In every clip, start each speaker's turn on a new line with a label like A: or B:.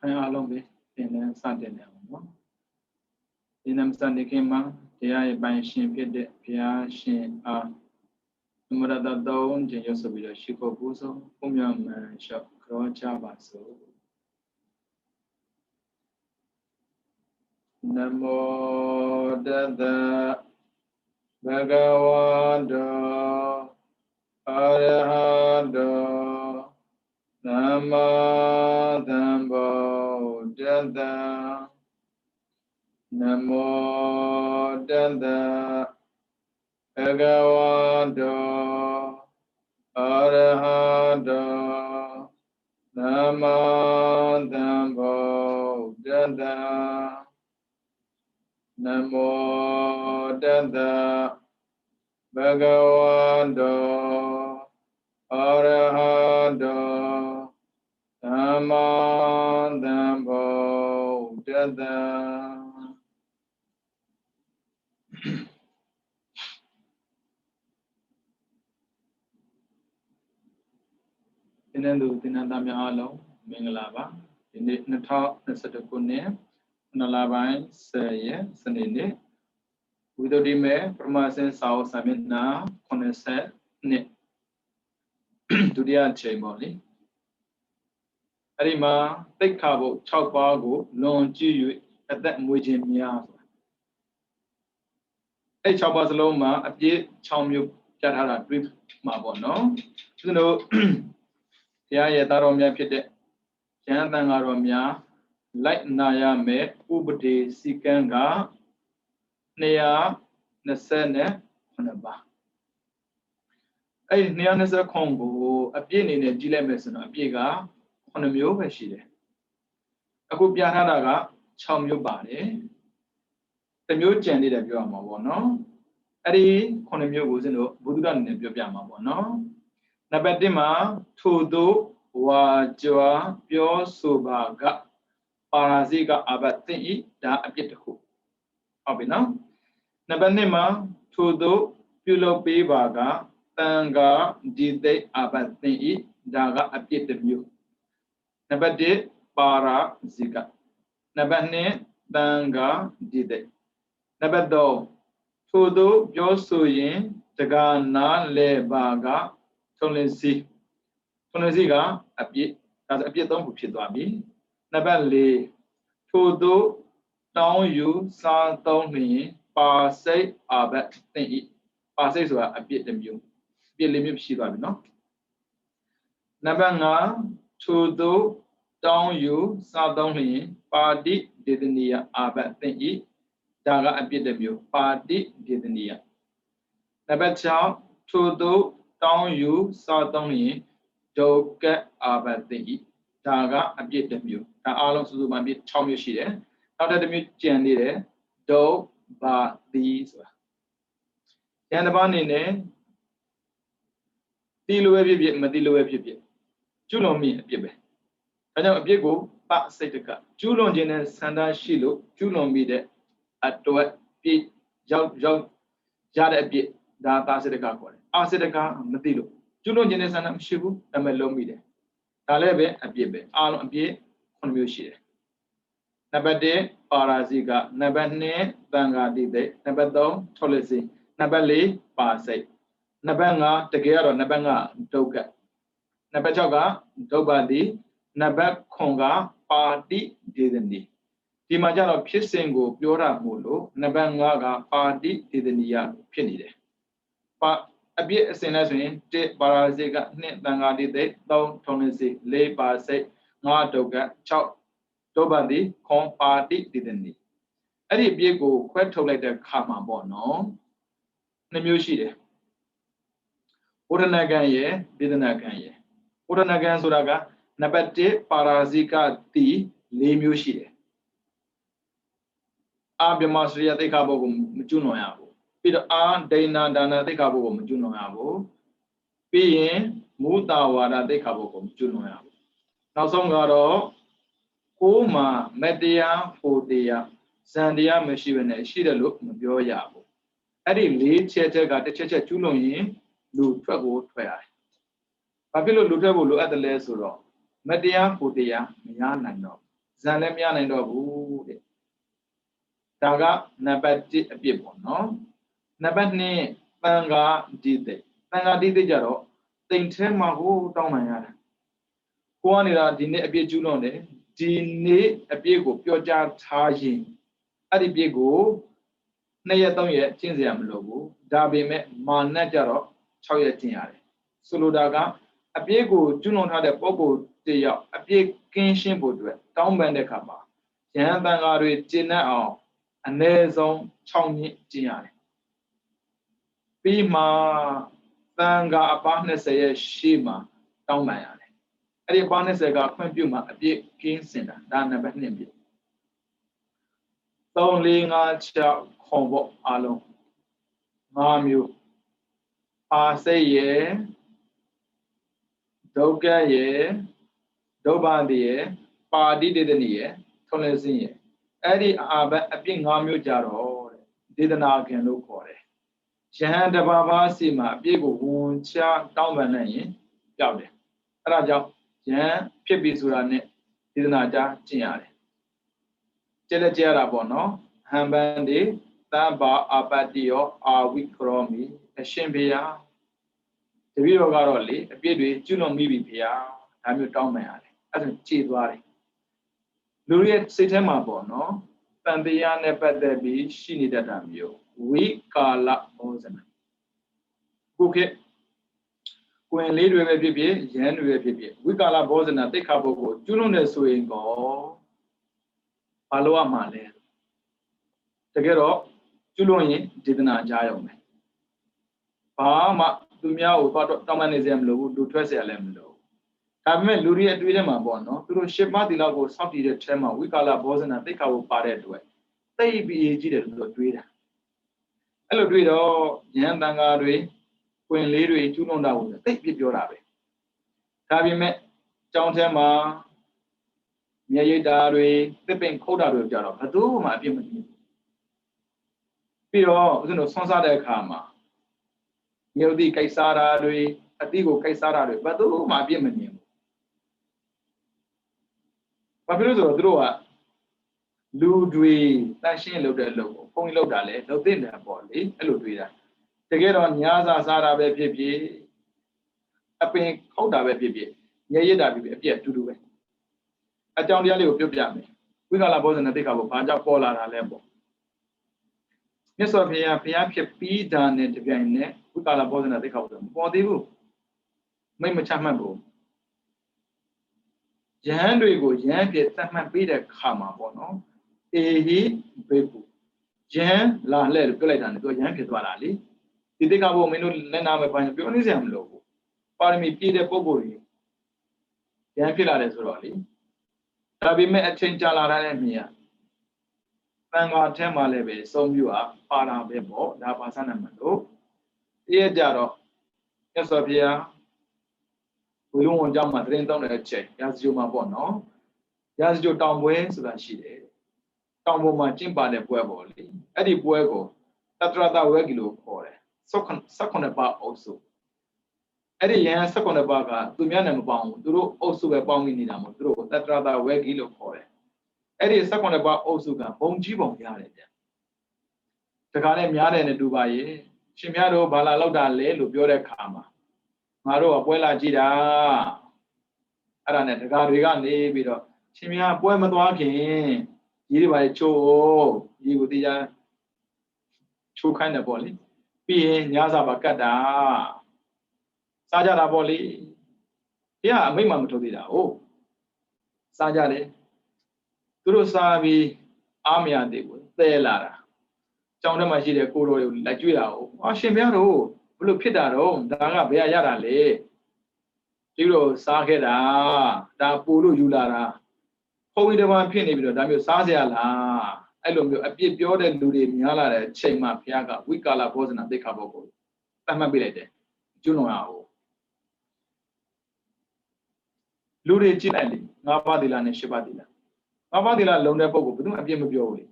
A: ခိုင်အားလုံးပဲသင်တန်းစတင်နေအောင်နော်ဒီနံစနေခင်မှာတရားရဲ့ပိုင်ရှင်ဖြစ်တဲ့ဘုရားရှင်အားနမရတတောင်းခြင်းရဆိုပြီးတော့ရှိခိုးပူဇော်ဘုရားမှန်လျှောက်ကြောကြပါစို့နမောတတဘဂဝတောအရဟတောသမ္မာသမ္ဗုဒ္ဓတ္တနမောတတဘဂဝတောအရဟတောသမ္မာသမ္ဗုဒ္ဓတ္တနမောတတဘဂဝတောအရဟတောသမ္မာသမ္ဗုဒ္ဓတ္တသင်္သူသင်္သားများအားလုံးမင်္ဂလာပါဒီနေ့2021ခုနှစ်နလပိုင်း10ရက်စနေနေ့ဝိသုဒ္ဓိမေပရမစင်စာအုပ်စာမျက်နှာ80နှစ်ဒုတိယချိန်ပေါ့လေအဲ့ဒီမှာသိက္ခာပုဒ်6ပါးကိုလွန်ကြည့်၍အသက်မွေးခြင်းများဆိုတာအဲ့6ပါးစလုံးမှာအပြည့်6မျိုးပြထားတာတွေ့မှာပေါ့နော်ကျွန်တော်တရားရဲ့သားတော်များဖြစ်တဲ့ဉာဏ်သံဃာတော်များလိုက်နာရမယ်ဥပဒေစီကံက229ပါအဲ့ဒီ229ကိုအပြည့်အနေနဲ့ကြည့်လိုက်မယ်ဆိုတော့အပြည့်က9မျိုးပဲရှိတယ်အခုပြထားတာက6မျိုးပါတယ်တစ်မျိုးကြံနေတယ်ပြောရမှာပေါ့နော်အဲ့ဒီ9မျိုးကိုစင်တို့ဘုဒ္ဓအနေနဲ့ပြောပြမှာပေါ့နော်နံပါတ်1မှာထို့သောဝါကြွားပြောဆိုပါကပါရာဇိကအဘတ်သိဤဒါအပြစ်တစ်ခုဟုတ်ပြီနော်နံပါတ်2မှာထို့သောပြုလုပ်ပေးပါကတန်ခါဒီသိအဘတ်သိဤဒါကအပြစ်တစ်မျိုးနံပါတ်1ပါရာဇိကနံပါတ်2တန်ခါဒီသိနံပါတ်3ထို့သောပြောဆိုရင်တက္ကနာလဲပါကထုံးလင်းစီကအပြစ်ဒါဆိုအပြစ်3ခုဖြစ်သွားပြီနံပါတ်4ထို့သောတောင်းယူစားသုံးလျင်ပါစိတ်အာဘတ်သိဤပါစိတ်ဆိုတာအပြစ်တစ်မျိုးအပြစ်၄မျိုးရှိသွားပြီနော်နံပါတ်5ထို့သောတောင်းယူစားသုံးလျင်ပါတိဒေသနီယအာဘတ်သိဤဒါကအပြစ်တစ်မျိုးပါတိဒေသနီယနံပါတ်6ထို့သောတောင်းယူစားသုံးလျင်ဒုက္ခအာဘတ်သိဤဒါကအပြစ်တစ်မျိုးဒါအားလုံးစုစုပေါင်းအပြစ်6မျိုးရှိတယ်နောက်တစ်မျိုးကြံနေတယ်ဒုဘာတိဆိုတာဉာဏ်တစ်ပါးအနေနဲ့တိလိုပဲဖြစ်ဖြစ်မတိလိုပဲဖြစ်ဖြစ်ကျွလွန်မိအပြစ်ပဲဒါကြောင့်အပြစ်ကိုပစိတ်တကကျွလွန်ခြင်းနဲ့ဆန္ဒရှိလို့ကျွလွန်မိတဲ့အတွက်ပြည့်ရောက်ရတဲ့အပြစ်ဒါသာစိတ်တကခေါ်တယ်အာစိတ်တကမသိလို့ကျွလွန်ခြင်းနဲ့ဆန္ဒမရှိဘူးဒါပေမဲ့လုံးမိတယ်ဒါလည်းပဲအပြစ်ပဲအားလုံးအပြစ်9မျိုးရှိတယ်နံပါတ်1ပါရာဇိကနံပါတ်2တန်ခါတိသိနံပါတ်3ထောလစီနံပါတ်4ပါစိတ်နံပါတ်5တကယ်ကတော့နံပါတ်5ဒုက္ခနံပါတ်6ကဒုဗ္ဗတိနံပါတ်9ကပါတိဒေသနီဒီမှာကျတော့ဖြစ်စဉ်ကိုပြောတာမို့လို့နံပါတ်5ကပါတိဒေသနီယဖြစ်နေတယ်အပြည့်အစင်လဲဆိုရင်1ပါရာဇိက2တန်ခါတိသိ3ထောလစီ4ပါစိတ်5ဒုက္ခ6ဒုဗ္ဗတိခွန်ပါတိဒေသနီအဲ့ဒီအပြည့်ကိုခွဲထုတ်လိုက်တဲ့ခါမှာပေါ့နော်2မျိုးရှိတယ်ဝရဏကံရယ်ဒေသနာကံရယ်ဝရဏကံဆိုတာကနံပါတ်1ပါရာဇိကတိ4မျိုးရှိတယ်အာဗြဟ္မစရိယသိက္ခာပုဒ်ကိုမကျွလွန်ရဘူးပြီးတော့အာဒိဏဒါနသိက္ခာပုဒ်ကိုမကျွလွန်ရဘူးပြီးရင်မုတာဝါဒသိက္ခာပုဒ်ကိုမကျွလွန်ရဘူးနောက်ဆုံးကတော့ကိုယ်မှာမတရားဖို့တရားဇန်တရားမရှိဘဲနဲ့ရှိတယ်လို့မပြောရဘူးအဲ့ဒီ4ချက်ကတစ်ချက်ကျွလွန်ရင်လူထွက်ဖို့ထွက်ရတယ်ဘာဖြစ်လို့လူထွက်ဖို့လိုအပ်တယ်လဲဆိုတော့မတရားဖို့တရားမရနိုင်တော့ ဇန်လည်းမရနိုင်တော့ဘူးတဲ့ဒါကနံပါတ်1အပြစ်ပေါ့နော်နံပါတ်2တန်ခါဒီသိတန်ခါဒီသိကြတော့တိမ်ထဲမှာဟိုတောင်းပန်ရတယ်ကိုကနေတာဒီနေ့အပြစ်ကျူးလွန်တယ်ဒီနေ့အပြစ်ကိုပြောကြားထားရင်အဲ့ဒီပြစ်ကို2ရက်3ရက်ကျင့်စရာမလိုဘူးဒါပေမဲ့မာနကြတော့6ရက်ကျင့်ရတယ်ဆိုလိုတာကအပြစ်ကိုကျူးလွန်ထားတဲ့ပုဂ္ဂိုလ်တယောက်အပြစ်ကင်းရှင်းဖို့အတွက်တောင်းပန်တဲ့အခါမှာယဟန်တန်ဃာတွေကျင့်တတ်အောင်အနည်းဆုံး6နှစ်ကျင့်ရတယ်ပြီးမှတန်ဃာအပါ20ရဲ့ရှေ့မှာတောင်းပန်ရတယ်အဲ့ဒီအပါ20ကခွင့်ပြုမှာအပြစ်ကင်းစင်တာဒါနံပါတ်2ပြည့်3 4 5 6ခေါ်ဖို့အားလုံး5မျိုးအာစိတ်ရဲ့ဒုက္ခရဲ့ဒုဗ္ဗန္တိရဲ့ပါတိတေတနိရဲ့ထုံးလဲစင်းရဲ့အဲ့ဒီအာဘအပြစ်5မျိုးကြတော့ဒေသနာခင်လို့ခေါ်တယ်ယဟန်တဘာဘာစီမှာအပြစ်ကိုဝန်ချတောင်းပန်နိုင်ရင်ကြောက်တယ်အဲ့ဒါကြောင့်ယဟန်ဖြစ်ပြီဆိုတာနဲ့ဒေသနာကြားကျင့်ရတယ်ကျက်လက်ကြရတာပေါ့နော်ဟံပန်ဒီသဗ္ဗအပတ္တိယောအာဝိခရောမိအရှင်ဖေယတပည့်တော်ကတော့လေအပြစ်တွေကျွလွန်မိပြီဖေယဒါမျိုးတောင်းပန်ရတယ်အဲ့ဒါကြည်သွားတယ်လူရဲ့စိတ်ထဲမှာပေါ့နော်တန်တရားနဲ့ပတ်သက်ပြီးရှိနေတတ်တာမျိုးဝိကာလဘောဇနာခုခေတ်ကွင်လေးတွေပဲဖြစ်ဖြစ်ရန်တွေပဲဖြစ်ဖြစ်ဝိကာလဘောဇနာတိခါဘုတ်ကိုကျွလွန်တယ်ဆိုရင်ကောဘာလို့ရမှာလဲတကယ်တော့ကျွလွန်ရင်ဒေသနာကြားရုံပဲဘာမှသူများကိုတောင်းပန်နေစရာမလိုဘူးလူထွက်စရာလည်းမလိုဒါပေမဲ့လူတွေအတွေ့အကြုံမှာပေါ့နော်သူတို့ရှစ်ပါးသီလကိုစောင့်တည်တဲ့ထဲမှာဝိကာလဘောဇနာတိခါဘုတ်ပါတဲ့အတွက်သိပြီးအကြီးတယ်လို့တွေးတာအဲ့လိုတွေးတော့ယဟန်တန်ဃာတွေကွင်လေးတွေကျွလွန်တာကိုသိပြပြောတာပဲဒါပေမဲ့ကျောင်းထဲမှာမြေရိပ်တာတွေသစ်ပင်ခုတ်တာတွေကြတော့ဘယ်သူမှအပြစ်မမြင်ဘူးပြီးတော့ဦးဇင်းတို့ဆွမ်းစားတဲ့အခါမှာမြုပ်သည့်ကိစ္စတာတွေအတိကိုကိစ္စတာတွေဘယ်သူမှအပြစ်မမြင်ဘူးဘာဖြစ်လို့ဆိုတော့သူတို့ကလူတွေတန်ရှင်းလုပ်တဲ့အလုပ်ကိုဘုံကြီးလုပ်တာလေလုပ်တဲ့တယ်ပေါ့လေအဲ့လိုတွေးတာတကယ်တော့ညာစာစားတာပဲဖြစ်ဖြစ်အပင်ခုတ်တာပဲဖြစ်ဖြစ်မြေရိပ်တာဖြစ်ဖြစ်အပြစ်အတူတူပဲအကြောင်းတရားလေးကိုပြောပြမယ်ဝိကာလဘောဇနာတိခါဘုဘာကြောင့်ပေါ်လာတာလဲပေါ့မြတ်စွာဘုရားဖြစ်ပြီးတာနဲ့တပြိုင်နက်ဝိကာလဘောဇနာတိခါဘုမပေါ်သေးဘူးမိတ်မချမှတ်ဘူးယဟန်တွေကိုယဟန်ဖြစ်သတ်မှတ်ပြီးတဲ့ခါမှာပေါ့နော်အေဟိဘေကုယဟန်လာလှဲ့လို့ပြောလိုက်တာနဲ့သူယဟန်ဖြစ်သွားတာလေဒီတိခါဘုမင်းတို့လက်နာမဲ့ပိုင်းပြောနေစရာမလိုဘူးပါရမီပြည့်တဲ့ပုဂ္ဂိုလ်တွေယဟန်ဖြစ်လာတယ်ဆိုတော့လေဒါပေမဲ့အချိန်ကြာလာတဲ့မြင်ရတန်ခါထဲမှာလည်းပဲစုံပြပါတာပဲပေါ့ဒါပါစနမလို့တည့်ရကြတော့မြတ်စွာဘုရားဝိလုံးဝန်ကြောင့်မှတရင်တောင်းတဲ့အချိန်ရာဇဂျိုမှာပေါ့နော်ရာဇဂျိုတောင်ပွဲဆိုတာရှိတယ်တောင်ပေါ်မှာကျင့်ပါတဲ့ပွဲပေါ့လေအဲ့ဒီပွဲကိုတတရတဝဲကီလို့ခေါ်တယ်16ပါးအုပ်စုအဲ့ဒီယဟန်16ပါးကသူများနဲ့မပေါင်းဘူးသူတို့အုပ်စုပဲပေါင်းပြီးနေတာမဟုတ်သူတို့တတရတဝဲကီလို့ခေါ်တယ်အဲ့ဒီ16ပါးအုပ်စုကဘုံကြီးပုံရတယ်ဗျတခါနဲ့များတယ်နဲ့တူပါရဲ့ရှင်များတို့ဘာလာလောက်တာလဲလို့ပြောတဲ့ခါမှာငါတို့ကပွဲလာကြည့်တာအဲ့ဒါနဲ့တကားတွေကနေပြီးတော့ရှင်များပွဲမသွားခင်ရေးတွေပါချိုးရေးကိုတရားချိုးခိုင်းတယ်ပေါ့လေပြီးရင်ညစာပါကတ်တာစားကြတာပေါ့လေတရားအမိတ်မှမထုတ်သေးတာဟုတ်စားကြတယ်သူတို့စားပြီးအားမရသေးဘူးသဲလာတာကျောင်းထဲမှာရှိတဲ့ကိုတော်တွေကိုလိုက်ကြွေးတာဟုတ်အာရှင်ဘုရားတို့ဘလို့ဖြစ်တာတော့ဒါကဘယ်ရတာလဲဒီလိုစားခဲ့တာဒါပူလို့ယူလာတာဘုံကြီးတစ်ပါးဖြစ်နေပြီးတော့ဒါမျိုးစားเสียလားအဲ့လိုမျိုးအပြစ်ပြောတဲ့လူတွေများလာတဲ့အချိန်မှာဘုရားကဝိကာလဘောဇနာသိက္ခာပုဒ်ကိုသတ်မှတ်ပေးလိုက်တယ်ကျွလွန်ရအောင်လူတွေကြည့်လိုက်လေ၅ပါးသီလနဲ့၈ပါးသီလ၅ပါးသီလလုံတဲ့ပုဂ္ဂိုလ်ဘယ်သူမှအပြစ်မပြောဘူးလေ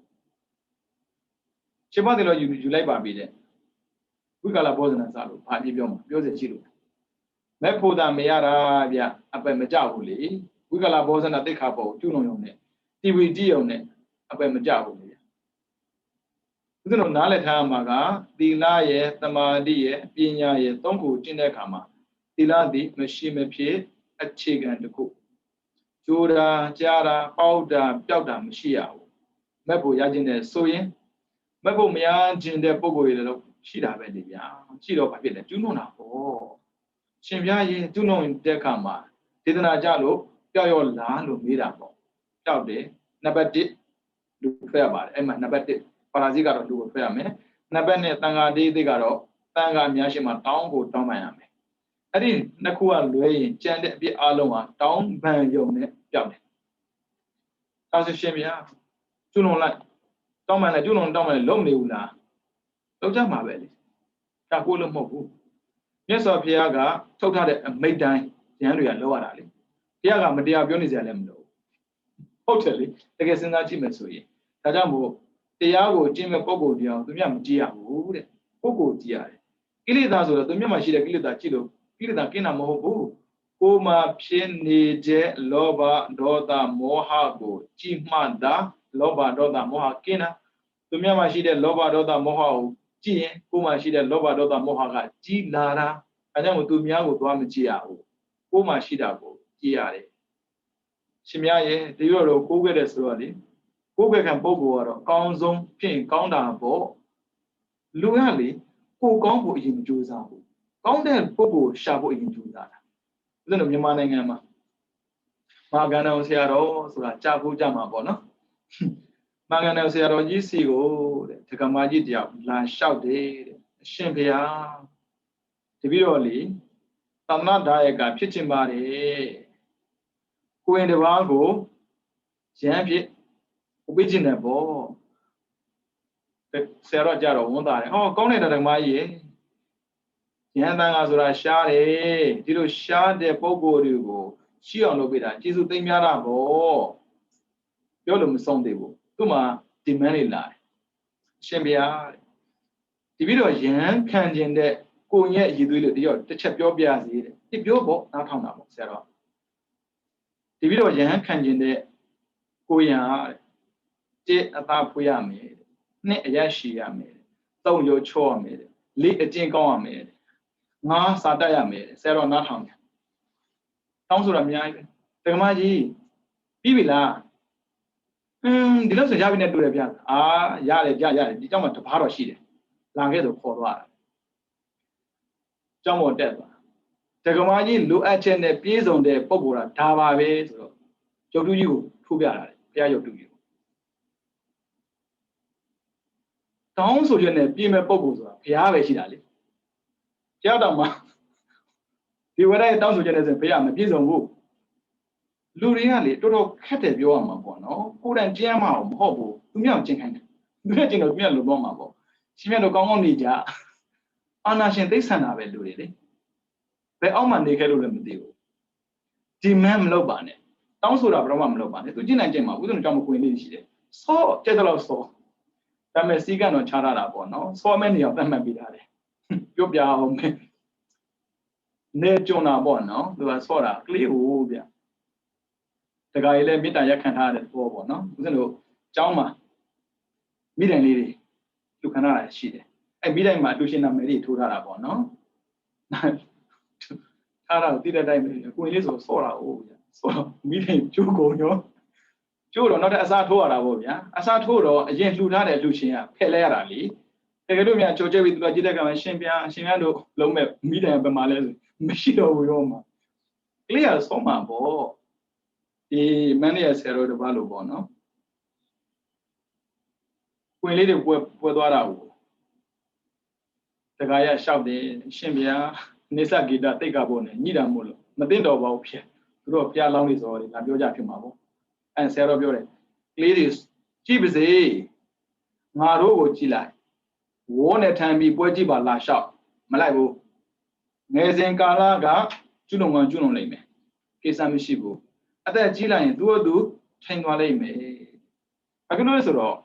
A: ၈ပါးသီလယူလိုက်ပါပြီတဲ့ဝိကာလဘောဇနာစားလို့ဘာပြပြောမှာပြောစရာရှိလို့မဲ့ဖို့တာမရတာဗျအပယ်မကြဘူးလေဝိကာလဘောဇနာသိက္ခာပုဒ်ကျွလွန်ရုံနဲ့ TVD 用နဲ့အပဲမကြဘူးလေဦးဇင်းတို့နားလည်ထားရမှာကသီလရဲ့သမာဓိရဲ့ပညာရဲ့သုံးခုကျင့်တဲ့အခါမှာသီလသည်မရှိမဖြစ်အခြေခံတစ်ခုကြိုးတာကြားတာပေါက်တာပျောက်တာမရှိရဘူးမက်ဖို့ရခြင်းတဲ့ဆိုရင်မက်ဖို့မရခြင်းတဲ့ပုံကိုယ်တွေလည်းရှိတာပဲလေဗျာရှိတော့ဘာဖြစ်လဲကျွလွန်တာပေါ့ရှင်ပြရင်ကျွလွန်တဲ့အခါမှာဒေသနာကြလို့ပျောက်ရောလားလို့မေးတာပေါ့ပျောက်တယ်နံပါတ်1လူထွက်ရပါတယ်အဲ့မှာနံပါတ်1ပါရာဇိကတော့လူကိုထွက်ရမယ်နံပါတ်2တန်ဃာတေးသေးကတော့တန်ဃာအများရှိမှတောင်းကိုတောင်းပန်ရမယ်အဲ့ဒီနှစ်ခုကလွဲရင်ကြံတဲ့အပြစ်အလုံးဟာတောင်းပန်ရုံနဲ့ပျောက်တယ်ဒါဆိုရှင်ဗျာကျွလွန်လိုက်တောင်းပန်လိုက်ကျွလွန်တောင်းပန်လိုက်လုံးမနေဘူးလားလုံးကြမှာပဲလေဒါကိုလို့မဟုတ်ဘူးမြတ်စွာဘုရားကထုတ်ထားတဲ့အမိန့်တိုင်းဉာဏ်တွေကလောက်ရတာလေဘုရားကမတရားပြောနေကြလည်းမလို့ဟုတ်တယ်လေတကယ်စဉ်းစားကြည့်မယ်ဆိုရင်ဒါကြောင့်မို့တရားကိုကျင့်မဲ့ပုဂ္ဂိုလ်တရားသူမြတ်မကြည့်ရဘူးတဲ့ပုဂ္ဂိုလ်ကြည့်ရတယ်ကိလေသာဆိုတော့သူမြတ်မှာရှိတဲ့ကိလေသာကြည့်လို့ကိလေသာကင်းတာမဟုတ်ဘူးကိုယ်မှာဖြစ်နေတဲ့လောဘဒေါသမောဟကိုကြည့်မှသာလောဘဒေါသမောဟကင်းတာသူမြတ်မှာရှိတဲ့လောဘဒေါသမောဟကိုကြည့်ရင်ကိုယ်မှာရှိတဲ့လောဘဒေါသမောဟကကြီးလာတာအဲကြောင့်မို့သူများကိုသွားမကြည့်ရဘူးကိုယ်မှာရှိတာကိုကြည့်ရတယ်ရှင်များရဲ့ဒီလိုတော့ကိုးခဲ့တဲ့ဆိုတော့လေကိုးခဲ့ခံပုဂ္ဂိုလ်ကတော့အကောင်းဆုံးဖြစ်ကောင်းတာပေါ့လူကလေကိုကောင်းဖို့အရင်မကြိုးစားဘူးကောင်းတဲ့ပုဂ္ဂိုလ်ရှာဖို့အရင်ကြိုးစားတာဦးဇင်းတို့မြန်မာနိုင်ငံမှာမဟာကန္တဆရာတော်ဆိုတာကြားဖို့ကြမှာပေါ့နော်မဟာကန္တဆရာတော်ကြီးစီကိုတဲ့ဒကမာကြီးတယောက်လာလျှောက်တယ်တဲ့အရှင်ဘုရားတပည့်တော်လေသမဏဒါယကဖြစ်ချင်ပါတယ်ကိုရင်တစ်ပါးကိုရဟန်းဖြစ်ဥပိကျင်တယ်ပေါ့ဆရာတော်ကြတော့ဝန်တာတယ်ဟောကောင်းတဲ့ဓမ္မကြီးရဟန်းတန်ခါဆိုတာရှားတယ်ဒီလိုရှားတဲ့ပုံကိုယ်တွေကိုရှိအောင်လုပ်ပေးတာကျေစုသိမ့်များတာပေါ့ပြောလို့မဆုံးသေးဘူးသူ့မှာဒီမန်းလေးလာတယ်ရှင်ဘုရားတပည့်တော်ရဟန်းခံခြင်းတဲ့ကိုရဲ့ရည်သွေးလို့တရောတစ်ချက်ပြောပြစီတဲ့ဒီပြောပေါ့နားထောင်တာပေါ့ဆရာတော်တပည့်တော်ရဟန်းခံခြင်းတဲ့ကိုရတဲ့1အသာဖွေးရမယ်2အရရှိရမယ်3ရုပ်ချောရမယ်4အကျင့်ကောင်းရမယ်5စာတတ်ရမယ်ဆရာတော်နားထောင်တယ်တောင်းဆိုတာအများကြီးပဲဒကမကြီးပြီးပြီလားဒီလောက်ဆိုရပြီနဲ့တူတယ်ဗျာရတယ်ရတယ်ဒီเจ้าမှာတပားတော့ရှိတယ်လာခဲ့ဆိုခေါ်သွားတာเจ้าမော်တက်သွားဒကမကြီးလိုအပ်ချက်နဲ့ပြည့်စုံတဲ့ပုံပေါ်တာဒါပါပဲဆိုတော့ရုပ်တုကြီးကိုထိုးပြတာလေဘုရားရုပ်တုကြီးကိုတောင်းဆိုချက်နဲ့ပြည့်မဲ့ပုံပေါ်ဆိုတာဘုရားပဲရှိတာလေဘုရားတော်မှာဒီဝရရဲ့တောင်းဆိုချက်နဲ့ဆိုဘုရားမပြည့်စုံဘူးလူတွေကလေတော်တော်ခက်တယ်ပြောရမှာပေါ့နော်ကိုယ်တိုင်ကျမ်းမအောင်မဟုတ်ဘူးသူမြောက်ကျင့်ခိုင်းတယ်သူကကျင့်တော့သူမြောက်လို့တော့မှာပေါ့ရှင်မြတ်တို့ကောင်းကောင်းနေကြအာနာရှင်သိဆန္ဒပဲလူတွေလေဘယ်အောက်မှနေခဲ့လို့လည်းမသိဘူးဒီမန်မလုပ်ပါနဲ့တောင်းဆိုတာဘယ်တော့မှမလုပ်ပါနဲ့သူကျင့်နိုင်ကျင့်မှာဥဒ္ဒနာကြောင့်မခွင့်လေးရှိတယ်စောကျက်တော့စောဒါပေမဲ့စီကံတော့ခြားထားတာပေါ့နော်စောမဲ့နေအောင်သတ်မှတ်ပေးထားတယ်ပြောပြအောင်မယ်နေကြုံတာပေါ့နော်သူကစောတာကလေးဟိုဗျတခါကြီးလည်းမေတ္တာရက်ခံထားတဲ့ဘောပေါ့နော်ဦးဇင်းတို့ကျောင်းမှာမိတိုင်လေးတွေလူခံထားတာရှိတယ်အဲ့မိတိုင်မှာအတူရှင်နာမည်တွေထိုးထားတာပေါ့နော်ထားတာတိတဲ့တိုင်းပဲကိုယ်လေးဆိုစောတာဟုတ်ဗျစောမိတိုင်ကျိုးကုန်ရောကျိုးတော့နောက်တဲ့အစားထိုးရတာပေါ့ဗျာအစားထိုးတော့အရင်လှူထားတဲ့လူရှင်ကဖယ်လဲရတာလေတကယ်လို့များချိုကျဲပြီးသူကကြည့်တဲ့ကံရှင်ပြန်တို့လုံးမဲ့မိတိုင်ပဲမှာလဲဆိုမရှိတော့ဘူးရောမှာကလေးကစောမှာပေါ့ဒီမန်းရဲ့ဆယ်တော်တပါးလို့ပေါ့နော်ကွင်လေးတွေပွဲသွားတာကိုတခါရလျှောက်တယ်ရှင်ဗျာနေစဂီတာတိတ်ကဖို့နဲ့ညိတာမို့လို့မသိတော့ပါဘူးဖြစ်သူတို့ဘုရားလောင်းနေစော်တယ်လာပြောကြဖြစ်မှာပေါ့အဲဆယ်တော်ပြောတယ်ကလေးတွေကြည့်ပါစေငါတို့ကိုကြည့်လိုက်ဝိုးနဲ့ထမ်းပြီးပွဲကြည့်ပါလာလျှောက်မလိုက်ဘူးငယ်စဉ်ကာလကကျွလုံကကျွလုံလိမ့်မယ်ကိစ္စမရှိဘူးအသက်ကြီးလိုက်ရင်သူ့ထိန်သွားလိမ့်မယ်အခုလို့ဆိုတော့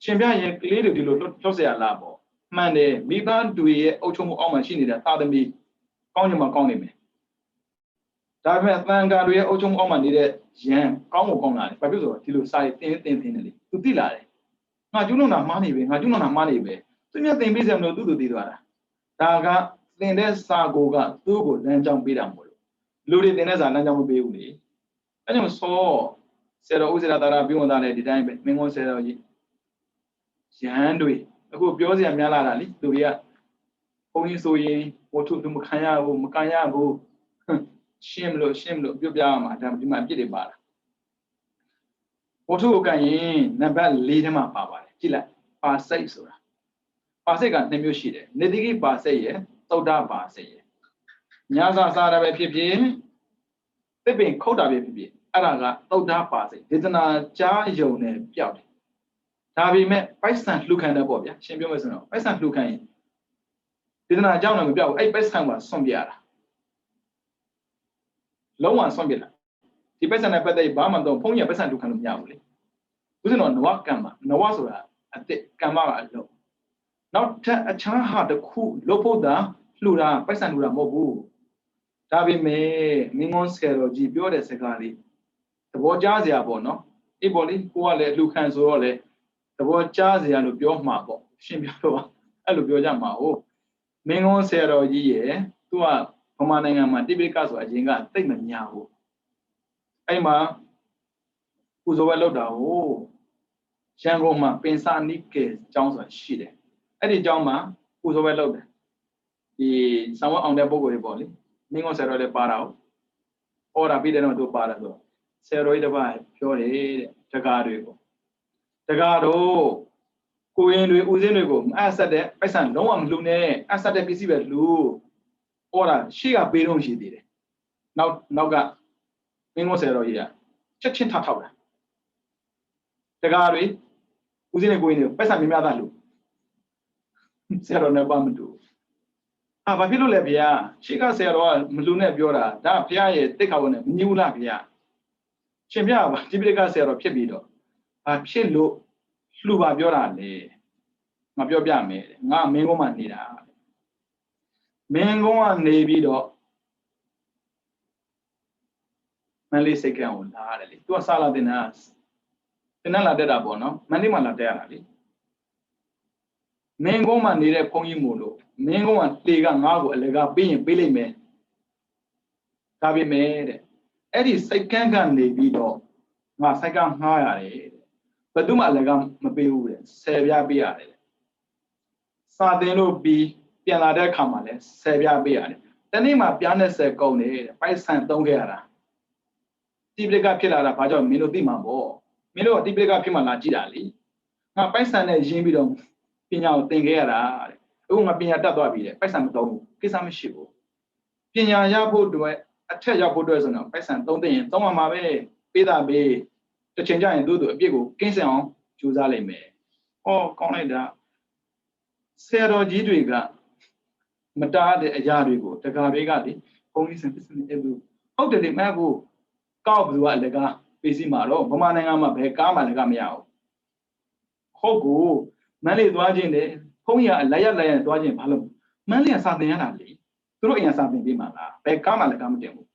A: ရှင်ပြရဲ့ကလေးတွေဒီလိုလှုပ်เสียရလားပေါ့မှန်တယ်မိဘတွေရဲ့အုပ်ချုပ်မှုအောက်မှာရှိနေတဲ့သာသမီကောင်းချင်မှကောင်းနေမယ် ဒါပေမဲ့သံဃာတွေရဲ့အုပ်ချုပ်မှုအောက်မှာနေတဲ့ယံကောင်းကိုကောင်းလာတယ်ဘာဖြစ်လို့ဒီလိုစာရေးတင်းနေလေသူသိလာတယ်ငါကျူးလွန်တာမှားနေပဲငါကျူးလွန်တာမှားနေပဲသူမြတ်သင်ပေးစရာမလိုသူ့သူသိသွားတာဒါကသင်တဲ့စာကိုကသူ့ကိုလမ်းကြောင်းပေးတာမဟုတ်လို့လူတွေသင်တဲ့စာလမ်းကြောင်းမပေးဘူးလေအဲကြောင့်စောဆရာတော်ဥစ္စာတာရာပြုံးတာလည်းဒီတိုင်းပဲမင်းကုန်းဆရာတော်ကြီးယဟန်တွေအခုပြောစရာများလာတာလေသူတွေကဘုန်းကြီးဆိုရင်ဝတ္ထုသူမခံရဘူးမကန်ရဘူးရှင်းမလို့ပြုတ်ပြရမှာဒါဒီမှာအပြစ်တွေပါတာဝတ္ထုကိုကန်ရင်နံပါတ်4ထဲမှာပါပါတယ်ကြည့်လိုက်ပါစိတ်ဆိုတာပါစိတ်က2မျိုးရှိတယ်နေတိကိပါစိတ်ရယ်သုဒ္ဓပါစိတ်ရယ်ညာစာစားတာပဲဖြစ်ဖြစ်သစ်ပင်ခုတ်တာပဲဖြစ်ဖြစ်အဲ့ဒါကသုဒ္ဓပါစိတ်ဒေသနာကြားယုံနဲ့ပြောက်တယ်ဒါပေမဲ့ပိုက်ဆံလှူခံတဲ့ပေါ့ဗျာရှင်းပြောမယ်ဆိုတော့ပိုက်ဆံလှူခံရင်ဒေသနာကြောင်းလည်းမပြောက်ဘူးအဲ့ပိုက်ဆံကဆွန့်ပြရတာလုံးဝဆွန့်ပြတာဒီပိုက်ဆံနဲ့ပတ်သက်ပြီးဘာမှတော့ဖုန်းရပိုက်ဆံလှူခံလို့မရဘူးလေဦးဇင်းတော်နဝကမ္မနဝဆိုတာအစ်စ်ကမ္မကအလုံးနောက်ထပ်အခြားဟာတစ်ခုလို့ဖို့တာလှူတာပိုက်ဆံလှူတာမဟုတ်ဘူးဒါပေမဲ့မင်းငုံဆယ်တော်ကြီးပြောတဲ့စကားလေးသဘောကျစရာပေါ့နော်အေးပေါ့လေကိုကလည်းလှူခံဆိုတော့လေသဘောကျစရာလို့ပြောမှာပေါ့ရှင်းပြတော့အဲ့လိုပြောကြမှာဟုတ်မင်းငုံဆယ်တော်ကြီးရဲ့သူကဗမာနိုင်ငံမှာတိပိဋကဆိုအရင်ကတိတ်မများဘူးအဲ့မှာပူဇော်ဝဲလောက်တာဟုတ်ရန်ကုန်မှာပင်စာနိကေကျောင်းဆိုတာရှိတယ်အဲ့ဒီကျောင်းမှာပူဇော်ဝဲလောက်တယ်ဒီဆောင်းဝအောင်တဲ့ပုဂ္ဂိုလ်တွေပေါ့လေမင်းကဆရာတော်လည်းပါတာဟုတ်ဟောတာပြီးတဲ့တော့သူပါတာဆိုဆရာတော်ကြီးတစ်ပါးပြောတယ်တဲ့တကားတွေကိုတကားတို့ကိုရင်တွေဦးစင်းတွေကိုမအပ်ဆက်တဲ့ပိုက်ဆံလုံးဝမလှူနဲ့အပ်ဆက်တဲ့ပစ္စည်းပဲလှူဟောတာရှေ့ကပေးတော့ရှိသေးတယ်နောက်ကမင်းကဆရာတော်ကြီးကချက်ချင်းထောက်တာတကားတွေဦးစင်းတွေကိုရင်တွေပိုက်ဆံများများသားလှူဆရာတော်နဲ့ပါမတူဘာဖြစ်လို့လဲဗျာရှေ့ကဆရာတော်ကမလှူနဲ့ပြောတာဒါဘုရားရဲ့တိတ်ခါဝင်နဲ့မညူးလားဗျာရှင်ပြပါဒီပိဋကဆရာတော်ဖြစ်ပြီးတော့ဘာဖြစ်လို့လှူပါပြောတာလေငါပြောပြမယ်ငါမင်းကုန်းမှာနေတာမင်းကုန်းကနေပြီးတော့မန္တလေးစိတ်ကံကိုလာရတယ်လေသူကစလာတင်တာလာတက်တာပေါ့နော်မန္တလေးမှာလာတက်ရတာလေမင်းကုန်းမှာနေတဲ့ဘုန်းကြီးမို့လို့မင်းကုန်းကလေကငါ့ကိုအလကားပေးရင်ပေးလိုက်မယ်ဒါပေမဲ့တဲ့အဲ့ဒီစိတ်ကန်းကနေပြီးတော့ငါစိတ်ကငှားရတယ်တဲ့ဘယ်သူမှအလကားမပေးဘူးတဲ့10ပြားပေးရတယ်တဲ့စာတင်လို့ပြီးပြန်လာတဲ့အခါမှာလည်း10ပြားပေးရတယ်တနေ့မှပြား20ကုန်တယ်တဲ့ပိုက်ဆံသုံးခဲ့ရတာတိပိဋကဖြစ်လာတာဘာကြောင့်မင်းတို့သိမှာပေါ့မင်းတို့ကတိပိဋကဖြစ်မှလာကြည့်တာလေငါပိုက်ဆံနဲ့ရင်းပြီးတော့ပညာကိုသင်ခဲ့ရတာတဲ့အခုငါပညာတတ်သွားပြီတဲ့ပိုက်ဆံမသုံးဘူးကိစ္စမရှိဘူးပညာရဖို့အတွက်အထက်ရောက်ဖို့အတွက်ဆိုတော့ပိုက်ဆံသုံးသိရင်သုံးရမှာပဲပေးတာပေးတစ်ချိန်ကျရင်သူ့အပြစ်ကိုကင်းစင်အောင်ကြိုးစားလိုက်မယ်ဟောကောင်းလိုက်တာဆရာတော်ကြီးတွေကမတားတဲ့အရာတွေကိုတကားတွေကလေဘုန်းကြီးစင်ပစ္စည်းအဲ့လိုဟုတ်တယ်လေမဟုတ်ကောက်ဘသူကအလကားပေးစီမှာတော့ဗမာနိုင်ငံမှာဘယ်ကားမှလည်းကမရဘူးဟုတ်ကိုမန်းလေးသွားခြင်းလေဘုန်းကြီးကအလိုက်ရသွားခြင်းဘာလို့မန်းလေးကစာသင်ရတာလေသူတို့အိမ်ကစာသင်ပေးမှာလားဘယ်ကားမှလည်းကမတင်ဘူး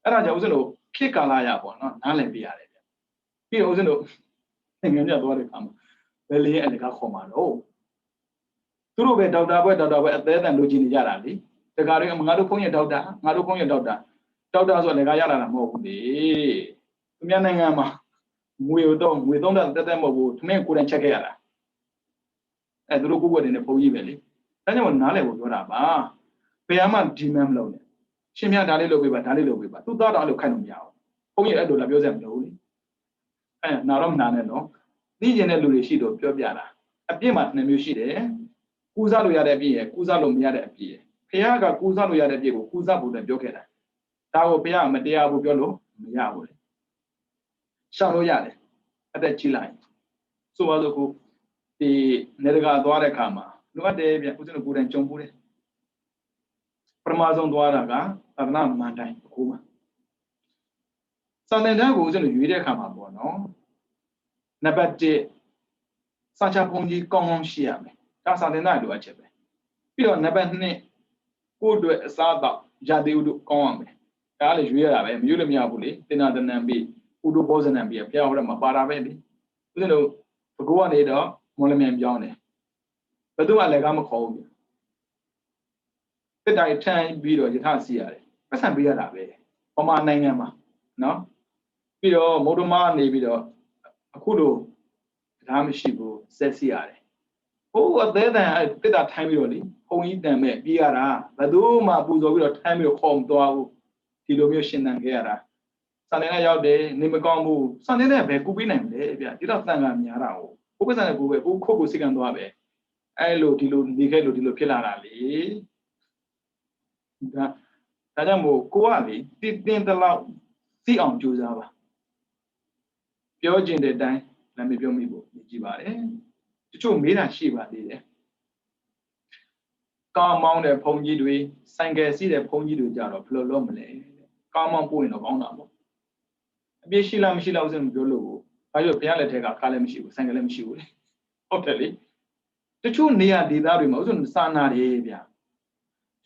A: အဲ့ဒါကြောင့်ဦးဇင်းတို့ခေတ်ကာလရပေါ့နော်နားလည်ပေးရတယ်ပြီးတော့ဦးဇင်းတို့သင်္ကန်းပြသွားတဲ့အခါမှာဘယ်လေးရဲ့အလကားခေါ်မှာတော့သူတို့ပဲဒေါက်တာဘွဲ့အသေးအတန်လိုချင်နေကြတာလေတခါတော့ငါတို့ဘုန်းကြီးဒေါက်တာငါတို့ဘုန်းကြီးဒေါက်တာဆိုလည်းကရလာတာမဟုတ်ဘူးလေသူများနိုင်ငံမှာငွေသုံးတာတက်မဟုတ်ဘူးသူမင်းကိုယ်တိုင်ချက်ခဲ့ရတာသူတို့ကိုယ်ကနေဘုန်းကြီးပဲလေဒါကြောင့်နားလည်ဖို့ပြောတာပါဘယ်မှဒီမန်မလုပ်နဲ့ရှင်မြတ်ဒါလေးလုပ်ပေးပါသူသားတော်အဲ့လိုခိုင်းလို့မရဘူးဘုန်းကြီးအဲ့လိုလာပြောစရာမလိုဘူးလေနာတော့မနာနဲ့နော်သိကျင်တဲ့လူတွေရှိတော့ပြောပြတာအပြစ်မှာ2မျိုးရှိတယ်ကူးစားလို့ရတဲ့အပြစ်ရယ်ကူးစားလို့မရတဲ့အပြစ်ရယ်ဖះကကူးစားလို့ရတဲ့အပြစ်ကိုကူးစားဖို့လည်းပြောခဲ့တာဒါကိုဖះမတရားဘူးပြောလို့မရဘူးလေရှောင်လို့ရတယ်အသက်ကြီးလိုက်ဆိုပါစို့ခုဒီနေတကာသွားတဲ့အခါမှာလိုအပ်တယ်ဗျဦးဇင်းတို့ကိုယ်တိုင်ကြုံဘူးတယ်ပထမဆုံးသွားတာကသာသနာမန်တိုင်းအခုမှစာသင်တန်းကိုဦးဇင်းတို့ရွေးတဲ့အခါမှာပေါ့နော်နံပါတ်1စာချပုံကြီးကောင်းရှိရမယ်ဒါစာသင်တန်းလိုအပ်ချက်ပဲပြီးတော့နံပါတ်2ကိုယ့်အတွက်အစားအသောက်ရာသီဥတုကောင်းရမယ် ဒါလည်းရွေးရတာပဲမရွေးလို့မရဘူးလေတင်နာတနံပြီးဥဒ္ဓဘောဇနံပြီးဘုရားဟောတယ်မှာပါတာပဲလေဦးဇင်းတို့ဘကိုးကနေတော့မော်လမြိုင်ပြောင်းတယ်ဘယ်သူမှလည်းကားမခေါ်ဘူးတစ်တိုင်ထမ်းပြီးတော့ယထာစီရတယ်ပတ်စံပေးရတာပဲပမာနိုင်ငံမှာနော်ပြီးတော့မုဒ္ဓမနေပြီးတော့အခုလိုဒါမရှိဘူးဆက်စီရတယ်ဟိုအသေးတန်တစ်တာထိုင်းပြီးတော့လေဘုံကြီးတန်မဲ့ပြေးရတာဘယ်သူမှပူဇော်ပြီးတော့ထိုင်းပြီးတော့ခေါ်မသွားဘူးဒီလိုမျိုးရှင်တန်ခဲ့ရတာစံနေနဲ့ရောက်တယ်နေမကောင်းဘူးစံနေနဲ့ပဲကူပေးနိုင်တယ်ဗျဒီတော့တန်ကများတာဟုတ်ကိုယ်ပစံနဲ့ကိုယ်ပဲကိုခုတ်ကိုစိတ်ကန်သွားပဲအဲ့လိုဒီလိုနေခဲ့လို့ဒီလိုဖြစ်လာတာလေဒါကြောင့်မို့ကိုကလေတင်းတလောက်သိအောင်ကြိုးစားပါပြောကျင်တဲ့အတိုင်းလည်းမပြောမိဘူးကြည့်ပါတယ်တချို့မေးတာရှိပါသေးတယ်ကားမောင်းတဲ့ဘုံကြီးတွေဆိုင်ကယ်စီးတဲ့ဘုံကြီးတွေကြတော့ဘယ်လိုလုပ်မလဲကားမောင်းပို့ရင်တော့ကောင်းတာပေါ့အပြည့်ရှိလားမရှိလားဥစဉ်မပြောလို့ဘူးဘာလို့ဘုရားလက်ထက်ကကားလည်းမရှိဘူးဆိုင်ကယ်လည်းမရှိဘူးလေဟုတ်တယ်လေတချို့နေရာဒေသတွေမှာဥစဉ်စာနာတယ်ဗျာ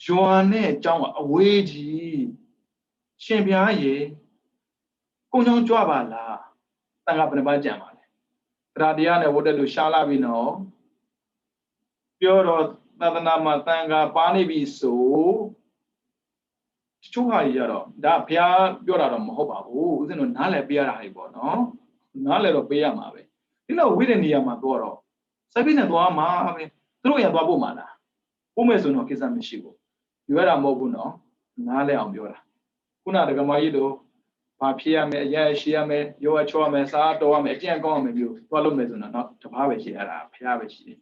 A: ရွာနဲ့အကြောင်းကအဝေးကြီးရှင်ဘုရားရေကုန်းချောင်းကြွပါလားတန်ခါဘယ်နှပါကြံပါလဲတရားတရားနဲ့ဝတ်တဲ့လူရှားလာပြီနော်ပြောတော့သာသနာမှာတန်ခါပါနေပြီဆိုတချို့ဟာကြီးကြတော့ဒါဘုရားပြောတာတော့မဟုတ်ပါဘူးဦးဇင်းတို့နားလည်ပေးရတာဟိပေါ့နော်နားလည်တော့ပေးရမှာပဲဒီတော့ဝိရနေရမှာတော့စပိနဲ့သွားမှာပဲသူတို့ရသွားဖို့မှာလားပို့မယ်ဆိုတော့ကိစ္စမရှိဘူးယူရတာမဟုတ်ဘူးနော်နားလည်အောင်ပြောတာခုနဒကမကြီးတို့ဘာဖြစ်ရမယ်အရာရှိရမယ်ရောအချောရမယ်စားတော်ရမယ်အကျင့်ကောင်းရမယ်မျိုးသွားလို့မယ်ဆိုတော့တပားပဲရှိရတာဖျားပဲရှိတယ်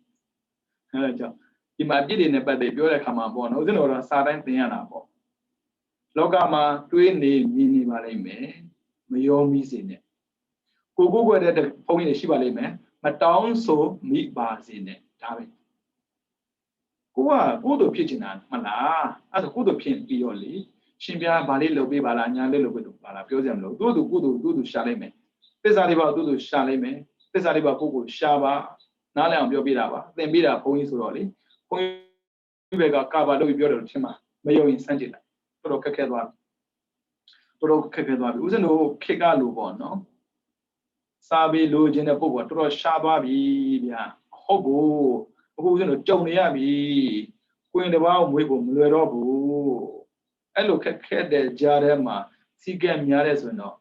A: အဲဒါကြောင့်ဒီမှာပြည့်တယ်နဲ့ပတ်သက်ပြောတဲ့ခါမှာပေါ့နော်ဦးဇင်းတော်ကစာတိုင်းသင်ရတာပေါ့လောကမှာတွေးနေမြင်နေပါလိမ့်မယ်မယောမီးစေနဲ့ကိုကိုကွယ်တဲ့ဘုန်းကြီးတွေရှိပါလိမ့်မယ်မတောင်းဆိုမိပါစေနဲ့ဒါပဲကိုကကိုတို့ဖြစ်ချင်တာမလားအဲ့ဒါကိုတို့ဖြစ်ပြီးတော့လေရှင်ပြားဗာလေးလုပ်ပေးပါလားညာလေးလုပ်ပေးပါလားပြောစရာမလိုသူတို့ရှာလိုက်မယ်သစ္စာလေးပါသူတို့ရှာလိုက်မယ်သစ္စာလေးပါကိုကိုရှာပါနားလည်အောင်ပြောပြတာပါသင်ပေးတာဘုန်းကြီးဆိုတော့လေဘုန်းကြီးဘက်ကကာဘာလို့ပြောတယ်ထင်မှာမယုံရင်စမ်းကြည့်လိုက်တော်တော်ခက်ခဲသွားပြီဦးဇင်းတို့ခေတ်ကလို့ပေါ့နော်စာပေလိုချင်တဲ့ပုဂ္ဂိုလ်တော်တော်ရှားသွားပြီဗျာဟုတ်ဘူးအခုဦးဇင်းတို့ကြုံနေရပြီကိုရင်တစ်ပါးကိုမွေးဖို့မလွယ်တော့ဘူးအဲ့လိုခက်ခဲတဲ့ကြားထဲမှာစီကံများတဲ့ဆိုရင်တော့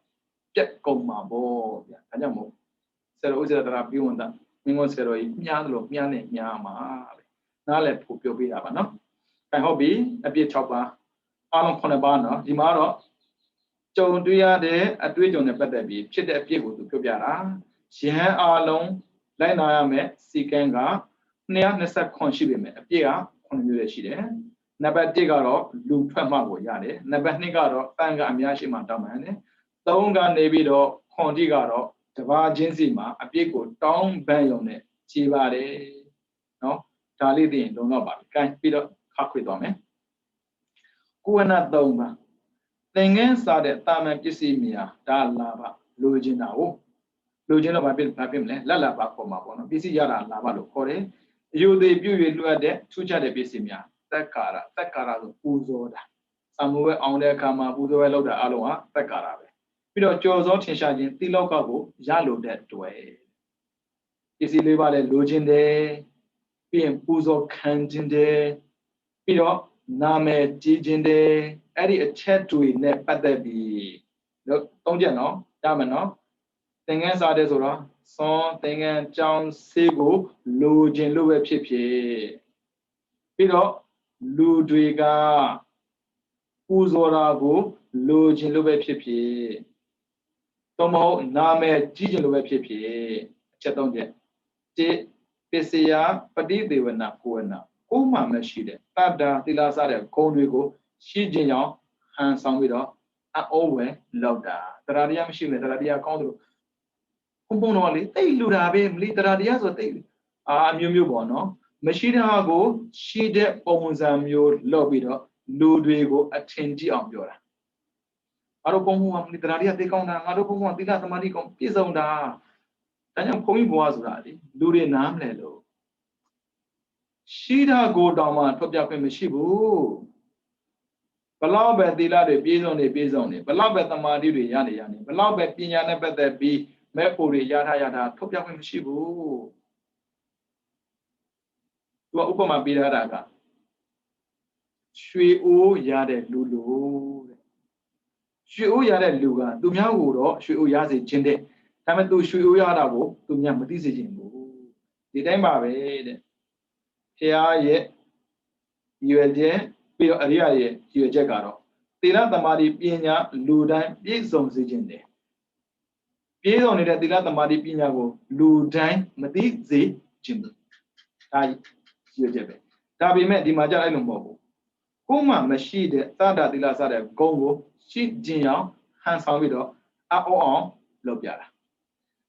A: ပြက်ကုန်မှာပေါ့ဗျာဒါကြောင့်မို့ဆရာတော်ဦးဇရတရာပြုံးတာမင်းကဆရာတော်ကြီးမြားတယ်လို့မြားနဲ့မြားမှာပဲနားလည်းဖို့ပြောပြတာပါနော်အဲဟုတ်ပြီအပြည့်6ပါအားလုံး9ပါနော်ဒီမှာတော့ကြုံတွေ့ရတဲ့အတွေ့အကြုံနဲ့ပတ်သက်ပြီးဖြစ်တဲ့အပြည့်ကိုသူပြောပြတာယဟန်အားလုံးလိုက်နာရမယ်စီကံက229ရှိပေမဲ့အပြည့်က9မျိုးလည်းရှိတယ်နံပါတ်1ကတော့လူထွက်မှကိုရတယ်နံပါတ်2ကတော့တန်ကအများရှိမှတောင်းပန်တယ်3ကနေပြီးတော့ခွန်တိကတော့တဘာချင်းစီမှာအပြည့်ကိုတောင်းပန်ရုံနဲ့ခြေပါတယ်နော်ဒါလေးသိရင်လုံတော့ပါပြီ။ကဲပြီးတော့ခါခွေသွားမယ်။ကုဝနာ3ပါသင်္ကန်းစားတဲ့တာမန်ပစ္စည်းများဒါလာပါလိုချင်တာကိုလိုချင်တော့ဘာဖြစ်မလဲလက်လာပါခေါ်မှာပေါ့နော်ပစ္စည်းရတာလာပါလို့ခေါ်တယ်။အယုသေးပြု၍လွှတ်တဲ့ထူးခြားတဲ့ပစ္စည်းများသက်ကာရဆိုပူဇော်တာ။စာမိုးပဲအောင်တဲ့အခါမှာပူဇော်ပဲလုပ်တာအလုံးဟာသက်ကာရပဲ။ပြီးတော့ကြော်စောထင်ရှားခြင်းတိလောကကိုရလို့တဲ့တွေ့ပစ္စည်းလေးပါလဲလိုချင်တယ်ပြီးရင်ပူဇော်ခံခြင်းတယ်ပြီးတော့နာမည်ကြီးခြင်းတယ်အဲ့ဒီအချက်တွေနဲ့ပတ်သက်ပြီးတော့သုံးချက်နော်ရမယ်နော်သင်္ကန်းစားတယ်ဆိုတော့သွန်သင်္ကန်းကြောင်းဆေးကိုလိုချင်လို့ပဲဖြစ်ဖြစ်ပြီးတော့လူတွေကပူဇော်တာကိုလိုချင်လို့ပဲဖြစ်ဖြစ်တော့မဟုတ်နာမည်ကြီးချင်လို့ပဲဖြစ်ဖြစ်အချက်သုံးချက်ပစ္စယပฏิဒေဝနာကိုဝနာကိုမှမရှိတဲ့တတ္တာသီလစတဲ့ဂုဏ်တွေကိုရှိခြင်းကြောင့်ဟန်ဆောင်ပြီးတော့အိုးဝဲလောက်တာတရားတရားမရှိဘူးလေတရားတရားကောင်းတယ်လို့ဘုံဘုံတော့လေတိတ်လူတာပဲမလီတရားတရားဆိုတိတ်အမျိုးမျိုးပေါ့နော်မရှိတဲ့ဟာကိုရှိတဲ့ပုံစံမျိုးလောက်ပြီးတော့လူတွေကိုအထင်ကြီးအောင်ပြောတာငါတို့ဘုံဘုံကမလီတရားတရားသိကောင်းတာငါတို့ဘုံဘုံကသီလသမာဓိကောင်းပြည့်စုံတာဒါကြောင့်ဘုန်းကြီးဘွားဆိုတာလေလူတွေနားမလဲလို့ရှိတာကိုတောင်မှထွက်ပြခွင့်မရှိဘူး ဘလောက်ပဲသီလတွေပြည့်စုံနေဘလောက်ပဲသမာဓိတွေရနေဘလောက်ပဲပညာနဲ့ပတ်သက်ပြီးမဲ့ဖို့တွေရထားထုတ်ပြခွင့်မရှိဘူးသူကဥပမာပေးထားတာကရွှေအိုးရတဲ့လူလို့တဲ့ရွှေအိုးရတဲ့လူကသူများကိုတော့ရွှေအိုးရစေခြင်းတဲ့ဒါပေမဲ့သူရွှေအိုးရတာကိုသူများမသိစေခြင်းဘူးဒီတိုင်းပါပဲတဲ့ဖျားရဲ့ရွယ်ခြင်းပြီးတော့အရိယာရဲ့ရွယ်ချက်ကတော့သီလသမာဓိပညာလူတိုင်းပြည့်စုံစေခြင်းတယ်ပြည့်စုံနေတဲ့သီလသမာဓိပညာကိုလူတိုင်းမသိစေခြင်းဘူးဒါရွယ်ချက်ပဲဒါပေမဲ့ဒီမှာကြအဲ့လိုမဟုတ်ဘူးကိုမှမရှိတဲ့သတ္တသီလစတဲ့ဂုဏ်ကိုရှိခြင်းအောင်ဟန်ဆောင်ပြီးတော့အောအောင်လုပ်ပြတာ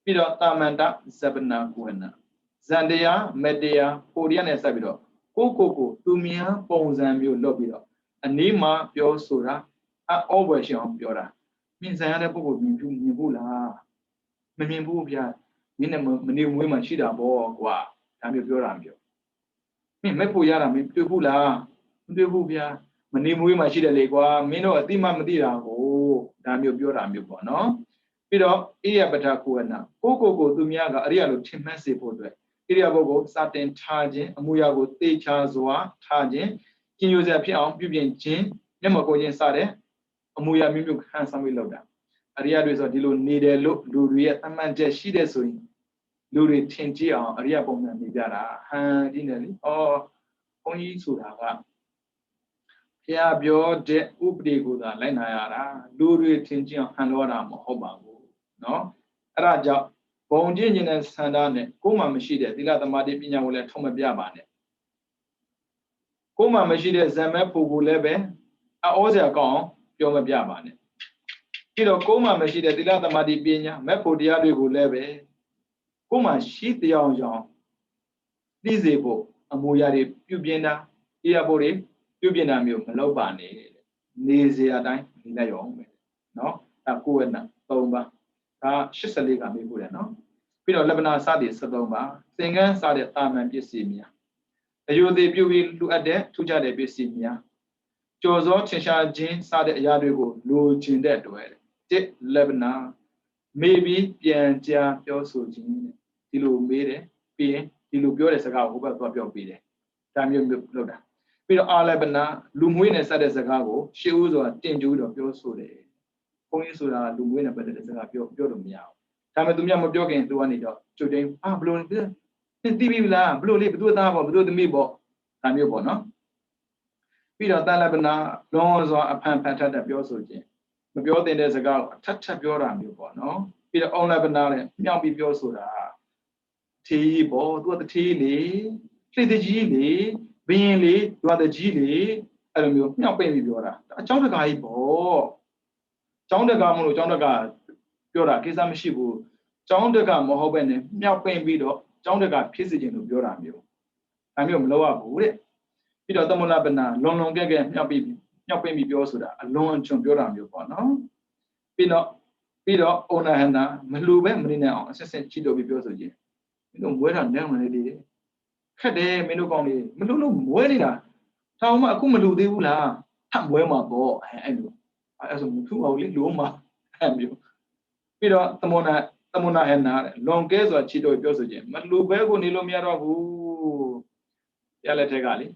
A: ပြီးတော့တာမန္တဇပနာကုဝနာဇန်တရားမတရားပိုရိယနဲ့ဆက်ပြီးတော့ကိုသူများပုံစံမျိုးလုပ်ပြီးတော့အနည်းမှပြောဆိုတာအောဘွယ်ရှင်အောင်ပြောတာမြင်ဆိုင်ရတဲ့ပုဂ္ဂိုလ်မြင်ဘူးလားမမြင်ဘူးဗျာမင်းနဲ့မနေမွေးမှရှိတာပေါ့ကွာဒါမျိုးပြောတာမျိုးမင်းမဲ့ဖို့ရတာမင်းတွေ့ဘူးလားမတွေ့ဘူးဗျာမနေမွေးမှရှိတယ်လေကွာမင်းတို့အတိမသိတာကိုဒါမျိုးပြောတာမျိုးပေါ့နော်ပြီးတော့အိယပထကုဝနာကိုသူများကအရိယာလိုထင်မှတ်စေဖို့အတွက်ဣရိယာပုဂ္ဂိုလ်စတင်ထားခြင်းအမှုရာကိုသေချာစွာထားခြင်းကျင့်ရစရာဖြစ်အောင်ပြုပြင်ခြင်းမျက်မှောက်ကိုခြင်းစတဲ့အမှုရာမျိုးခံဆောင်ပြီးလုပ်တာအရိယာတွေဆိုဒီလိုနေတယ်လို့လူတွေရဲ့အမှန်ချက်ရှိတဲ့ဆိုရင်လူတွေထင်ကြည့်အောင်အရိယာပုံစံနေကြတာဟန်ဒီနေလေဩဘုန်းကြီးဆိုတာကဘုရားပြောတဲ့ဥပဒေကိုသာလိုက်နာရတာလူတွေထင်ကြည့်အောင်ဟန်လို့တာမဟုတ်ပါဘူးเนาะအဲ့ဒါကြောင့်ဘုံကျင့်ခြင်းနဲ့ဆန္ဒနဲ့ကိုယ်မှမရှိတဲ့သီလသမာဓိပညာကိုလည်းထုံမပြပါနဲ့ကိုယ်မှမရှိတဲ့ဇံမဲ့ဖို့ကိုလည်းပဲအောစရာကောင်းပြောမပြပါနဲ့ပြီးတော့ကိုယ်မှမရှိတဲ့သီလသမာဓိပညာမဲ့ဖို့တရားတွေကိုလည်းပဲကိုယ်မှရှိတရားအောင်သိစေဖို့အမူအရာတွေပြုပြင်တာတရားဖို့တွေပြုပြင်တာမျိုးမလုပ်ပါနဲ့နေစရာတိုင်းနေလိုက်ရအောင်ပဲเนาะဒါကိုယ်နဲ့3ပါဒါ84ကမေးဖို့တယ်เนาะပြီးတော့လပနာစသည်73ပါသင်္ကန်းစတဲ့တာမန်ပစ္စည်းများအယုသေးပြုပြီးလူအပ်တဲ့ထူးခြားတဲ့ပစ္စည်းများကြော်စောထင်ရှားခြင်းစတဲ့အရာတွေကိုလိုချင်တဲ့တွဲတစ်လပနာမေးပြီးပြန်ကြားပြောဆိုခြင်းဒီလိုမေးတယ်ပြီးရင်ဒီလိုပြောတဲ့စကားကိုဟိုဘက်သွားပြောပြီးတယ်ဒါမျိုးလုပ်တာပြီးတော့အာလပနာလူမွေးနဲ့စတဲ့စကားကိုရှေးဦးစွာတင်ကြိုးတော့ပြောဆိုတယ်ဘုန်းကြီးဆိုတာလူမွေးနဲ့ပတ်သက်တဲ့စကားပြောလို့မရဘူးဒါပေမဲ့သူများမပြောခင်သူကနေတော့ကျုပ်တိုင်းဘလို့သိပြီလားဘလို့လေးဘသူသားပေါ့ဘသူသမီးပေါ့ဒါမျိုးပေါ့နော်ပြီးတော့တာလပနာလုံးစွာအဖန်ဖန်ထပ်ပြောဆိုခြင်းမပြောသင့်တဲ့စကားကိုထပ်ပြောတာမျိုးပေါ့နော်ပြီးတော့အောင်လပနာလည်းမြောက်ပြီးပြောဆိုတာထေးပေါ့သူကတထေးလေလှိတကြီးလေဘင်းလေသူကတကြီးလေအဲ့လိုမျိုးမြောက်ပိတ်ပြီးပြောတာအကြောင်းတကာကြီးပေါ့ကျောင်းတကာမလို့ကျောင်းတကာပြောတာကိစ္စမရှိဘူးကျောင်းတကာမဟုတ်ပဲနဲ့မြောက်ပိတ်ပြီးတော့ကျောင်းတကာဖြစ်စေခြင်းလို့ပြောတာမျိုးဒါမျိုးမလုပ်ရဘူးတဲ့ပြီးတော့သမုလပနာလွန်ကဲမြောက်ပိတ်ပြီးပြောဆိုတာအလွန်အကျွံပြောတာမျိုးပေါ့နော်ပြီးတော့ဩနဟနာမလူပဲမနေနဲ့အောင်အဆက်ဆက်ကြည့်လို့ပြီးပြောဆိုခြင်းမင်းတို့မွဲတာနဲ့မနေသေးခက်တယ်မင်းတို့ကောင်းလေးမလူလို့မွဲနေတာထောင်မှအခုမလူသေးဘူးလားထပ်မွဲမှာပေါ့အဲ့လိုအဲ့ဆိုမထူအောင်လေလို့မှာအဲ့မျိုးပြီးတော့သမုဏဟနာတဲ့လွန်ကဲစွာချစ်တော်ပြောဆိုခြင်းမလူပဲကိုနေလို့မရတော့ဘူးရလက်ထက်ကလေ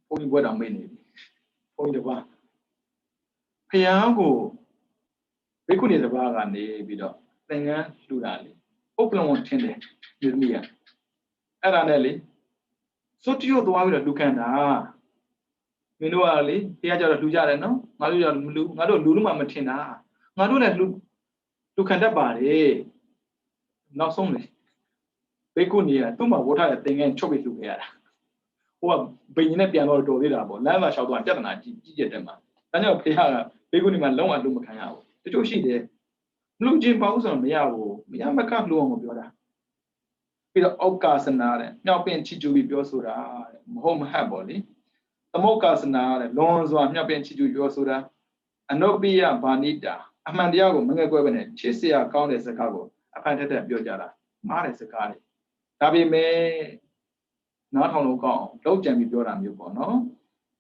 A: ဘုန်းကြီးဘွဲတော်မေ့နေပြီဘုန်းကြီးတပါးဖျားကိုဘိက္ခုနီတပါးကနေပြီးတော့သင်္ကန်းလှူတာလေပုပ်ကလုံးထင်းတယ်ဒီသမီးကအဲ့ဒါနဲ့လေစွတ်တရုတ်သွားပြီးတော့လူခံတာမင်းတို့ကလေတရားကြတော့လူကြတယ်နော်ငါတို့ကြမလူငါတို့လူလို့မှမထင်တာငါတို့လည်းလူခံတတ်ပါတယ်နောက်ဆုံးလေဘိက္ခုနီကသူ့မှာဝတ်ထားတဲ့သင်္ကန်းချုပ်ပြီးလူခဲ့ရတာဟိုကဘိညာဉ်နဲ့ပြန်တော့တော်သေးတာပေါ့လမ်းမှာလျှောက်သွားပြဿနာကြီးကျယ်တယ်မှာဒါကြောင့်ဖေကဘိက္ခုနီမှာလုံးဝလူမခံရဘူးတချို့ရှိတယ်လူချင်းပေါ့ဆိုတော့မရဘူးမရမကလူအောင်မပြောတာပြီးတော့အောက်ကာစနာတဲ့မြောက်ပင်ချီကျူပြီးပြောဆိုတာတဲ့မဟုတ်မဟတ်ပေါ့လေသမုတ်ကာစနာတဲ့လွန်စွာမြောက်ပင်ချီကျူပြောဆိုတာအနုပိယဘာနိတာအမှန်တရားကိုမငဲ့ကွဲပဲနဲ့ချစ်စရာကောင်းတဲ့စကားကိုအဖန်ထက်ထက်ပြောကြတာမှားတဲ့စကားတွေဒါပေမဲ့ နားထောင်လို့ကောင်းအောင်လောက်ကြံပြီးပြောတာမျိုးပေါ့နော်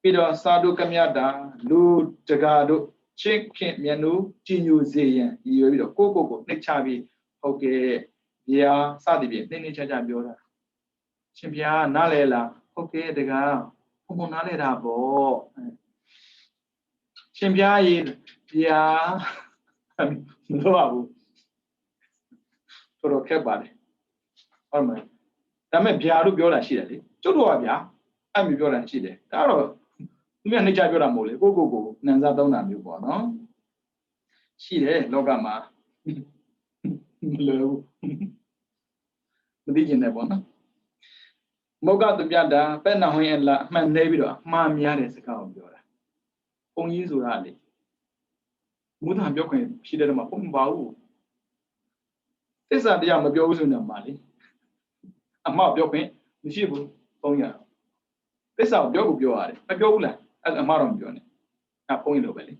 A: ပြီးတော့စာတို့ကမြတ်တာလူတကာတို့ချစ်ခင်မြတ်နိုးကြည်ညိုစေရန်ရည်ရွယ်ပြီးတော့ကိုနှိမ့်ချပြီးဟုတ်ကဲ့ဘုရားစသည်ဖြင့်နှိမ့်ချပြောတာရှင်ဘုရားနားလဲလားဟုတ်ကဲ့တကားဘုံနားလဲတာပေါ့ရှင်ဘုရားရေဘုရားမလို့ပါဘူးတော်ခက်ပါလေဟုတ်မလားဒါပေမဲ့ဗျာတို့ပြောတာရှိတယ်လေကျုပ်တို့ကဗျာအဲ့မျိုးပြောတာရှိတယ်ဒါတော့သူကနှိမ့်ချပြောတာမဟုတ်လေကိုနန်စားသုံးတာမျိုးပေါ့နော်ရှိတယ်လောကမှာမလို့မသိကျင်တယ်ပေါ့နော်မောကတပြတာပဲ့နာဟွင်းအလားအမှန်နေပြီးတော့အမှားများတဲ့စကားကိုပြောတာဘုံကြီးဆိုတာလေမူသားပြောခွင့်ရှိတယ်တော့မဟုတ်ပါဘူးသစ္စာတရားမပြောဘူးဆိုနေမှာလေအမှားပြောခွင့်မရှိဘူး300သစ္စာကိုပြောရတယ်မပြောဘူးလားအဲ့အမှားတော့မပြောနဲ့အဲ့ဘုံကြီးလိုပဲလေ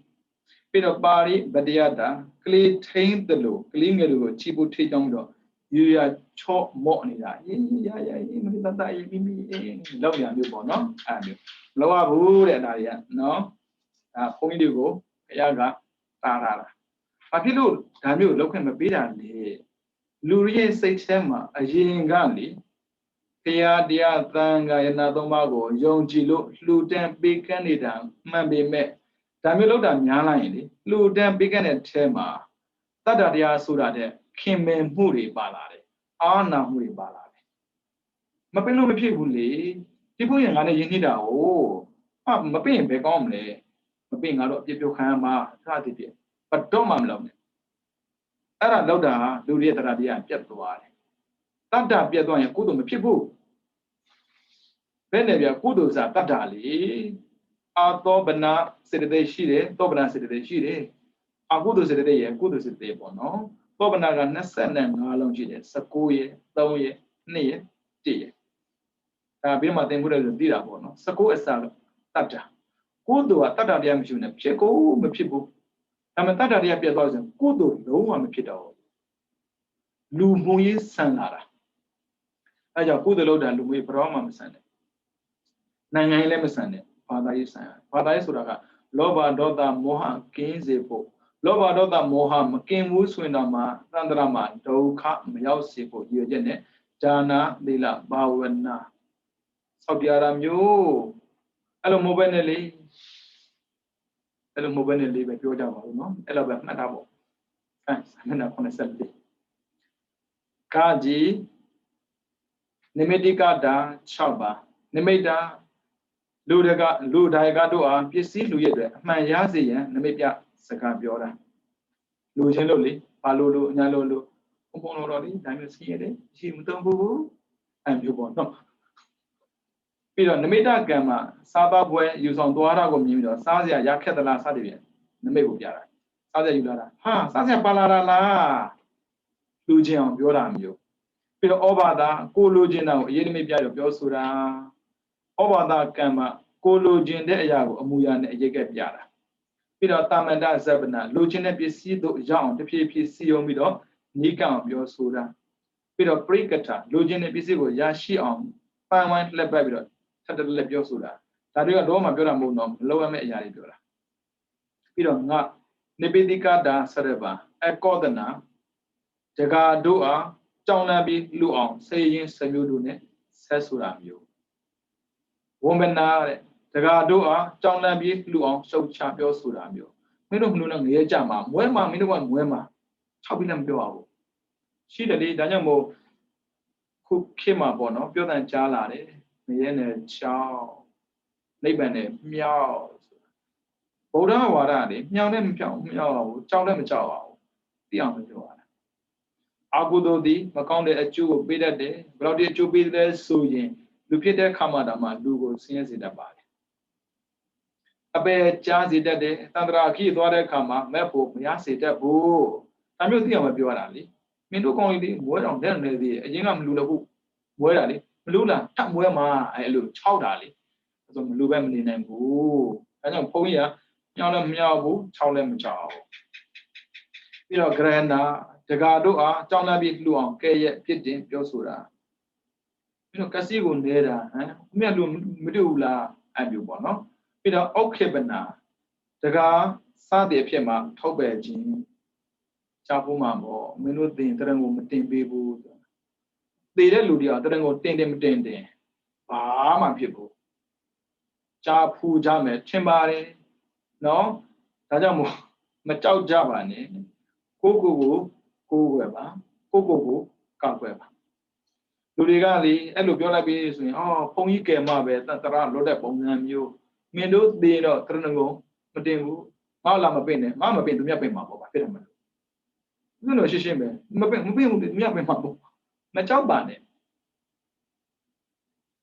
A: ပြီးတော့ပါရိဗတ္တယတာကလေးထိန်းတယ်လို့ကလေးငယ်တွေကိုချီဖို့ထိကြောင်းပြီးတော့ယူရချော့မော့နေတာအေးရမင်းတအေးမိလောက်ရမျိုးပေါ့နော်အဲ့မျိုးမလောက်ရဘူးတဲ့ဒါတွေကနော်ဒါဘုန်းကြီးတွေကိုဘုရားကတားတာဘာဖြစ်လို့ဒါမျိုးလောက်ခွင့်မပေးတာလဲလူရဲ့စိတ်ထဲမှာအရင်ကလေဘုရားတရားသံဃာယနာသုံးပါးကိုယုံကြည်လို့လှူဒန်းပေးကမ်းနေတာမှန်ပေမဲ့ဒါမျိုးလောက်တာများလိုက်ရင်လေလှူဒန်းပေးကမ်းတဲ့ထဲမှာတတ္တတရားဆိုတာတဲ့ခင်မင်မှုတွေပါလာတယ်အာနာမှုတွေပါလာတယ်မပင်လို့မဖြစ်ဘူးလေဒီဘုရင်ငါနဲ့ယဉ်နှိတာကိုမပင်ရင်ဘယ်ကောင်းမလဲမပင်ငါတို့အပြစ်ပြောခံရမှာစသည်ဖြင့်ဘတော့မှမလုပ်နဲ့အဲ့ဒါလောက်တာလူတွေတတ္တတရားပြတ်သွားတယ်တတ္တပြတ်သွားရင်ကုသိုလ်မဖြစ်ဘူးဘယ်နဲ့ပြကုသိုလ်စာတတ္တလေအာသောဗနာစေတသိက်ရှိတယ်သောဗနာစေတသိက်ရှိတယ်အကုသိုလ်စေတသိက်ရယ်ကုသိုလ်စေတသိက်ပေါ့နော်သောဗနာက25လုံးရှိတယ်19ရယ်3ရယ်2ရယ်1ရယ်ဒါပြီးမှသင်ဖို့လည်းသိတာပေါ့နော်19အစတတ္တကုသိုလ်ကတတ္တတရားမရှိဘူးနဲ့ဖြစ်ကိုမဖြစ်ဘူးဒါပေမဲ့တတ္တတရားပြတ်သွားရင်ကုသိုလ်လုံးဝမဖြစ်တော့ဘူးလူမှုရေးဆန်လာတာအဲကြောင့်ကုသိုလ်လုပ်တာလူမှုရေးဘယ်တော့မှမဆန်နဲ့နိုင်ငံရေးလည်းမဆန်နဲ့ဘာသာရေးဆန်ဘာသာရေးဆိုတာကလောဘဒေါသမောဟကင်းစေဖို့လောဘဒေါသမောဟမကင်းဘူးဆိုရင်တော့မှသန္တရမှာဒုက္ခမရောက်စေဖို့ရည်ရွယ်ချက်နဲ့ဈာနာသီလဘာဝနာဆောက်ပြရမျိုးအဲ့လိုမိုဘိုင်းနဲ့လေအဲ့လိုမိုဘိုင်းနဲ့လေးပဲပြောကြပါဦးနော်အဲ့လိုပဲမှတ်ထားဖို့မျက်နှာ84ကာကြီးနိမိတိကတာ6ပါနိမိတာလူဒါယကတို့အားပစ္စည်းလူရဲ့အတွက်အမှန်ရစေရန်နိမိတ်ပြစကားပြောတာလူချင်းလို့လေဘာလို့အညာလို့ဘုံတော်လေးဒါမျိုးစီးရတယ်ရှိမသုံးဘူးအဲ့မျိုးပေါ့နော်ပြီးတော့နိမိတကံမှာစားပါပွဲယူဆောင်သွားတာကိုမြင်ပြီးတော့စားစရာရခက်သလားစသည်ဖြင့်နိမိတ်ကိုပြတာစားစရာယူလာတာဟာစားစရာပါလာတာလားလူချင်းအောင်ပြောတာမျိုးပြီးတော့ဩဘာသာကိုလူချင်းတာကိုအရေးနိမိတ်ပြတော့ပြောဆိုတာဩဘာသာကံမှာကိုလိုချင်တဲ့အရာကိုအမူအရာနဲ့အရေးကဲပြတာပြီးတော့တာမန္တဇဗနာလိုချင်တဲ့ပစ္စည်းတို့ရအောင်တဖြည်းဖြည်းစီယုံပြီးတော့နိကံအောင်ပြောဆိုတာပြီးတော့ပရိကထလိုချင်တဲ့ပစ္စည်းကိုရရှိအောင်ပန်းဝိုင်းလက်ပတ်ပြီးတော့ထပ်တလက်ပြောဆိုတာဒါတွေကတော့မှပြောတာမဟုတ်တော့မလိုအပ်မဲ့အရာတွေပြောတာပြီးတော့ငါနိပိတိကတာဆရဗအကောဒနာတကာတို့အားကြောင်းလန့်ပြီးလူအောင်စေရင်စမျိုးတို့နဲ့ဆက်ဆိုတာမျိုးဝမနာတဲ့တကာတို့အားကြောင်းလန့်ပြီးလူအောင်ရှုပ်ချပြောဆိုတာမျိုးမင်းတို့မလို့နဲ့ငရဲကြမှာမွဲမှာမင်းတို့ကမွဲမှာ၆ပြီးလည်းမပြောပါဘူးရှိတယ်လေဒါကြောင့်မို့ခုခေတ်မှာပေါ့နော်ပြောတဲ့ကြားလာတယ်ငရဲနဲ့ချောင်းနိဗ္ဗာန်နဲ့မြောက်ဗုဒ္ဓဝါဒလေမြောက်နဲ့မမြောက်ပါဘူးကြောက်လည်းမကြောက်ပါဘူးသိအောင်ပြောရတာအာဟုသောသည်မကောင်းတဲ့အကျိုးကိုပေးတတ်တယ်ဘယ်လောက်ဒီအကျိုးပေးတယ်ဆိုရင်လူဖြစ်တဲ့ခါမှတောင်မှလူကိုဆင်းရဲစေတတ်ပါတယ်အပေကြားစေတတ်တယ်တန္တရာခီးသွားတဲ့အခါမှာမဲ့ဖို့မရစေတတ်ဘူးဒါမျိုးသိအောင်မပြောရတာလေမင်းတို့ကောင်းလေးမွဲတော်တဲ့နေသေးအရင်ကမလူလို့ဘူးမွဲတာလေမလူလားထပ်မွဲမှာအဲ့လိုခြောက်တာလေအဲ့ဆိုမလူပဲမနေနိုင်ဘူးအဲကြောင့်ဘုန်းကြီးကမြောက်လည်းမမြောက်ဘူးခြောက်လည်းမခြောက်ဘူးပြီးတော့ဂရဏတကာတို့အားကြောင်းလန့်ပြီးလှူအောင်ကဲ့ရဲ့ဖြစ်တင်ပြောဆိုတာပြီးတော့ဂရဏတကာတို့အားကြောင်းလန့်ပြီးလှူအောင်ရှုပ်ချပြောဆိုတာပြီးတော့ပရိကထလူချင်းတဲ့ပစ္စည်းတို့ရအောင်တဖြည်းဖြည်းစီယုံပြီးတော့နိကံအောင်ပြောဆိုတာ ပြီးတော့ကစီကိုနေတာမြတ်လို့မတူဘူးလားအမျိုးပေါ့နော်ပြီးတော့အောက်ခေပနာတကားစသည်အဖြစ်မှာထောက်ပဲခြင်းချဖို့မှာပေါ့မင်းတို့တင်တရံကိုမတင်ပေးဘူးသေတဲ့လူတွေကတရံကိုတင်မတင်ဘာမှဖြစ်ဘူးချဖူးကြမယ်ထင်ပါတယ်နော်ဒါကြောင့်မို့မကြောက်ကြပါနဲ့ကိုွယ်ပါကိုကောက်ွယ်ပါလူတွေကလေအဲ့လိုပြောလိုက်ပြီးဆိုရင်ဘုံကြီးကယ်မပဲတရလွတ်တဲ့ပုံစံမျိုးမင်းတို့သေတော့တရဏဂုံမတင်ဘူးငါလာမပင့်နဲ့ငါမပင့်သူမြတ်ပင့်မှာပေါ့ဗျာဖြစ်တယ်မလို့သူတို့ရှင်းပဲမပင့်ဘူးသူမြတ်ပင့်မှာပေါ့မကြောက်ပါနဲ့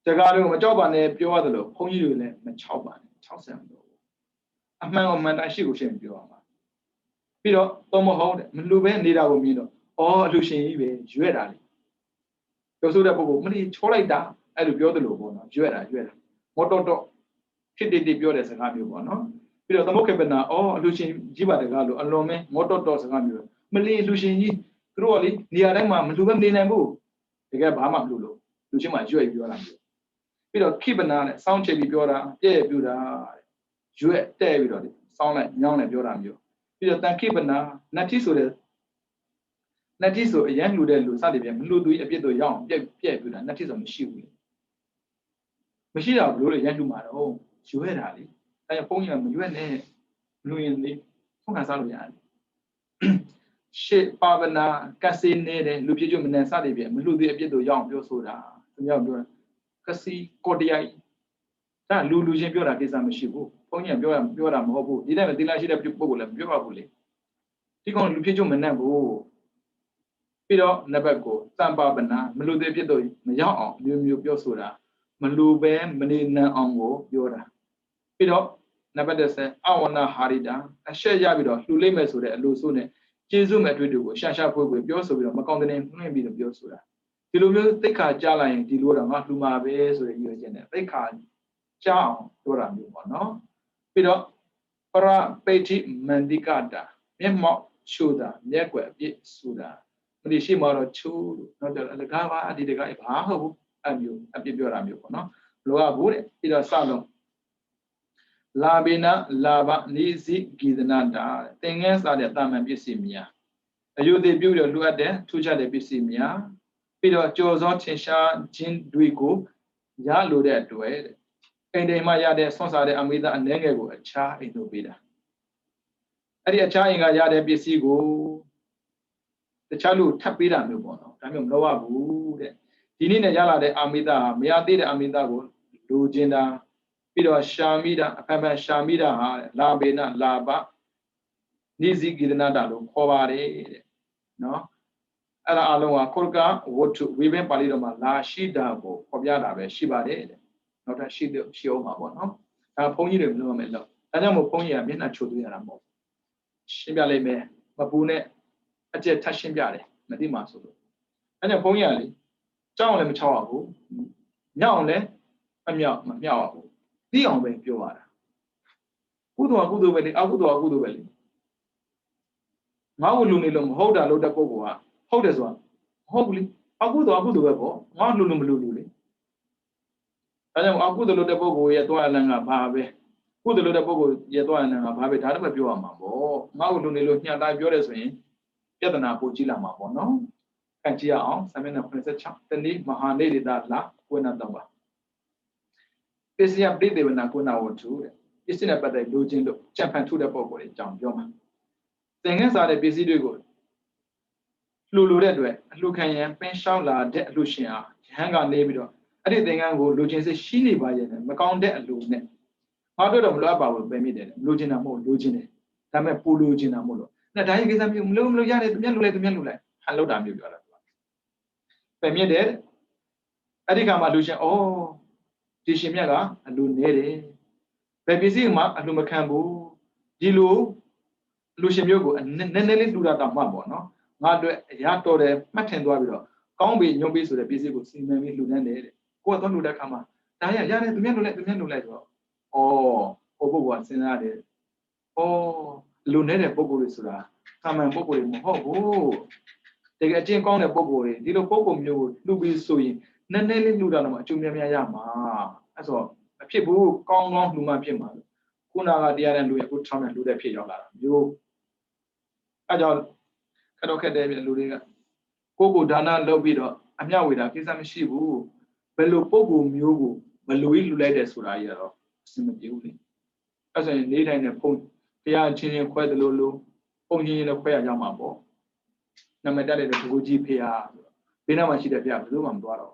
A: တကားတို့မကြောက်ပါနဲ့ပြောရတယ်လို့ဘုန်းကြီးတွေလည်းမချောက်ပါနဲ့60လို့အမှန်ကိုမှန်တိုင်းရှိကိုရှင်းပြောရမှာပြီးတော့တော့မဟုတ်တယ်မလူပဲနေတာကိုမြင်တော့အလူရှင်ကြီးပဲရွက်တာလေပြောဆိုတဲ့ပုဂ္ဂိုလ်မင်းချောလိုက်တာအဲ့လိုပြောတယ်လို့ပေါ့နော်ရွက်တာမောတော်တော့ဖြစ်တည်ပြောတဲ့စကားမျိုးပေါ့နော်ပြီးတော့သမုတ်ခေပနာအလူရှင်ကြီးပါတကားလို့အလွန်မဲမောတော်တော့စကားမျိုးမလီလူရှင်ကြီးသူတို့ကလေနေရာတိုင်းမှာမလူပဲမနေနိုင်ဘူးတကယ်ဘာမှမလူလို့လူချင်းမှရွက်ပြောတာမျိုးပြီးတော့ခိပနာနဲ့စောင်းချပြီးပြောတာပြည့်ပြူတာရွက်တဲ့ပြီးတော့စောင်းလိုက်ညောင်းလိုက်ပြောတာမျိုးပြီးတော့တန်ခိပနာနတ္တိဆိုတဲ့နတ္တိဆိုအရန်လူတဲ့လူစသည်ဖြင့်မလူသူအပြစ်တို့ရောက်ပြည့်ပြူတာနတ္တိဆိုမရှိဘူးမရှိတော့ဘလို့လေရန်လူမှာတော့ရွက်တာလေအဲဘုန်းကြီးကမရွက်နဲ့လူရင်လေဖုန်းခံစားလို့ရတယ်ရှေ့ပါဝနာကစီနေတဲ့လူပြည့်ကျွမနေစသည်ဖြင့်မလူသူအပြစ်တို့ရောက်ပြောဆိုတာသူများပြောကစီကိုတရိုက်ဒါလူချင်းပြောတာကိစ္စမရှိဘူးဘုန်းကြီးကပြောတာမဟုတ်ဘူးဒီတိုင်းပဲသီလရှိတဲ့ပုဂ္ဂိုလ်လည်းမပြောပါဘူးလေဒီကောင်လူဖြစ်ချုပ်မနဲ့ဘူးပြီးတော့နံပါတ်ကိုစံပါပနာမလူသေးဖြစ်တော့မရောက်အောင်မျိုးပြောဆိုတာမလူပဲမနေနိုင်အောင်ကိုပြောတာပြီးတော့နံပါတ်10အဝနာဟာရိတာအရှက်ရပြီးတော့လှူလိုက်မယ်ဆိုတဲ့အလိုဆိုနဲ့ကျေးဇူးမဲ့အတွေ့အကြုံကိုရှာဖွေပြောဆိုပြီးတော့မကောင်းတဲ့နှင်းပြီးတော့ပြောဆိုတာဒီလိုမျိုးသိက္ခာကြားလိုက်ရင်ဒီလိုတော့ငါလှူမှာပဲဆိုတဲ့ရည်ရွယ်ချက်နဲ့သိက္ခာကြားအောင်ပြောတာမျိုးပေါ့နော်ပြီးတော့ပရပိဋိမန္တိကတာမျက်မှောက်ချိုးတာမျက်ွယ်အပြစ်ဆိုတာဒီရှိမှတော့ချိုးလို့တော့အလကားပါဒီတကားဘာဟုတ်ဘူးအမျိုးအပြစ်ပြောတာမျိုးပေါ့နော်လောကဘူးတဲ့ပြီးတော့စလုံးလာဘေနလာဘနိစီဂီဒနာတာသင်္ကန်းစားတဲ့တာမန်ပစ္စည်းများအယုတိပြုလို့လိုအပ်တဲ့ထူးခြားတဲ့ပစ္စည်းများပြီးတော့ကြော်စောထင်ရှားခြင်းတွေကိုရလိုတဲ့အတွက်အိမ်တိမ်မှရတဲ့ဆွမ်းစားတဲ့အမိသားအနှဲငယ်ကိုအခြားအိမ်တို့ပေးတာအဲ့ဒီအခြားအိမ်ကရတဲ့ပစ္စည်းကိုတခြားလူထပ်ပေးတာမျိုးပေါ့နော်ဒါမျိုးမလုပ်ရဘူးတဲ့ဒီနေ့နဲ့ရလာတဲ့အမိသားမရသေးတဲ့အမိသားကိုလူချင်းတာပြီးတော့ရှာမိတာအဖန်ဖန်ရှာမိတာဟာလာဘေနလာဘနိစီကိဒနာတာလို့ခေါ်ပါတယ်တဲ့နော်အဲ့ဒါအလုံးကကုလကဝတ္ထုဝိဘင်းပါဠိတော်မှာလာရှိတာကိုခေါ်ပြတာပဲရှိပါတယ်တဲ့နောက်ထပ်ရှိအောင်ပါပေါ့နော်ဒါဘုန်းကြီးတွေမလုပ်ရမယ်လို့ဒါကြောင့်မို့ဘုန်းကြီးကမျက်နှာချိုးသွင်းရတာမဟုတ်ရှင်းပြလိုက်မယ်မပူနဲ့အကျက်ထပ်ရှင်းပြတယ်မသိမှဆိုလို့အဲ့ကြောင့်ဘုန်းကြီးကလေကြောက်အောင်လည်းမချောက်ရဘူးမြောက်အောင်လည်းမမြောက်ရဘူးသိအောင်ပဲပြောရတာကုသိုလ်ကကုသိုလ်ပဲလေအကုသိုလ်ကကုသိုလ်ပဲလေငါ့ကိုလူနေလို့မဟုတ်တာလို့တဲ့ပုဂ္ဂိုလ်ကဟုတ်တယ်ဆိုတာမဟုတ်ဘူးလေအကုသိုလ်ကကုသိုလ်ပဲပေါ့ငါလူလို့မလူလေဒါကြောင့်အကုသိုလ်လို့တဲ့ပုဂ္ဂိုလ်ရဲ့တွားလန်းကဘာပဲကုသိုလ်လို့တဲ့ပုဂ္ဂိုလ်ရဲ့တွားလန်းကဘာပဲဒါတော့ပဲပြောရမှာပေါ့ငါ့ကိုလူနေလို့ညှတာပြောတယ်ဆိုရင်ပြဿနာပိုကြီးလာမှာပေါ့နော်ခံကြည့်ရအောင်ဆမျက်နှာ86တနည်းမဟာနေရတာလာကိုနာတော့ပါပစ္စယပရိသေဝနာကိုနာဝတ္ထုတဲ့ပစ္စည်းနဲ့ပတ်သက်လူချင်းတို့ကြံ့ဖန်ထုတဲ့ပုဂ္ဂိုလ်တွေအကြောင်းပြောမှာသင်္ကန်းစားတဲ့ပစ္စည်းတွေကိုလှူလိုတဲ့အတွက်အလှခံရန်ပင်းလျှောက်လာတဲ့အလှရှင်အားရဟန်းကနေပြီးတော့အဲ့ဒီသင်္ကန်းကိုလူချင်းစိတ်ရှိနေပါရဲ့မကောင်းတဲ့အလှနဲ့ငါတို့တော့မလိုအပ်ပါဘူးပဲမိတယ်လူချင်းတာမဟုတ်လူချင်းတယ်ဒါပေမဲ့ပူလူချင်းတာမဟုတ်လို့အဲ့ဒါရဲ့ကိစ္စမျိုးမလို့ရတယ်သူမျက်လူလိုက်ဟန်လောက်တာမျိုးပြောတာပဲမြင့်တယ်အဲ့ဒီခါမှာလူချင်းဒီရှင်မြတ်ကအလူနေတယ်ဘယ်ပစ္စည်းမှအလူမခံဘူးဒီလိုလူရှင်မျိုးကိုနည်းနည်းလေးလှူတာတော့မှပေါ့နော်ငါတို့ရတော်တယ်မှတ်ထင်သွားပြီးတော့ကောင်းပြီညွန်ပြီဆိုတဲ့ပစ္စည်းကိုစီမံပြီးလှူနေတယ်ကိုကတော့လှူတဲ့ခါမှာဒါရတယ်သူမျက်လူလိုက်ဆိုတော့ဟိုပုဂ္ဂိုလ်ကစဉ်းစားတယ်လူနေတဲ့ပုဂ္ဂိုလ်တွေဆိုတာသာမန်ပုဂ္ဂိုလ်တွေမဟုတ်ဘူးတကယ်အကျင့်ကောင်းတဲ့ပုဂ္ဂိုလ်တွေဒီလိုပုဂ္ဂိုလ်မျိုးကိုလှူပြီးဆိုရင် နည်းနည်းလေးလူတာတော့မှအကျိုးများများရမှာအဲ့ဆိုမဖြစ်ဘူးကောင်းကောင်းလူမှဖြစ်မှာခုနကတရားတဲ့လူရအခုထောင်းတဲ့လူတဲ့ဖြစ်ရောက်လာတာမျိုးအဲ့ကြောင့်ခက်တော့ခက်တဲ့လူတွေကကိုဒါနလုပ်ပြီးတော့အမျှဝေတာကိစ္စမရှိဘူးဘယ်လိုပုံကူမျိုးကိုဘယ်လိုကြီးလူလိုက်တယ်ဆိုတာကြီးတော့အဆင်မပြေဘူးလေအဲ့ဆိုရင်နေတိုင်းနဲ့ပုံတရားချင်းချင်းခွဲတယ်လို့ပုံချင်းချင်းနဲ့ခွဲရကြမှာပေါ့နာမည်တက်တဲ့ဒကူကြီးဖေဟာဘေးနားမှာရှိတဲ့ဖေဟာဘယ်လိုမှမသွားတော့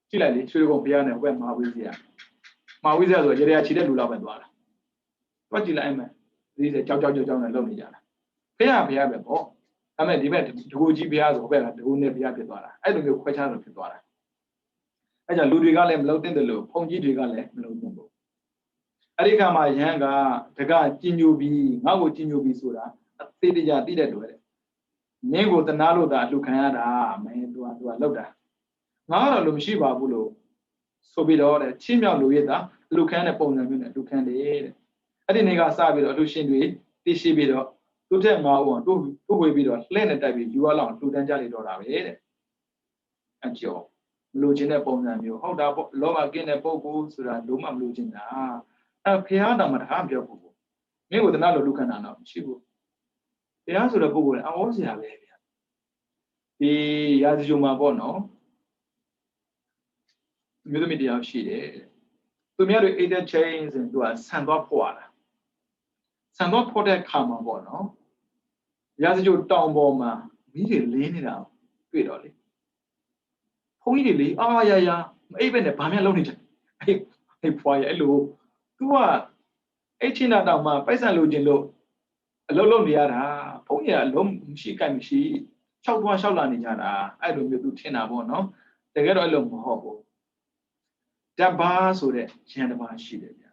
A: ကြည့်လိုက်လေရွှေကုန်းဖေဟာနဲ့ဝက်မာဝေးစီရမာဝေးစီရဆိုရေရချီတဲ့လူလောက်ပဲသွားတာတွက်ကြည့်လိုက်မယ်ဒီစကြောက်နဲ့လုံနေကြတာဖေဟာပဲပေါ့ဒါပေမဲ့ဒီဘက်ဒကူကြီးဖေဟာဆိုဘက်ကဒကူနဲ့ဖေဟာဖြစ်သွားတာအဲ့လိုမျိုးခွဲခြားလို့ဖြစ်သွားတာအဲ့ကြောင့်လူတွေကလည်းမလုံတဲ့လို့ဖုန်ကြီးတွေကလည်းမလုံတဲ့ဘူးအဲ့ဒီခါမှာရဟန်းကတကကြည်ညိုပြီးငါ့ကိုကြည်ညိုပြီးဆိုတာအသေးတကြသိတဲ့တူတဲ့မင်းကိုတနာလို့သာအလှခံရတာမင်းသူကလောက်တာငါကတော့လို့မရှိပါဘူးလို့ဆိုပြီးတော့တဲ့ချင်းမြောက်လူရတာအလှခံတဲ့ပုံစံမျိုးနဲ့အလှခံတယ်တဲ့အဲ့ဒီနေ့ကစပြီးတော့အလှရှင်တွေသိရှိပြီးတော့သူ့ထက်ငါအောင်တို့ဝေပြီးတော့လှဲ့နဲ့တိုက်ပြီးယူရလောက်လှူဒန်းကြလိမ့်တော့တာပဲတဲ့အကျော်မလို့ခြင်းတဲ့ပုံစံမျိုးဟုတ်တာပေါ့လောဘကင်းတဲ့ပုဂ္ဂိုလ်ဆိုတာလုံးဝမလို့ခြင်းတာအဲ့ဖះတော်မှာတခါမပြောဘူးမင်းကိုတနာလို့လှူခံတာတော့မရှိဘူးဖះဆိုတဲ့ပုဂ္ဂိုလ်ကအောစရာပဲဗျာဒီရာဇဂျုံမှာပေါ့နော်မြို့သမီးတရားရှိတယ်သူများတွေအိတ်တဲ့ချင်းဆိုသူကဆန်သွားဖွာတာဆန်သွားဖွတဲ့ခါမှာပေါ့နော်ရာဇဂျုံတောင်ပေါ်မှာမိတွေလင်းနေတာတွေ့တော့လေဘုန်းကြီးတွေလေအာရမအိတ်ပဲနဲ့ဘာမှလုံးနေတယ်အဲ့ဖွာရအဲ့လိုသူကအဲ့ချင်းတာတောင်မှပိုက်ဆံလိုချင်လို့အလုံးလုံးနေရတာဘုန်းကြီးကအလုံးမရှိကြိုက်မရှိ၆တွားလျှောက်လာနေကြတာအဲ့လိုမျိုးသူထင်တာပေါ့နော်တကယ်တော့အဲ့လိုမဟုတ်ဘူးတပါးဆိုတဲ့ဉာဏ်တစ်ပါးရှိတယ်ဗျ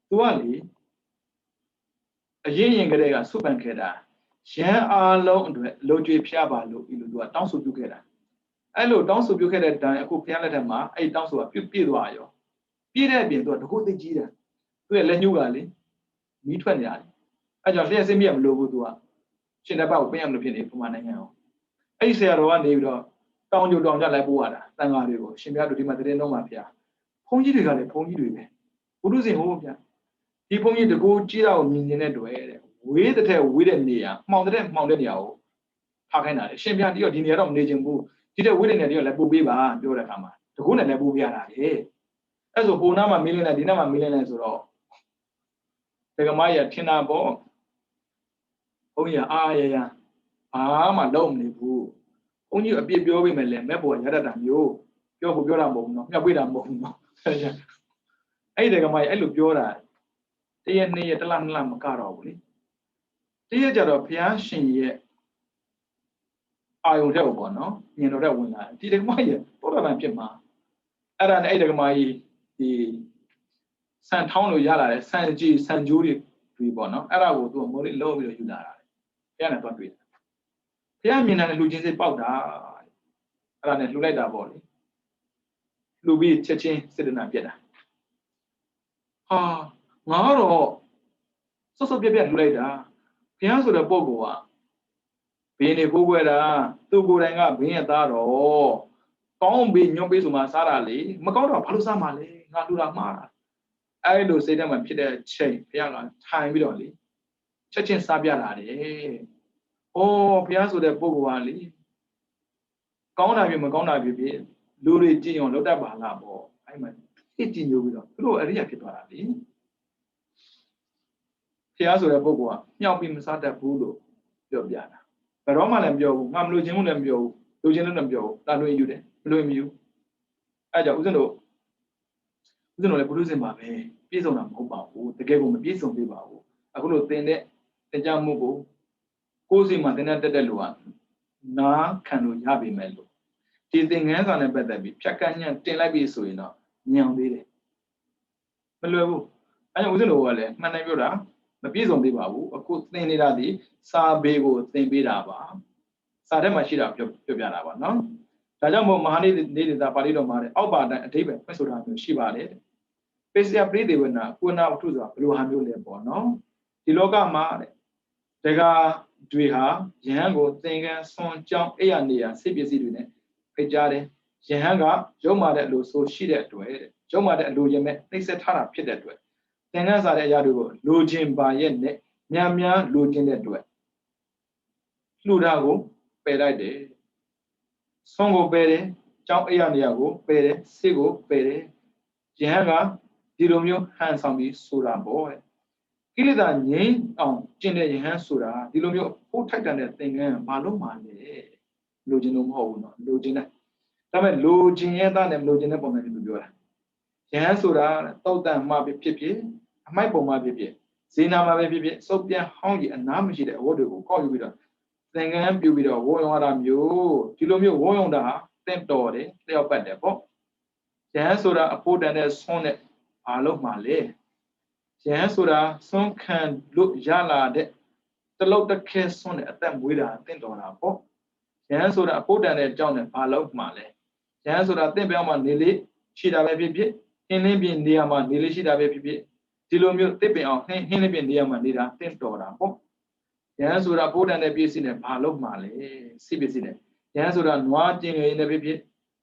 A: သူကလေအရင်ကတည်းကစုပန်ခဲ့တာရန်အားလုံးအတွက်လိုကြွေဖျားပါလို့ဒီလိုသူကတောင်းဆိုပြုခဲ့တာအဲ့လိုတောင်းဆိုပြုခဲ့တဲ့တိုင်အခုဖျားလက်ထက်မှာအဲ့တောင်းဆိုတာပြည့်သွားရောပြည့်တဲ့အပြင်သူကတကုတ်သိကြီးတယ်သူရဲ့လက်ညှိုးကလေမီးထွက်နေရတယ်အဲ့ကြောင့်လျှက်စင်းမြတ်မလို့ဘူးသူကရှင်တပတ်ကိုပြင်ရမလို့ဖြစ်နေပုံမှန်နိုင်ငံအောင်အဲ့ဒီဆရာတော်ကနေပြီးတော့တောင်းကြတောင်းကြလိုက်ပို့ရတာတန်ဃာတွေကိုရှင်ပြတို့ဒီမှာတရင်တော့မှာဖျားဘုန်းကြီးတွေကလည်းဘုန်းကြီးတွေပဲဘုရုရှင်ဟိုးဗျာဒီဘုန်းကြီးတကူကြီးတာကိုမြင်နေတဲ့တွေ့တဲ့ဝေးတဲ့ဝေးတဲ့နေရာမှောင်တဲ့နေရာကိုထားခိုင်းတာလေရှင်ပြဒီတော့ဒီနေရာတော့မနေချင်ဘူးဒီတဲ့ဝေးတဲ့နေရာလည်းပို့ပေးပါပြောတဲ့အခါမှာတကူနဲ့လည်းပို့ပြရတာလေအဲ့ဆိုဟိုနားမှာမင်းလင်းလိုက်ဒီနားမှာမင်းလင်းလိုက်ဆိုတော့တက္ကမကြီးထင်တာပေါ့ဘုန်းကြီးအာရဘာမှလုံးမနေဘူးဘုန်းကြီးအပြစ်ပြောပေးမယ်လေမဲ့ပေါ်ရတတ်တာမျိုးပြောတာမဟုတ်ဘူးနော်မြတ်ပေးတာမဟုတ်ဘူးနော်အဲ့ဒီတက္ကမကြီးအဲ့လိုပြောတာတရက်နှစ်ရက်တစ်လနှစ်လမကတော့ဘူးလေတရက်ကြတော့ဘုရားရှင်ရဲ့အာယုံတဲ့ပေါ့နော်ညင်တော်တဲ့ဝင်လာဒီတက္ကမကြီးတော်တော်ဖြစ်မှာအဲ့ဒါနဲ့အဲ့ဒီတက္ကမကြီးဒီဆန်ထောင်းလို့ရလာတဲ့ဆန်ကြီးဆန်ကြိုးတွေပေါ့နော်အဲ့ဒါကိုသူကမိုးလေးလုံးပြီးတော့ယူလာတာဘုရားနဲ့တော့တွေ့တယ်ဘုရားမြင်တဲ့လူချင်းစိတ်ပေါက်တာအဲ့ဒါနဲ့လှူလိုက်တာပေါ့လေလှူပြီးချက်ချင်းစေတနာပြက်တာဟာငါတော့စောပြက်လှူလိုက်တာဘုရားဆိုတဲ့ပုဂ္ဂိုလ်ကဘင်းတွေကိုကွယ်တာသူကိုယ်တိုင်ကဘင်းရဲ့သားတော့ကောင်းပြီးညွန့်ပြီးဆိုမှစားတာလေမကောင်းတော့ဘာလို့စားမှာလဲငါလှူတာမှားတာအဲ့လိုစိတ်ထဲမှာဖြစ်တဲ့ချိန်ဘုရားကထိုင်ပြီးတော့လေချက်ချင်းစားပြလာတယ်။အော်ဘုရားဆိုတဲ့ပုဂ္ဂိုလ်ကလေကောင်းတာပြမကောင်းတာပြလူတွေကြည်အောင်လုပ်တတ်ပါလားပေါ့။အဲ့မှာသိကြည်ညိုပြီးတော့သူတို့အရိယာဖြစ်သွားတာလေ။ဘုရားဆိုတဲ့ပုဂ္ဂိုလ်ကမြောက်ပြီးမစားတတ်ဘူးလို့ပြောပြတာ။ဘယ်တော့မှလည်းမပြောဘူး။ငါမလို့ခြင်းလည်းမပြောဘူး။လူချင်းလည်းမပြောဘူး။တာလွင်ယူတယ်မလွင်မယူ။အဲ့ကြောင့်ဦးဇင်းတို့လည်းဘုရုရှင်ပါပဲပြည့်စုံတာမဟုတ်ပါဘူးတကယ်ကိုမပြည့်စုံသေးပါဘူးအခုလိုသင်ကြမှုကိုကိုယ်စီမှာသင်တဲ့လူကနားခံလို့ရပြီမဲ့လို့ဒီသင်ငန်းစာနဲ့ပတ်သက်ပြီးဖြတ်ကန့်ညံ့တင်လိုက်ပြီဆိုရင်တော့ညံသေးတယ်မလွယ်ဘူးအဲကြောင့်ဦးဇင်းတို့ကလည်းမှန်တယ်ပြောတာမပြည့်စုံသေးပါဘူးအခုသင်နေတာဒီစာဘေးကိုသင်ပေးတာပါစာထဲမှာရှိတာပြောပြတာပါနော်ဒါကြောင့်မို့မဟာနေဒေသပါဠိတော်မှာအောက်ပါတိုင်းအဓိပ္ပာယ်ဖွင့်ဆိုတာမျိုးရှိပါတယ်ပေစယပရိသေဝနာကုဏဝတ္ထုဆိုတာဘယ်လိုဟာမျိုးလဲပေါ့နော်ဒီလောကမှာတက္ကတွေဟာယဟန်ကိုသင်္ကန်းဆွန်ကြောင်းအိယာနေရစိတ်ပစ္စည်းတွေနဲ့ဖ ဖိတ်ကြားတယ်ယဟန်ကရုံမာတဲ့လူဆိုရှိတဲ့အတွက်ရုံမာတဲ့အလိုရင်မဲ့နှိမ့်ဆက်ထားတာဖြစ်တဲ့အတွက်သင်္ကန်းစားတဲ့အရာတွေကိုလိုချင်ပါရဲ့နဲ့များများလိုချင်တဲ့အတွက်လှူတာကိုပယ်လိုက်တယ်ဆုံးကိုပယ်တယ်ကျောင်းအိယာနေရာကိုပယ်တယ်စိတ်ကိုပယ်တယ်ယဟန်ကဒီလိုမျိုးဟန်ဆောင်ပြီးဆိုတာပေါ့ကိလေသာငြိမ်းအောင်ကျင့်တဲ့ယဟန်ဆိုတာဒီလိုမျိုးအဖို့ထိုက်တန်တဲ့သင်္ကန်းဘာလို့မှလဲလိုချင်လို့မဟုတ်ဘူးနော်လိုချင်တဲ့ဒါပေမဲ့လိုချင်ရဲ့သားနဲ့မလိုချင်တဲ့ပုံစံမျိုးပြောတာယဟန်ဆိုတာတောက်တန်မှဖြစ်ဖြစ်အမိုက်ပုံမှဖြစ်ဖြစ်ဇေနာမှာပဲဖြစ်ဖြစ်စုပ်ပြန်ဟောင်းကြီးအနားမရှိတဲ့အဝတ်တွေကိုကောက်ယူပြီးတော့သင်္ကန်းပြူပြီးတော့ဝုံယုံရတာမျိုးဒီလိုမျိုးဝုံယုံတာဟာတင့်တော်တယ်လျှောက်ပတ်တယ်ပေါ့ယဟန်ဆိုတာအဖို့တန်တဲ့ဆွန်းတဲ့ဘာလို့မှလဲယဟန်ဆိုတာဆွန်းခံလို့ရလာတဲ့တလုတ်တစ်ခဲဆွန်းတဲ့အသက်မွေးတာတင့်တော်တာပေါ့ယဟန်ဆိုတာအဖို့တန်တဲ့အကြောင်းနဲ့ဘာလို့မှလဲယဟန်ဆိုတာတင့်ပြောင်းမှနေလေရှိတာပဲဖြစ်ဖြစ်ဟင်းလင်းပြင်နေရာမှာနေလေရှိတာပဲဖြစ်ဖြစ်ဒီလိုမျိုးတစ်ပင်အောင်ဟင်းလင်းပြင်နေရာမှာနေတာတင့်တော်တာပေါ့ယဟန်ဆိုတာအဖို့တန်တဲ့ပြည့်စည်နဲ့ဘာလို့မှလဲစိပြည့်စည်နဲ့ယဟန်ဆိုတာနွားကျင်ရည်နဲ့ဖြစ်ဖြစ်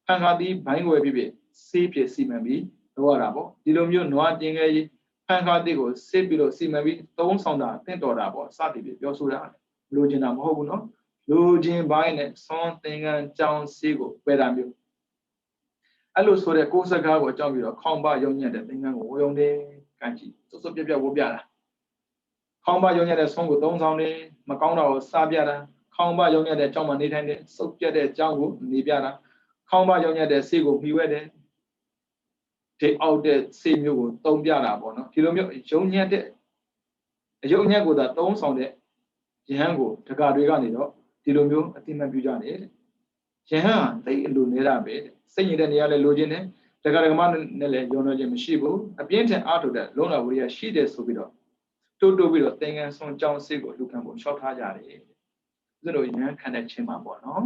A: ဖန်ခါသီးဘိုင်းွယ်ဖြစ်ဖြစ်စေးဖြစ်စီမံပြီးလုပ်ရတာပေါ့ဒီလိုမျိုးနွားကျင်ရည်ဖန်ခါသီးကိုစေးပြီးတော့စီမံပြီးသုံးဆောင်တာတင့်တော်တာပေါ့စသည်ဖြင့်ပြောဆိုတာလိုချင်တာမဟုတ်ဘူးနော်လိုချင်ပိုင်းနဲ့ဆွမ်းသင်္ကန်းကြောင်းစေးကိုပယ်တာမျိုးအဲ့လိုဆိုတဲ့ကိုယ်စကားကိုအကြောင်းပြီးတော့ခေါင်းပါယုံညံ့တဲ့သင်္ကန်းကိုဝယုံတယ်ကန်ကြည့်စွတ်စွတ်ပြက်ပြက်ဝပြတာခေါင်းပါယုံညံ့တဲ့ဆွမ်းကိုသုံးဆောင်တယ်မကောင်းတာကိုစားပြတာခေါင်းပါယုံညံ့တဲ့အကြောင်းမှနေထိုင်တယ်စုပ်ပြက်တဲ့အကြောင်းကိုနေပြတာခေါင်းပါယုံညံ့တဲ့စေးကိုမှီဝဲတယ်ဒီအောက်တဲ့စေးမျိုးကိုသုံးပြတာပေါ့နော်ဒီလိုမျိုးယုံညံ့တဲ့အယုံညံ့ကိုသာသုံးဆောင်တဲ့ယဟန်ကိုတက္ကတွေကနေတော့ဒီလိုမျိုးအတိမတ်ပြုကြတယ်တဲ့ယဟန်တိတ်အလိုနေတာပဲတဲ့စိတ်ညစ်တဲ့နေရာလဲလိုချင်တယ်တက္ကရကမနဲ့လည်းယုံလို့ခြင်းမရှိဘူးအပြင်းထန်အားထုတ်တဲ့လုံလဝိရိယရှိတယ်ဆိုပြီးတော့တိုးပြီးတော့သင်္ကန်းဆွန်ကြောင်းစိတ်ကိုလူခံဖို့လျှောက်ထားကြတယ်သူတို့ယဟန်ခံတဲ့ခြင်းမှာပေါ့နော်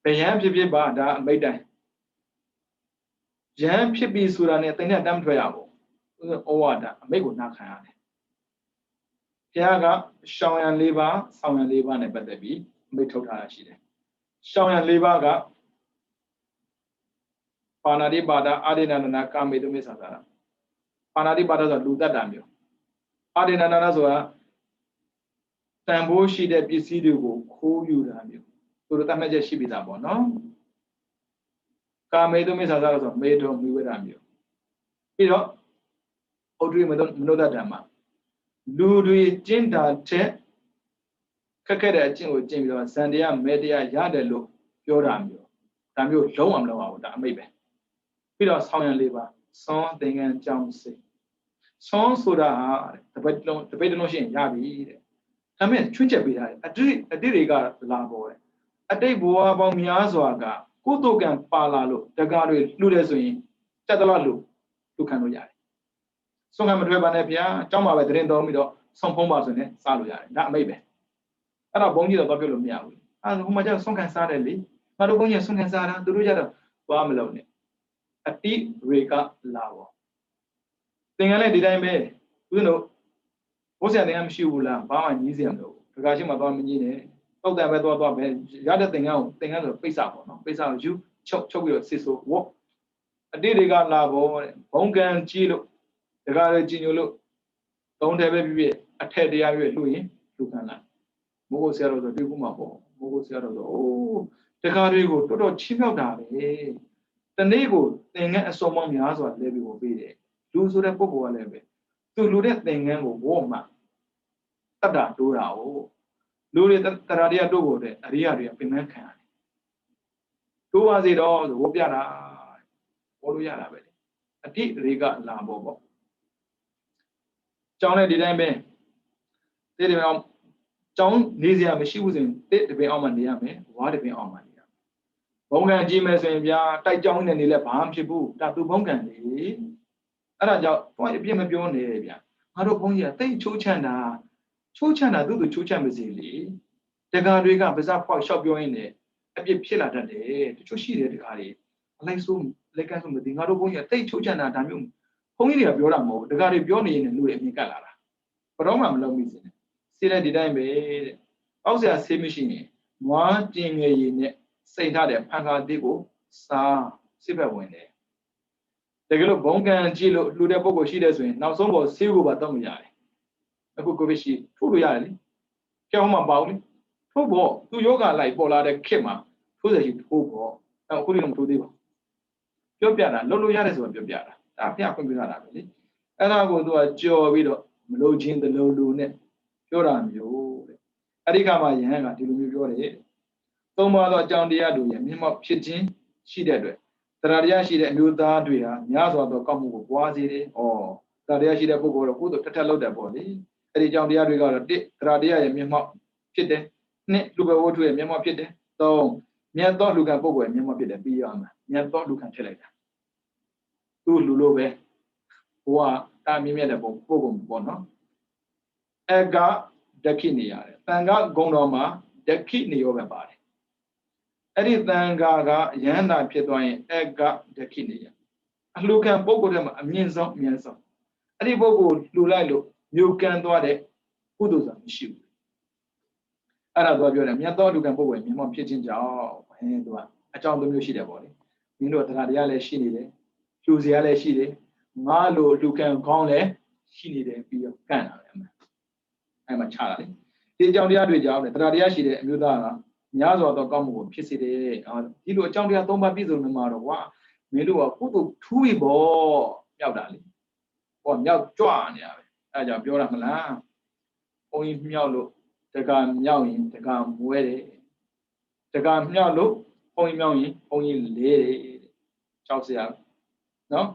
A: ဘယ်ယဟန်ဖြစ်ဖြစ်ပါဒါအမိတ်တိုင်းယဟန်ဖြစ်ပြီဆိုတာနဲ့တိတ်နဲ့တမ်းထွက်ရဘူးဩဝါဒအမိတ်ကိုနာခံရတယ်ဘုရားကရှောင်ရန်၄ပါးဆောင်ရန်၄ပါးနဲ့ပတ်သက်ပြီးအမိတ်ထုတ်ထားတာရှိတယ်ရှောင်ရန်၄ပါးကပါဏာတိပါဒအာရိဏန္ဒနာကာမေတုမိစ္ဆာသာပါဏာတိပါဒဆိုတာလူတတ်တာမျိုးအာရိဏန္ဒနာဆိုတာတန်ဖိုးရှိတဲ့ပစ္စည်းတွေကိုခိုးယူတာမျိုးသူတို့တတ်မှတ်ချက်ရှိပြီးသားပေါ့နော်ကာမေတုမိစ္ဆာသာဆိုမေထုံမိဝေဒမျိုးပြီးတော့ဩဒိမနောတတ္တမှာလူတွေကျင့်တာတဲ့ခက်ခဲ့တဲ့အကျင့်ကိုကျင့်ပြီးတော့ဇန်တရားမဲတရားရတယ်လို့ပြောတာမျိုးဒါမျိုးလုံးဝမလုပ်အောင်ဒါအမိတ်ပဲပြီးတော့ဆောင်းရံလေးပါဆွမ်းသင်္ကန်းကြောင်းစိတ်ဆွမ်းဆိုတာတပတ်လုံးရှင်းရပြီတဲ့ဒါမဲ့ချွတ်ချက်ပေးထားတယ်အတိတွေကလာပေါ်တယ်အတိတ်ဘဝပေါင်းများစွာကကုသိုလ်ကံပါလာလို့တကားတွေလှူတယ်ဆိုရင်တက်တလားလို့လူခံလို့ရတယ်ဆုံးခံမထွက်ပါနဲ့ဗျာအเจ้าမှာပဲတရင်တော်ပြီးတော့ဆုံးဖုံးပါဆိုရင်စားလို့ရတယ်ဒါအမိတ်ပဲအဲ့တော့ဘုန်းကြီးတော့ပြောလို့မရဘူးအဲ့ဟိုမှာကျဆုံးခံစားတယ်လေငါတို့ဘုန်းကြီးဆုံးခံစားတာသူတို့ကျတော့ဘာမလုပ်နဲ့အတိရေကလာပေါ့သင်္ကန်းလည်းဒီတိုင်းပဲဦးဇင်းတို့ဘုရားသင်္ကန်းမရှိဘူးလားဘာမှညီးစရာမလိုဘူးဒကာရှိမှသွားမညီးနဲ့တောက်တန်ပဲသွားပဲရတဲ့သင်္ကန်းကိုသင်္ကန်းဆိုပိတ်စာပေါ့နော်ပိတ်စာကိုယူချုပ်ပြီးတော့စစ်ဆိုဝတ်အတိတွေကလာပေါ့တဲ့ဘုံကံကြီးလို့ဒကာလည်းကြီးညိုလို့သုံးတယ်ပဲပြည့်အထက်တရားပြည့်လို့ရင်လူခံလာမိုးကိုဆရာတော်ဆိုတွေ့ခုမှာပေါ့မိုးကိုဆရာတော်ဆိုအိုးဒကာတွေကိုတော်တော်ချင်းမြောက်တာပဲတနေ့ကိုသင်္ကန်းအစုံပေါင်းများစွာလဲပြီးကိုပေးတယ်လူဆိုတဲ့ပုဂ္ဂိုလ်ကလည်းပဲသူလူတဲ့သင်္ကန်းကိုဝေါ့မှတတ်တာတိုးတာ哦လူတွေတရားတရားတို့ကိုတဲ့အရိယာတွေကပြင်ပန်းခံရတယ်တိုးပါစေတော့ဆိုဝေါ့ပြတာဟောလို့ရတာပဲလေအတိတွေကလာပေါ့ကျောင်းနဲ့ဒီတိုင်းပဲတိတပင်အောင်ကျောင်းနေစရာမရှိဘူးဆိုရင်တိတပင်အောင်မှနေရမယ်ဝါးတပင်အောင်မှနေရမယ်ဘုံကံကြီးမယ်ဆိုရင်ဗျာတိုက်ကျောင်းနဲ့နေလဲဘာမှဖြစ်ဘူးဒါသူဘုံကံလေအဲ့ဒါကြောင့်ဘုန်းကြီးအပြစ်မပြောနဲ့ဗျာငါတို့ဘုန်းကြီးကတိတ်ချိုးချမ်းတာသူ့ချိုးချမ်းမစေလေတက္ကတွေကပါဇက်ဖွားလျှောက်ပြောရင်းနဲ့အပြစ်ဖြစ်လာတတ်တယ်တချို့ရှိတယ်တက္ကတွေအလိုက်ဆိုးလက်ကန်းဆိုမသိငါတို့ဘုန်းကြီးကတိတ်ချိုးချမ်းတာဒါမျိုးဘုန်းကြီးတွေကပြောတာမဟုတ်ဘူးတက္ကတွေပြောနေရင်လူတွေအမြင်ကတ်လာတာဘယ်တော့မှမလုပ်မိစေနဲ့စေးတဲ့ဒီတိုင်းပဲတဲ့အောက်ဆရာဆေးမရှိရင်နွားကျင်ငယ်ရည်နဲ့ စိတ်ထားတဲ့ဖန်ခါသေးကိုစားစစ်ဘက်ဝင်တယ်တကယ်လို့ဘုံကံကြည့်လို့လှူတဲ့ပုံကိုရှိတယ်ဆိုရင်နောက်ဆုံးပေါ်ဆေးကိုပါတော့မရတယ်အခုကိုဗစ်ရှိထိုးလို့ရတယ်လေကြောက်မှမပေါ့လေထိုးဖို့သူယောဂလိုက်ပေါ်လာတဲ့ခစ်မှာထိုးစရာရှိထိုးဖို့အခုလည်းမထိုးသေးပါပြောပြတာလှုပ်လို့ရတယ်ဆိုတော့ပြောပြတာဒါဖျက်ခွင့်ပြုတာပဲလေအဲ့ဒါကိုသူကကြော်ပြီးတော့မလို့ချင်းတလုံးလူနဲ့ပြောတာမျိုးတဲ့အဲ့ဒီကမှယဟန်ကဒီလိုမျိုးပြောတယ်သုံးပါသောအကြောင်းတရားတို့ရဲ့မျက်မှောက်ဖြစ်ခြင်းရှိတဲ့အတွက်တရားတရားရှိတဲ့အမျိုးသားတွေဟာများစွာသောကောက်မှုကိုပွားစေတယ်။တရားတရားရှိတဲ့ပုဂ္ဂိုလ်တော့ကိုယ်တို့ထက်ထက်လောက်တယ်ပေါ့လေ။အဲ့ဒီအကြောင်းတရားတွေကတော့1တရားတရားရဲ့မျက်မှောက်ဖြစ်တယ်။2လူဘဝတ္ထုရဲ့မျက်မှောက်ဖြစ်တယ်။3မြတ်သောလူကံပုဂ္ဂိုလ်ရဲ့မျက်မှောက်ဖြစ်တယ်ပြီးရမှာ။မြတ်သောလူကံထည့်လိုက်တာ။သူလူလိုပဲဘဝတာမြင့်မြတ်တဲ့ပုဂ္ဂိုလ်ပေါ့နော်။အကဒက္ခိနေရတယ်။တန်ခါဂုံတော်မှာဒက္ခိနေရောပဲပါတယ်။အဲ့ဒီတန်ခါကယန္တာဖြစ်သွားရင်အကဒက္ခိနေရအလှခံပုဂ္ဂိုလ်တွေမှာအမြင့်ဆုံးအဲ့ဒီပုဂ္ဂိုလ်လှူလိုက်လို့မြို့ကန်သွားတဲ့ကုသိုလ်ဆိုတာမရှိဘူးအဲ့ဒါတော့ပြောတယ်မြတ်သောလူခံပုဂ္ဂိုလ်မြင်မောဖြစ်ခြင်းကြောင့်သူကအကြောင်းတစ်မျိုးရှိတယ်ပေါ့လေမင်းတို့တရားတရားလည်းရှိနေတယ်လှူစရာလည်းရှိတယ်ငါလိုလူခံကောင်းလည်းရှိနေတယ်ပြီးတော့ကန့်တာပဲအဲ့မှာချတာလေဒီအကြောင်းတရားတွေကြောင့်တရားတရားရှိတဲ့အမျိုးသားကများစွာသောကောင်းမှုကိုဖြစ်စေတယ်ဒီလိုအကြောင်းတရား၃ပါးပြည့်စုံနေမှာတော့ကွာမင်းတို့ကကုသိုလ်ထူးပြီပေါ့မြောက်တာလေမြောက်ကြွနေရပဲအဲကြောင့်ပြောတာမလားဘုန်းကြီးမြောက်လို့တက္ကမြောက်ရင်တက္ကမွဲတယ်တက္ကမြောက်လို့ဘုန်းကြီးမြောက်ရင်ဘုန်းကြီးလေးတယ်ကြောက်စရာနော်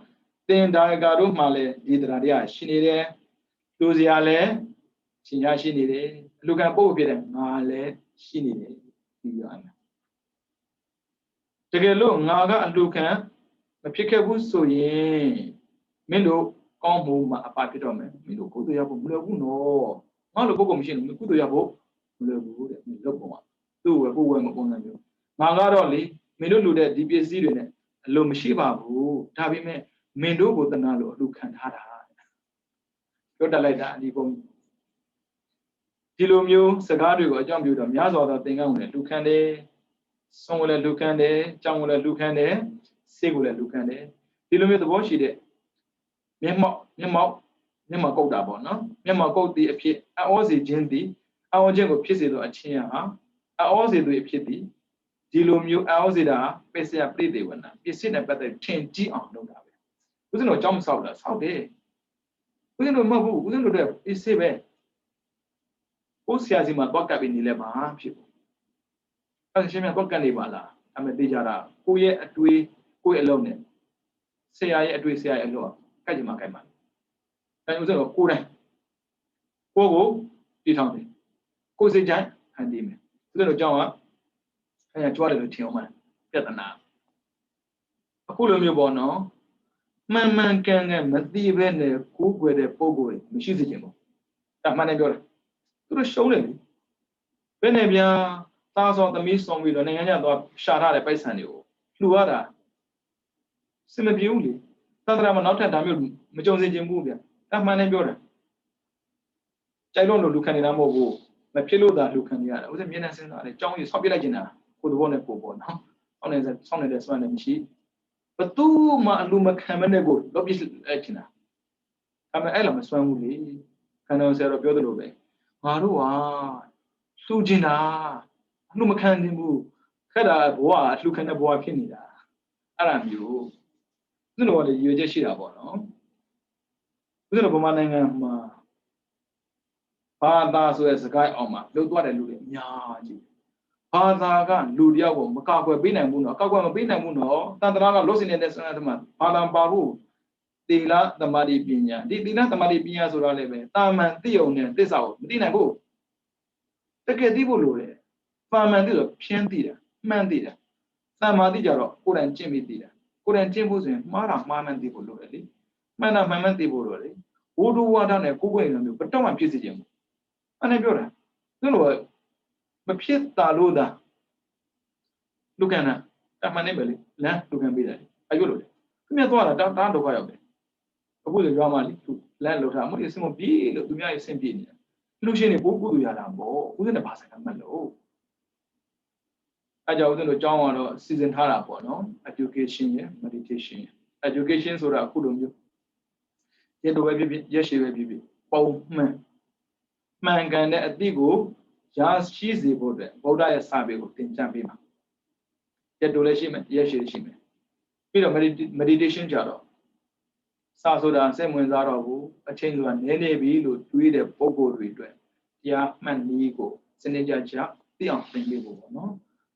A: တင်ဒါယကာတို့မှလည်းဒီတရားတရားရှိနေတယ်လူစရာလည်းရှင်ရရှိနေတယ်လူကံပုတ်ဖြစ်တယ်ငါလည်းရှိနေတယ်ပြီးရမယ်တကယ်လို့ငါကအလူခံမဖြစ်ခဲ့ဘူးဆိုရင်မင်းတို့ကောင်းမှုမှာအပါဖြစ်တော့မယ်မင်းတို့ကုသိုလ်ရဖို့မလွယ်ဘူးနော်ငါလိုပုဂ္ဂိုလ်မရှိဘူးကုသိုလ်ရဖို့မလွယ်ဘူးတဲ့မင်းလုပ်ပေါ်မှာသူ့ဝယ်ကိုယ်ဝယ်မပုံစံမျိုးငါကတော့လေမင်းတို့လူတဲ့ဒီပစ္စည်းတွေနဲ့အလိုမရှိပါဘူးဒါပေမဲ့မင်းတို့ကိုတနာလို့အလူခံထားတာပြောတတ်လိုက်တာဒီပုံဒီလိုမျိုးစကားတွေကိုအကြောင်းပြုတော့များစွာသောသင်္ကန်းကိုလည်းလူခံတယ်ဆုံးကိုလည်းလူခံတယ်ကြောင်းကိုလည်းလူခံတယ်စိတ်ကိုလည်းလူခံတယ်ဒီလိုမျိုးသဘောရှိတဲ့မျက်မှောက်ကုတ်တာပေါ့နော်မျက်မှောက်ကုတ်သည်အဖြစ်အောစီခြင်းသည်အောခြင်းကိုဖြစ်စေသောအချင်းဟာအောစေသူအဖြစ်သည်ဒီလိုမျိုးအောစေတာပစ္စယပရိသေဝနာပစ္စည်းနဲ့ပတ်သက်ထင်ကြီးအောင်လုပ်တာပဲဦးဇင်းတို့ကြောင်းမဆောက်လားဆောက်တယ်ဦးဇင်းတို့မဟုတ်ဘူးဦးဇင်းတို့တဲ့ပစ္စည်းပဲကိုဆရာစီမှာတော့ကပ်ပြီးနေလဲပါဖြစ်ဘူးအဲ့ရှင်မြတ်တော့ကပ်နေပါလားအမေသိကြတာကိုရဲ့အတွေးကိုရဲ့အလုံးနဲ့ဆရာရဲ့အတွေးဆရာရဲ့အလုံးကကြမှာကြမှာအဲဥစ္စာတော့ကိုယ်တိုင်ကိုတည်ထောင်တယ်ကိုစိတ်ကြိုင်ဟန်တည်မယ်သူတို့ကြောင့်ကအဲကြွားတယ်လို့ထင်အောင်မှပြဿနာအခုလိုမျိုးပေါ့နော်မှန်မှန်ကန်ကန်မသိဘဲနဲ့ကိုးကွယ်တဲ့ပုံကိုယ်မရှိစေချင်ဘူးဒါမှန်တယ်ပြောတယ်သူတို့ရှုံးတယ်ဘယ်နဲ့ဗျာသားဆောင်သမီးဆောင်ပြီးတော့နိုင်ငံခြားသွားရှာထားတဲ့ပိုက်ဆံတွေကိုလှူရတာစင်မပြေဘူးလေသန္တရာမှာနောက်ထပ်ဒါမျိုးမကြုံစေချင်ဘူးဗျဒါမှန်တယ်ပြောတယ်ကြိုက်လို့လူခံနေတာမဟုတ်ဘူးမဖြစ်လို့သာလူခံနေရတယ်ဥစ္စာမျက်နှာစဉ်းစားတယ်ကြောင်းကြီးဆောက်ပြလိုက်ချင်တာကိုယ်တဘောနဲ့ကိုယ်ပေါ့နော်ဆောင်းနေတဲ့စွမ်းလည်းမရှိဘသူမှအလူမခံမနဲ့ကိုလောပြစ်လိုက်ချင်တာဒါပေမဲ့အဲ့လိုမစွမ်းဘူးလေခန္ဓာဆရာတော်ပြောသလိုပဲငါတို့ဟာလှူချင်တာအလူမခံနိုင်ဘူးခက်တာဘဝအလှူခံတဲ့ဘဝဖြစ်နေတာအဲ့ဒါမျိုးသူတို့ကလည်းရွေချက်ရှိတာပေါ့နော်သူတို့ဗမာနိုင်ငံမှာဘာသာဆိုတဲ့စကားအောင်မှာလှုပ်သွားတဲ့လူတွေအများကြီးဘာသာကလူတယောက်ကိုမကောက်ွယ်ပေးနိုင်ဘူးနော်ကောက်ွယ်မပေးနိုင်ဘူးနော်တန်တရာကလို့စနေတဲ့စနစ်မှာဘာသာပါဘူးသီလသမာဓိပညာဒီသီလသမာဓိပညာဆိုတာလည်းပဲတာမန်သိုံနဲ့သစ္စာကိုမသိနိုင်ဘူးတကယ်သိဖို့လိုတယ်ပါမန်သိဆိုဖြင်းသိတာမှန်သိတာသမာဓိကြတော့ကိုယ်တိုင်ကျင့်ပြီးသိတာကိုယ်တိုင်ကျင့်ဖို့ဆိုရင်မှားတာမှားမှန်သိဖို့လိုတယ်လေမှန်တာမှန်မှန်သိဖို့လိုတယ်ဝိဒုဝါဒနဲ့ကိုယ်ကိုယ်လိုမျိုးဘယ်တော့မှဖြစ်စေချင်ဘူးအဲ့ဒါပြောတာသူတို့မဖြစ်တာလို့သာလူကန်တာအမှန်နဲ့ပဲလေလမ်းလူကန်ပေးတယ်အယုတ်လို့လေသူများသွားတာတားဒုက္ခရောက်တယ်အခုလေရွာမှာလေလမ်းလောက်တာအမှုတွေစင်မပြေးလို့သူများရဲ့ဆင်ပြေနေတယ်လူရှင်တွေပိုးကုသူရတာပေါ့ဦးဇင်းနဲ့ဘာဆိုင်ကမှတ်လို့ အဲကြောင့်ဦးဇင်းတို့ကျောင်းကတော့စီစဉ်ထားတာပေါ့နော် education ရယ် meditation ရယ် education ဆိုတာအခုလိုမျိုးရတော့ပဲဖြစ်ဖြစ်ရက်ရှည်ပဲဖြစ်ဖြစ်ပုံမှန်ကန်တဲ့အသည့်ကိုရရှိစေဖို့အတွက်ဗုဒ္ဓရဲ့စာပေကိုသင်ကြားပေးမှာရက်တို့လည်းရှိမယ်ရက်ရှည်ရှိမယ်ပြီးတော့ meditation ကြတော့စာဆိုတာစိတ်ဝင်စားတော့ဘူးအချိန်ဆိုတာနည်းနေပြီလို့တွေးတဲ့ပုံကိုယ်တွေအတွက်တရားမှန်နည်းကိုစနစ်ကြကြသိအောင်သင်ပေးဖို့ပေါ့နော်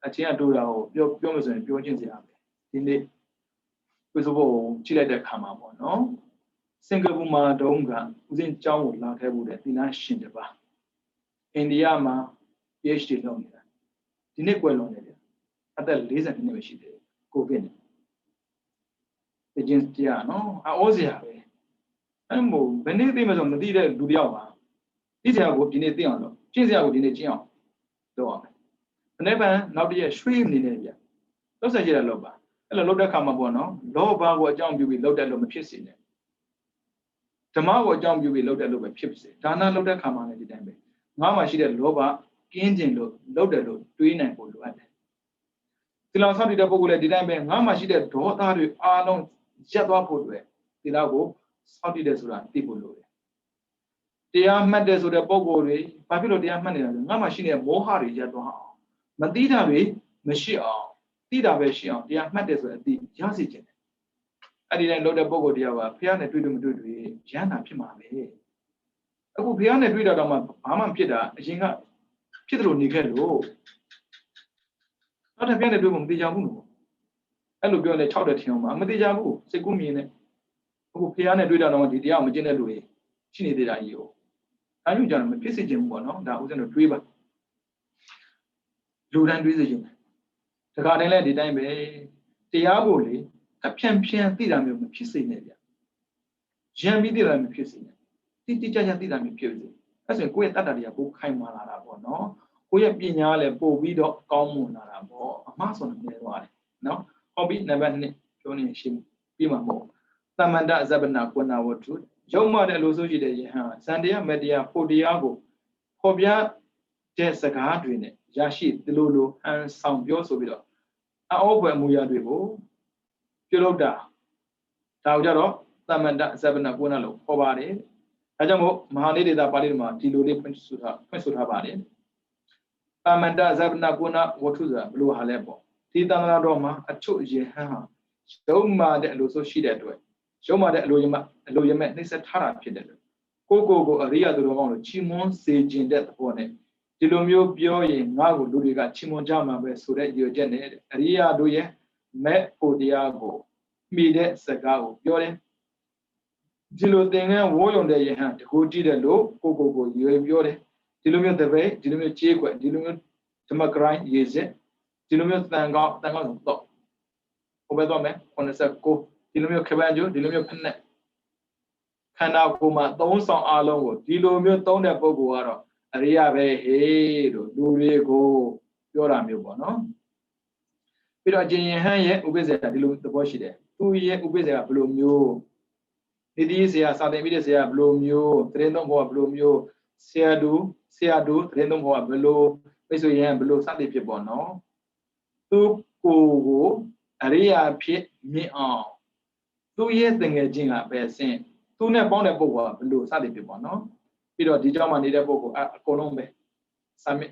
A: အချင်းကတို့တာကိုပြောလို့ဆိုရင်ပြောချင်းစရာပဲဒီနေ့ကိုဆိုဖို့ကြည့်လိုက်တဲ့ခါမှာပေါ့နော်စင်ကာပူမှာတုန်းကဦးစင်းကျောင်းကိုလာခဲ့ဖို့တဲ့သီလရှင်တစ်ပါးအိန္ဒိယမှာ PhD လုပ်နေတာဒီနေ့ကွယ်လွန်နေတယ်အသက်40နှစ်ပဲရှိတယ်ကိုဗစ်နဲ့ဒီကျင်းတရားနော်အောစရာပဲအဲ့မို့ဘယ်နေ့သိမှဆိုမသိတဲ့လူတယောက်ပါသိစရာကိုဒီနေ့သိအောင်လို့ကျင့်စရာကိုဒီနေ့ကျင့်အောင်လုပ်အောင်မနေ့ကနောက်တည့်ရွှေ့နေနေပြလောက်ဆက်ကြရလောက်ပါအဲ့လိုလုပ်တဲ့ခါမှာပေါ့နော်လောဘကိုအကြောင်းပြုပြီးလုပ်တဲ့လို့မဖြစ်စေနဲ့ဓမ္မကိုအကြောင်းပြုပြီးလုပ်တဲ့လို့ပဲဖြစ်စေဒါနလုပ်တဲ့ခါမှာလည်းဒီတိုင်းပဲငါမှရှိတဲ့လောဘကင်းကျင်လို့လုပ်တယ်လို့တွေးနိုင်ဖို့လိုအပ်တယ်ဒီလောက်ဆောက်တည်တဲ့ပုဂ္ဂိုလ်လည်းဒီတိုင်းပဲငါမှရှိတဲ့ဒေါသတွေအားလုံးရပ်သွားဖို့အတွက်ဒီလောက်ကိုဆောက်တည်တယ်ဆိုတာသိဖို့လိုတယ်တရားမှတ်တယ်ဆိုတဲ့ပုဂ္ဂိုလ်တွေဘာဖြစ်လို့တရားမှတ်နေတာလဲငါမှရှိတဲ့မောဟတွေရပ်သွားအောင်မသိတာတွေမရှိအောင်သိတာပဲရှိအောင်တရားမှတ်တယ်ဆိုတဲ့အသိရစေခြင်းတယ်အဲ့ဒီတိုင်းလုပ်တဲ့ပုဂ္ဂိုလ်တရားကဖះနဲ့တွေ့လို့မတွေ့တွေ့ရဟန္တာဖြစ်မှာပဲအခုဖះနဲ့တွေ့တာတော့မှဘာမှဖြစ်တာအရင်ကဖြစ်တယ်လို့နေခဲ့လို့နောက်တစ်ဖះနဲ့တွေ့ဖို့မသိကြဘူးလို့အဲ့လိုပြောနေ6တဲ့ထင်အောင်မသိကြဘူးစိတ်ကူးမြင်နေအခုဖះနဲ့တွေ့တာတော့ဒီတရားမကျင့်တဲ့လူတွေရှိနေသေးတာကြီးကိုအဲလိုကြတော့မဖြစ်စေချင်ဘူးပေါ့နော်ဒါဥစဉ်တော့တွေးပါလူတိုင်းတွေးစေချင်တယ်တခါတည်းလဲဒီတိုင်းပဲတရားကိုလေအဖြန့်သိတာမျိုးမဖြစ်စေနဲ့ဗျရံပြီးသိတာမျိုးဖြစ်စေနဲ့တိကျသိတာမျိုးဖြစ်စေအဲ့ဆိုရင်ကိုယ့်ရဲ့တတ္တတွေကကိုခိုင်မာလာတာပေါ့နော်ကိုယ့်ရဲ့ပညာလည်းပို့ပြီးတော့ကောင်းမွန်လာတာပေါ့အမှားဆိုနေသွားတယ်နော်ဟောပြီးနံပါတ်2ပြောနေရှင်းပြီးမှာမဟုတ်သမန္တဇဗနာကုဏဝတ္ထုရုံမှတဲ့လို့ဆိုရှိတဲ့ယဟန်ဇန်တရားမတရားဖို့တရားကိုဖော်ပြတဲ့စကားတွေနဲ့ရရှိဒီလိုဟန်ဆောင်ပြောဆိုပြီးတော့အောဘွယ်မူရတွေကိုပြုလုပ်တာဒါကိုကြတော့သမန္တဇဗနာကုဏလို့ခေါ်ပါတယ်ဒါကြောင့်မို့မဟာနိဒေတာပါဠိတော်မှာဒီလိုလေးဖွင့်ဆိုထားပါတယ်သမန္တဇဗနာကုဏဝတ္ထုဆိုတာဘလို့ဟာလဲပေါ့ဒီသံဃာတော်မှာအချုပ်ယဟန်ဟာရုံမှတဲ့အလိုဆိုရှိတဲ့အတွက်ရုံမှတဲ့အလိုရမဲ့နှိစ္စထားတာဖြစ်တယ်လို့ကိုအရိယသူတော်ကောင်းလို့ချီးမွမ်းစေခြင်းတဲ့သဘောနဲ့ဒီလိုမျိုးပြောရင်ငါ့ကိုလူတွေကချီးမွမ်းကြမှာပဲဆိုတဲ့ရည်ရွယ်ချက်နဲ့အရိယတို့ရဲ့မဲ့ဖို့တရားကိုမိတဲ့စကားကိုပြောတယ်ဒီလိုသင်္ကန်းဝိုးယုံတဲ့ယဟန်တကူကြည့်တယ်လို့ကိုရွေပြောတယ်ဒီလိုမျိုးတပည့်ဒီလိုမျိုးကြေးခွက်ဒီလိုမျိုးဓမ္မဂရိုင်းရေးစစ်ဒီလိုမျိုးတန်ကောင်းဆိုတော့ဟိုဘက်တော့မယ်89ဒီလိုမျိုးခပန်းကျိုးဒီလိုမျိုးဖက်နဲ့ခန္ဓာကိုယ်မှာသုံးဆောင်အားလုံးကိုဒီလိုမျိုးသုံးတဲ့ပုဂ္ဂိုလ်ကတော့အရိယပဲဟေးလို့လူတွေကိုပြောတာမျိုးပေါ့နော်ပြီးတော့အကျဉ်းယဟန်ရဲ့ဥပိ္ပဇေကဒီလိုသဘောရှိတယ်သူရဲ့ဥပိ္ပဇေကဘယ်လိုမျိုးဒီဒီဆရာစာသင်ပြီးတဲ့ဆရာဘယ်လိုမျိုးသတင်းသုံးဘောကဘယ်လိုမျိုးဆရာတို့သတင်းသုံးဘောကဘယ်လိုမိတ်ဆွေရန်ဘယ်လိုစသည်ဖြစ်ပေါ့နော်သူကိုအရိယာဖြစ်မြင်အောင်သူရဲ့တငယ်ချင်းကပဲဆင်းသူနဲ့ပေါင်းတဲ့ပုဂ္ဂိုလ်ကဘယ်လိုစသည်ဖြစ်ပေါ့နော်ပြီးတော့ဒီကြောင့်မှနေတဲ့ပုဂ္ဂိုလ်အကုန်လုံးပဲစာမျက်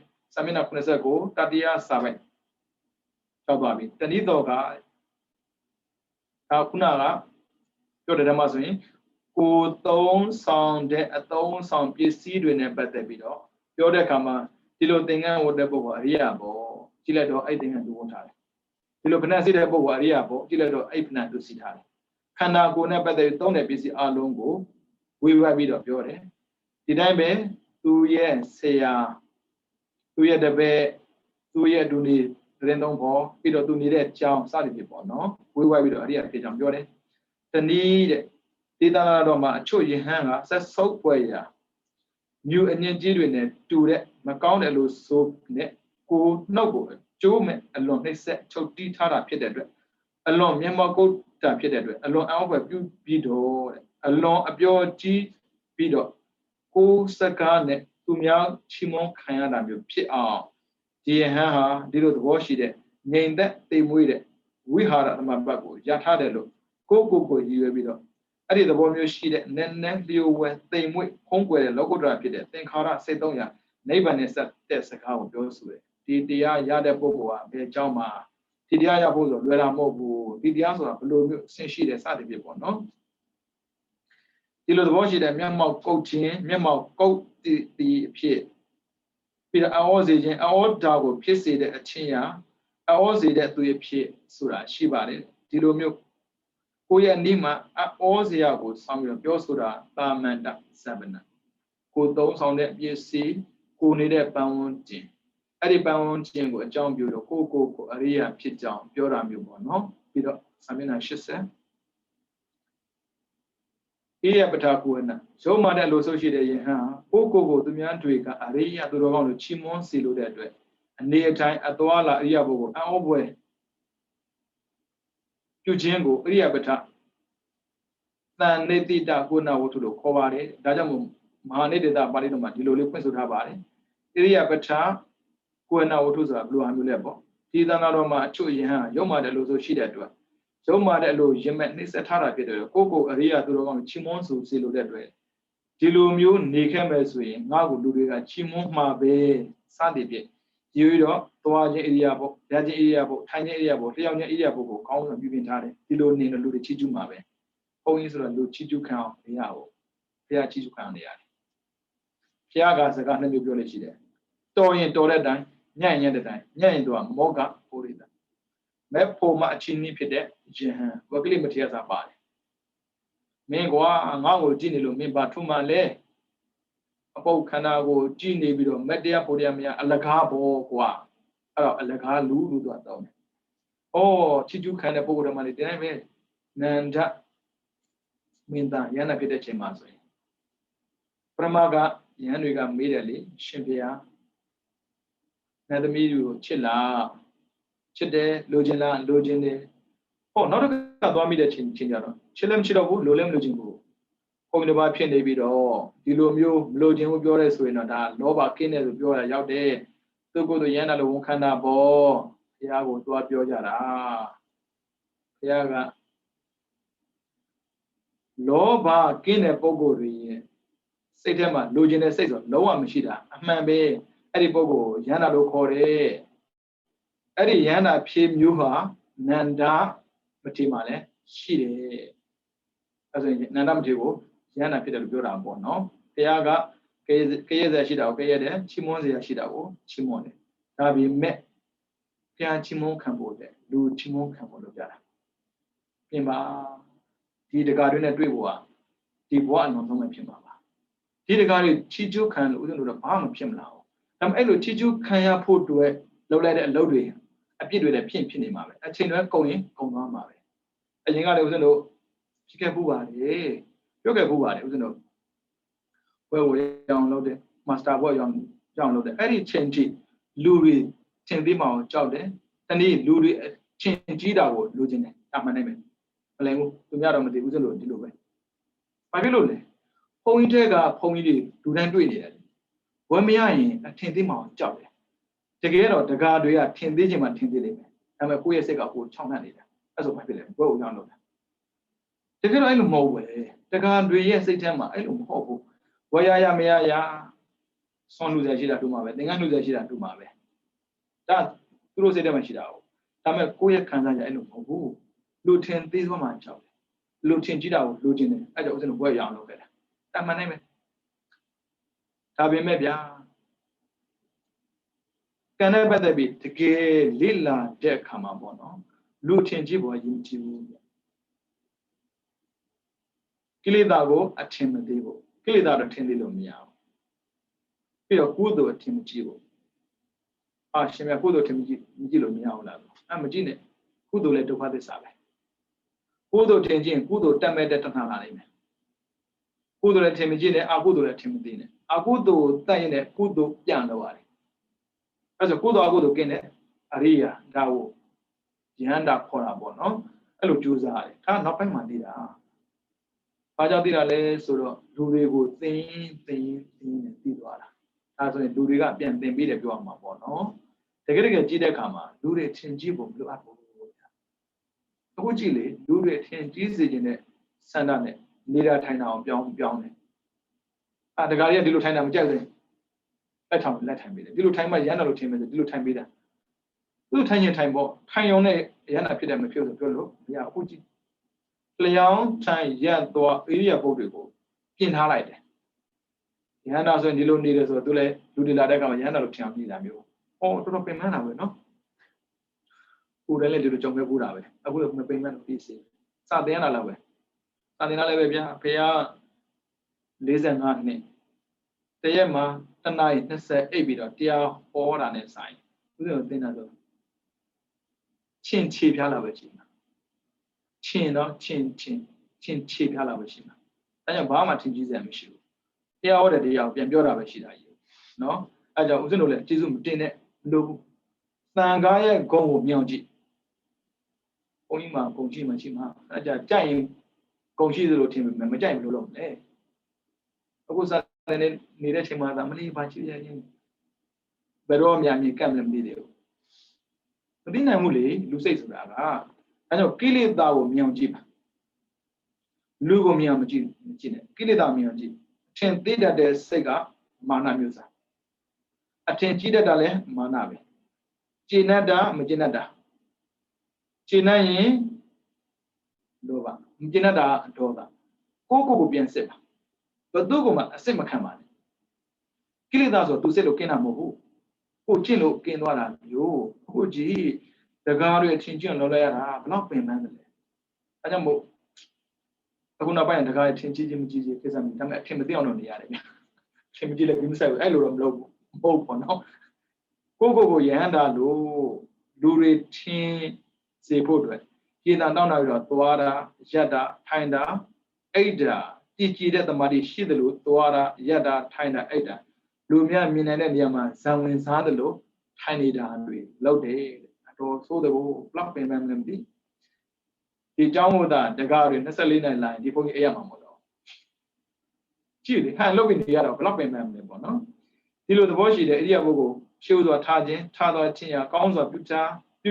A: နှာ89တတိယစာပိုက်ရောက်သွားပြီတနည်းတော့ကခုနကပြောတဲ့ဓမ္မဆိုရင်ကိုသုံးဆောင်တဲ့အသုံးဆောင်ပစ္စည်းတွေနဲ့ပတ်သက်ပြီးတော့ပြောတဲ့အခါမှာဒီလိုသင်္ကန်းဝတ်တဲ့ပုဂ္ဂိုလ်အရိယာပေါ့ကြည့်လိုက်တော့အဲ့သင်္ကန်းသူဝတ်ထားတယ်ဒီလိုဖဏစီတဲ့ပုဂ္ဂိုလ်အရိယာပေါ့ကြည့်လိုက်တော့အဲ့ဖဏသူစီထားတယ်ခန္ဓာကိုယ်နဲ့ပတ်သက်ပြီးသုံးတဲ့ပစ္စည်းအလုံးကိုဝေဝတ်ပြီးတော့ပြောတယ်ဒီတိုင်းပဲသူရဲ့ဆရာသူရဲ့တပည့်သူရဲ့အတူနေသတင်းသုံးဖို့ပြီးတော့သူနေတဲ့ကြောင်းစသည်ဖြစ်ပေါ့နော်ဝေဝတ်ပြီးတော့အရိယာဖြစ်ကြောင်းပြောတယ်တနည်းတဲ့ဒီတလာတော်မှာအချို့ယဟန်ကဆက်ဆုပ်ပွဲရာမြူအငင်းကြီးတွေနဲ့တူတဲ့မကောင်းတယ်လို့ဆိုနဲ့ကိုနှုတ်ကိုကျိုးမဲ့အလွန်နှိမ့်ဆက်ချုပ်တီးထားတာဖြစ်တဲ့အတွက်အလွန်မျက်မှောက်ကုတ်တာဖြစ်တဲ့အတွက်အလွန်အောက်ဘက်ပြုပြီးတော့တဲ့အလွန်အပျော်ကြီးပြီးတော့ကိုစကားနဲ့သူများချီးမွမ်းခံရတာမျိုးဖြစ်အောင်ဒီယဟန်ဟာဒီလိုသဘောရှိတဲ့ ngành that they made it we had my back ya had a look go you be up I did the bomb you see that then you were they made home where local drive it think how say don't ya neighbor is that that's how goes with the ya the bobo be jama the ya bozo lera mobu the ya so below since she the side people noဒီလိုသဘောရှိတဲ့မျက်မှောက်ကုတ်ခြင်းမျက်မှောက်ကုတ်ဒီအဖြစ်ပြီးတော့အောစေခြင်းအောဒါကိုဖြစ်စေတဲ့အချင်းရာအောစေတဲ့သူရဲ့ဖြစ်ဆိုတာရှိပါတယ်ဒီလိုမျိုးကိုယ့်ရဲ့နေ့မှာအောစေရကိုဆောင်းပြီးတော့ပြောဆိုတာတာမန္တသဗ္ဗနာကိုသုံးဆောင်တဲ့ပစ္စည်းကိုနေတဲ့ပန်းဝန်းကျင်အဲ့ဒီပန်းဝန်းကျင်ကိုအကြောင်းပြုလို့ကိုအရိယာဖြစ်ကြောင်းပြောတာမျိုးပေါ့နော်ပြီးတော့စာမျက်နှာ80ဣယပထကုဝနရုံးမာတဲ့လိုဆိုရှိတဲ့ယဟန်ကိုသူများတွေကအရိယသူတော်ကောင်းတို့ချီးမွမ်းစီလို့တဲ့အတွက်အနေအထိုင်အသွာလာအရိယဘုကိုအောပွဲပြုခြင်းကိုဣယပထသံနေတိတကုဏဝတ္ထုလို့ခေါ်ပါတယ်ဒါကြောင့်မို့မဟာနိတ္တပါဠိတော်မှာဒီလိုလေးဖွင့်ဆိုထားပါတယ်ဣရိယပထကုဏဝတ္ထုဆိုတာဘယ်လိုအမျိုးလဲပေါ့ဒီသံဃာတော်မှာအချို့ယဟန်ရုံးမာတဲ့လိုဆိုရှိတဲ့အတွက်ရုံးမာတဲ့အလိုရင်မဲ့နှိစက်ထားတာဖြစ်တယ်ကိုအရိယသူတော်ကောင်းချီးမွမ်းစုစီလို့တဲ့အတွက်ဒီလိုမျိုးနေခဲ့မယ်ဆိုရင်ငါ့ကိုလူတွေကချီးမွမ်းမှာပဲစသည်ဖြင့်ဒီလိုတော့သွားခြင်းဣရိယပေါ့ရခြင်းဣရိယပေါ့ထိုင်ခြင်းဣရိယပေါ့လျှောက်ခြင်းဣရိယပေါ့ကိုကောင်းစွာပြုပြင်ထားတယ်ဒီလိုနေလို့လူတွေချီးကျူးမှာပဲဘုန်းကြီးဆိုတော့လူချီးကျူးခံအောင်မရဘူးဘုရားချီးကျူးခံနေရတယ်ဘုရားကစကားနှစ်မျိုးပြောလို့ရှိတယ်တော်ရင်တော်တဲ့အတိုင်းညံ့ရင်တဲ့တိုင်းညံ့ရင်တော့မောကပိုရိတာမဲ့ဖို့မှအချင်းနည်းဖြစ်တဲ့ယဟန်ဝကလိမထေရစာပါတယ်မင်းကွာငါ့ကိုကြည့်နေလို့မင်းဘာထုမှလဲအပုတ်ခန္ဓာကိုကြည့်နေပြီးတော့မတရားဖို့တရားမရအလကားဘောကွာအဲ့တော့အလကားလူလို့တော့တောင်းတယ်ချီကျူးခံတဲ့ပုဂ္ဂိုလ်တော်မှလည်းတိုင်းပဲနန္ဒမင်းသားယန္နာဖြစ်တဲ့ချိန်မှာဆိုရင်ပရမကယဟန်တွေကမေးတယ်လေရှင်ဘုရားနတ်သမီးတွေကိုချစ်လားချစ်တယ်လိုချင်လားလိုချင်တယ်နောက်တစ်ခါသွားမိတဲ့ချင်းကြတော့ချစ်လည်းမချစ်တော့ဘူးလိုလည်းမလိုချင်ဘူးဘုံတစ်ပါးဖြစ်နေပြီးတော့ဒီလိုမျိုးမလိုချင်ဘူးပြောရဲဆိုရင်တော့ဒါလောဘကင်းတယ်လို့ပြောရရောက်တယ်သူကိုယ်သူရမ်းတာလို့ဝန်ခံတာပေါ့ဘုရားကိုသွားပြောကြတာဘုရားကလောဘကင်းတဲ့ပုဂ္ဂိုလ်တွေရဲ့စိတ်ထဲမှာလိုချင်တဲ့စိတ်ဆိုလုံးဝမရှိတာအမှန်ပဲအဲ့ဒီပုဂ္ဂိုလ်ရမ်းတာလို့ခေါ်တယ်အဲ့ဒီယန္တာဖြေမျိုးဟာနန္ဒမထေမှာလည်းရှိတယ်အဲဆိုရင်နန္ဒမထေကိုယန္တာဖြစ်တယ်လို့ပြောတာပေါ့နော်ဘုရားကကရဲစရာရှိတာကိုကရဲတယ်ချီးမွမ်းစရာရှိတာကိုချီးမွမ်းတယ်ဒါပေမဲ့ဘုရားချီးမွမ်းခံဖို့တဲ့လူချီးမွမ်းခံဖို့လုပ်ကြတာပြင်ပါဒီတကားတွေနဲ့တွေ့ဖို့ဟာဒီဘဝအလုံးစုံပဲဖြစ်မှာပါဒီတကားတွေချီးကျူးခံလို့ဥစဉ်လို့တော့ဘာမှဖြစ်မလာဘူးဒါပေမဲ့အဲ့လိုချီးကျူးခံရဖို့အတွက်လုပ်လိုက်တဲ့အလုပ်တွေအပြစ်တွေလည်းဖြစ်နေမှာပဲအချိန်တွေကုန်ရင်ကုန်သွားမှာပဲအရင်ကလည်းဦးဇင်းတို့ဖြစ်ခဲ့ဖို့ပါတယ်ပြောခဲ့ဖို့ပါတယ်ဦးဇင်းတို့ဘွဲဝေအောင်လုပ်တယ်မာစတာဘွဲအောင်လုပ်တယ်အဲ့ဒီချိန်ထိလူတွေထင်သေးမအောင်ကြောက်တယ်တနည်းလူတွေချင်းကြီးတာကိုလိုချင်တယ်အမှန်တိုင်းပဲမလဲဘူးသူများတော့မသိဦးဇင်းတို့ဒီလိုပဲဘာဖြစ်လို့လဲဘုံကြီးတဲ့ကဘုံကြီးတွေလူတိုင်းတွေ့နေတယ်ဝယ်မရရင်အထင်သေးမအောင်ကြောက်တယ်တကယ်တော့တကားတွေကထင်သေးခြင်းမှထင်သေးလိမ့်မယ်ဒါပေမဲ့ကိုယ့်ရဲ့စိတ်ကကိုယ်ချောင်းနှံ့နေတာအဲ့ဆိုဘာဖြစ်လဲဘွဲ့ဦးအောင်လုပ်တာတကယ်တော့အဲ့လိုမဟုတ်ဘူးတကားတွေရဲ့စိတ်ထဲမှာအဲ့လိုမဟုတ်ဘူးဝယ်ရမရဆွန်လူစရာရှိတာတူမှာပဲသင်္ကန်းလူစရာရှိတာတူမှာပဲဒါသူတို့စိတ်ထဲမှာရှိတာဟုတ်ဒါပေမဲ့ကိုယ့်ရဲ့ခံစားချက်အဲ့လိုမဟုတ်ဘူးလူထင်သေးသွားမှကြောက်တယ်လူထင်ကြည့်တာကိုလူချင်းတယ်အဲ့ကြောင့်ဦးဇင်းတို့ဘွဲ့ရအောင်လုပ်ခဲ့တာတမန်နိုင်မယ်ဒါပေမဲ့ဗျာကံနဲ့ပတ်သက်ပြီးတကယ်လိလာတဲ့အခါမှာပေါ့နော်လူထင်ကြည့်ပေါ်ယဉ်ကြည်ဘူးကိလေသာကိုအထင်မသေးဘူးကိလေသာတော့ထင်သေးလို့မရဘူးပြီးတော့ကုသိုလ်အထင်မကြည့်ဘူးရှင်မြတ်ကုသိုလ်ထင်မကြည့်လို့မရဘူးလားမကြည့်နဲ့ကုသိုလ်လည်းဒုက္ခသစ္စာပဲကုသိုလ်ထင်ကြည့်ရင်ကုသိုလ်တက်မဲ့တဲ့တဏှာလာနိုင်မယ်ကုသိုလ်လည်းထင်မကြည့်နဲ့အကုသိုလ်လည်းထင်မသိနဲ့အကုသိုလ်တက်ရင်လည်းကုသိုလ်ပြန်လို့ရတယ်အဲ့ဆိုကုသိုလ်အကုသိုလ်ကင်းတဲ့အရိယာဒါကိုယန္တာခေါ်တာပေါ့နော်အဲ့လိုကြိုးစားရတယ်ဒါနောက်ပိုင်းမှသိတာဘာကြောင့်သိတာလဲဆိုတော့လူတွေကိုသင်နဲ့သိသွားတာဒါဆိုရင်လူတွေကပြန်သင်ပေးတယ်ပြောရမှာပေါ့နော် တကယ်တကယ်ကြည့်တဲ့အခါမှာလူတွေထင်ကြီးဖို့မလိုအပ်ဘူးအခုကြည့်လေလူတွေထင်ကြီးစေခြင်းနဲ့စန္ဒနဲ့နေတာထိုင်တာအောင်ပြောင်းတယ်တကားကြီးကဒီလိုထိုင်တာမကြိုက်ဘူးလက်ထောင်လက်ထိုင်ပေးတယ်ဒီလိုထိုင်မှရန်တော်လို့ထင်မယ်ဆိုဒီလိုထိုင်ပေးတာသူထိုင်ရင်ထိုင်ပေါ့ထိုင်ရုံနဲ့ရန်တာဖြစ်တယ်မဖြစ်ဆိုပြောလို့မရအခုကြည့်လျောင်းထိုင်ရက်သွားဧရိယာပုတ်တွေကိုပြင်ထားလိုက်တယ်ရန်တာဆိုရင်ဒီလိုနေတယ်ဆိုတော့သူလည်းလူတွေလာတဲ့အခါမှာရန်တာလို့ထင်အောင်ပြည်တာမျိုးတော်တော်ပင်ပန်းတာပဲနော်ကိုယ်လည်းဒီလိုကြုံခဲ့ဘူးတာပဲအခုလည်းမပင်ပန်းလို့ပြည်စီစတင်ရတာလည်းပဲစတင်ရလည်းပဲဗျာဖေက45နှစ်တရက်မှာတနာရီ20အိပ်ပြီးတော့တရားဟောတာနဲ့ဆိုင်ဦးဇင်းတို့သင်တာဆိုချင်းခြေပြားလာပဲရှိမှာချင်းတော့ချင်းခြေပြားလာပဲရှိမှာအဲကြောင့်ဘာမှထင်ကြီးစရာမရှိဘူးတရားဟောတဲ့တရားကိုပြန်ပြောတာပဲရှိတာကြီးနော်အဲကြောင့်ဦးဇင်းတို့လည်းကျေးဇူးမတင်နဲ့လို့သံဃာရဲ့ဂုဏ်ကိုမြောင်ကြည့်ဘုန်းကြီးမှာဂုဏ်ရှိမှရှိမှာအဲကြောင့်ကြိုက်ရင်ဂုဏ်ရှိသလိုထင်ပေမဲ့မကြိုက်ဘူးလို့လုပ်မလဲအခုစားနေတဲ့ချိန်မှာသာမလေးပါချစ်ရရင်ဘယ်တော့မှမြင်ကပ်မလို့မသိသေးဘူးမသိနိုင်ဘူးလေလူစိတ်ဆိုတာကအဲကြောင့်ကိလေသာကိုမြောင်ကြည့်ပါလူကိုမြောင်မကြည့်နဲ့ကိလေသာမြောင်ကြည့်အထင်သေးတတ်တဲ့စိတ်ကမာနမျိုးစားအထင်ကြီးတတ်တာလည်းမာနပဲကျင့်တတ်တာမကျင့်တတ်တာကျင့်နိုင်ရင်လောဘမကျင့်တတ်တာဒေါသကိုပြန်စစ်ပါဘယ်သူကမှအစစ်မခံပါနဲ့ကိလေသာဆိုသူစစ်လို့ကင်းတာမဟုတ်ဘူးကိုကျင့်လို့ကင်းသွားတာမျိုးအခုကြည့်တကားတွေအထင်ကျင့်လောက်လိုက်ရတာဘလောက်ပင်ပန်းတယ်လဲအဲကြောင့်မို့အခုနောက်ပိုင်းတကားအထင်ကြီးခြင်းမကြီးခြင်းကိစ္စမျိုးဒါပေမဲ့အထင်မသိအောင်လုပ်နေရတယ်ဗျအထင်မကြီးလည်းပြီးမဆိုင်ဘူးအဲ့လိုတော့မလုပ်ဘူးမဟုတ်ဘူးနော်ကိုရဟန္တာလို့လူတွေထင်စေဖို့အတွက်ကျေတန်တောင်းတာပြီးတော့သွားတာရက်တာထိုင်တာအိတ်တာကြည်တဲ့သမာဓိရှိတယ်လို့သွားတာရက်တာထိုင်တာအိတ်တာလူများမြင်နိုင်တဲ့နေရာမှာဇံဝင်စားတယ်လို့ထိုင်နေတာတွေလောက်တယ်အတော်ဆိုးတယ်ဘလောက်ပင်ပန်းမလဲမသိဒီเจ้าမို့တာတကားတွေ24နိုင်လာရင်ဒီဘုန်းကြီးအေးရမှာမဟုတ်တော့ကြည့်လေဟန်လုတ်ပြီးနေရတော့ဘလောက်ပင်ပန်းမလဲပေါ့နော်ဒီလိုသဘောရှိတယ်အရိယာပုဂ္ဂိုလ်ရှေးဥစွာထားသွားခြင်းရကောင်းစွာပြု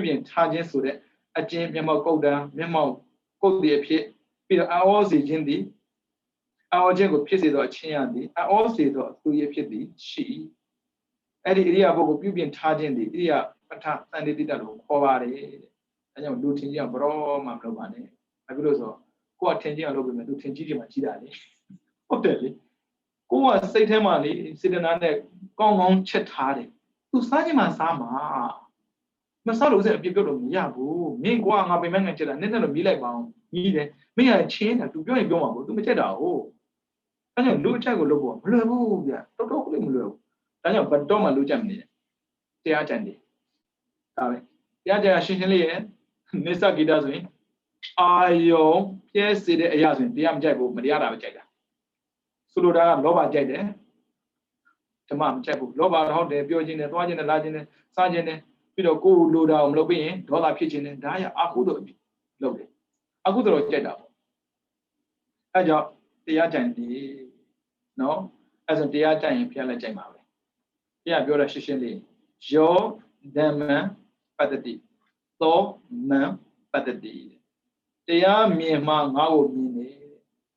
A: ပြင်ထားခြင်းဆိုတဲ့အကျင့်မျက်မှောက်ကုတ်တာမျက်မှောက်ကုတ်တဲ့အဖြစ်ပြီးတော့အောစီခြင်းသည်အောခြင်းကိုဖြစ်စေသောအချင်းရသည်အောစေသောသူရဲ့ဖြစ်သည်ရှိအဲ့ဒီအရိယာပုဂ္ဂိုလ်ပြုပြင်ထားခြင်းသည်အရိယာပဋ္ဌသန္တိတ္တလို့ခေါ်ပါတယ်တဲ့အဲကြောင့်လူထင်ကြီးအောင်ဘရောမှမလုပ်ပါနဲ့ဘာဖြစ်လို့ဆိုတော့ကိုယ်ကထင်ကြီးအောင်လုပ်ပြီးမှသူထင်ကြီးတယ်မှကြီးတာလေဟုတ်တယ်လေကိုယ်ကစိတ်ထဲမှာလေစေတနာနဲ့ကောင်းကောင်းချက်ထားတယ်သူစားခြင်းမှစားမှာမစားလို့အပြစ်ပြုတ်လို့မရဘူးမင်းကွာငါပင်မငယ်ချက်တာနည်းနည်းတော့မြည်လိုက်ပါအောင်ကြီးတယ်မင်းကချင်းတာသူပြောရင်ပြောမှာပေါ့သူမချက်တာဟုတ်အဲကြောင့်လူအချက်ကိုလုပ်ဖို့မလွယ်ဘူးဗျတော်တော်လေးမလွယ်ဘူးဒါကြောင့်ဘတ်တော့မှလူချက်မနေနဲ့တရားကြံတယ်ဒါပဲတရားကြံရှင်းရှင်းလေးရဲ့နိစ္စဂီတဆိုရင်အာယုံပြည့်စေတဲ့အရာဆိုရင်တရားမကြိုက်ဘူးမတရားတာပဲကြိုက်တာဆိုလိုတာကလောဘကြိုက်တယ်ဓမ္မမကြိုက်ဘူးလောဘဟုတ်တယ်ပြောခြင်းနဲ့သွားခြင်းနဲ့လာခြင်းနဲ့စားခြင်းနဲ့ပြီးတော့ကိုယ်လိုတာကိုမလုပ်ပြီးရင်ဒေါသဖြစ်ခြင်းနဲ့ဒါရအာဟုသောလုပ်တယ်အခုတော့ကြိုက်တာပေါ့အဲကြောင့်တရားကြံတယ်နော်အဲဆိုတရားကြံရင်ဖျက်လိုက်ကြိုက်မှာပဲဘုရားပြောတာရှင်းရှင်းလေးယောဓမ္မပတ္တိသောမံပတ္တိတရားမြင်မှငါ့ကိုမြင်တယ်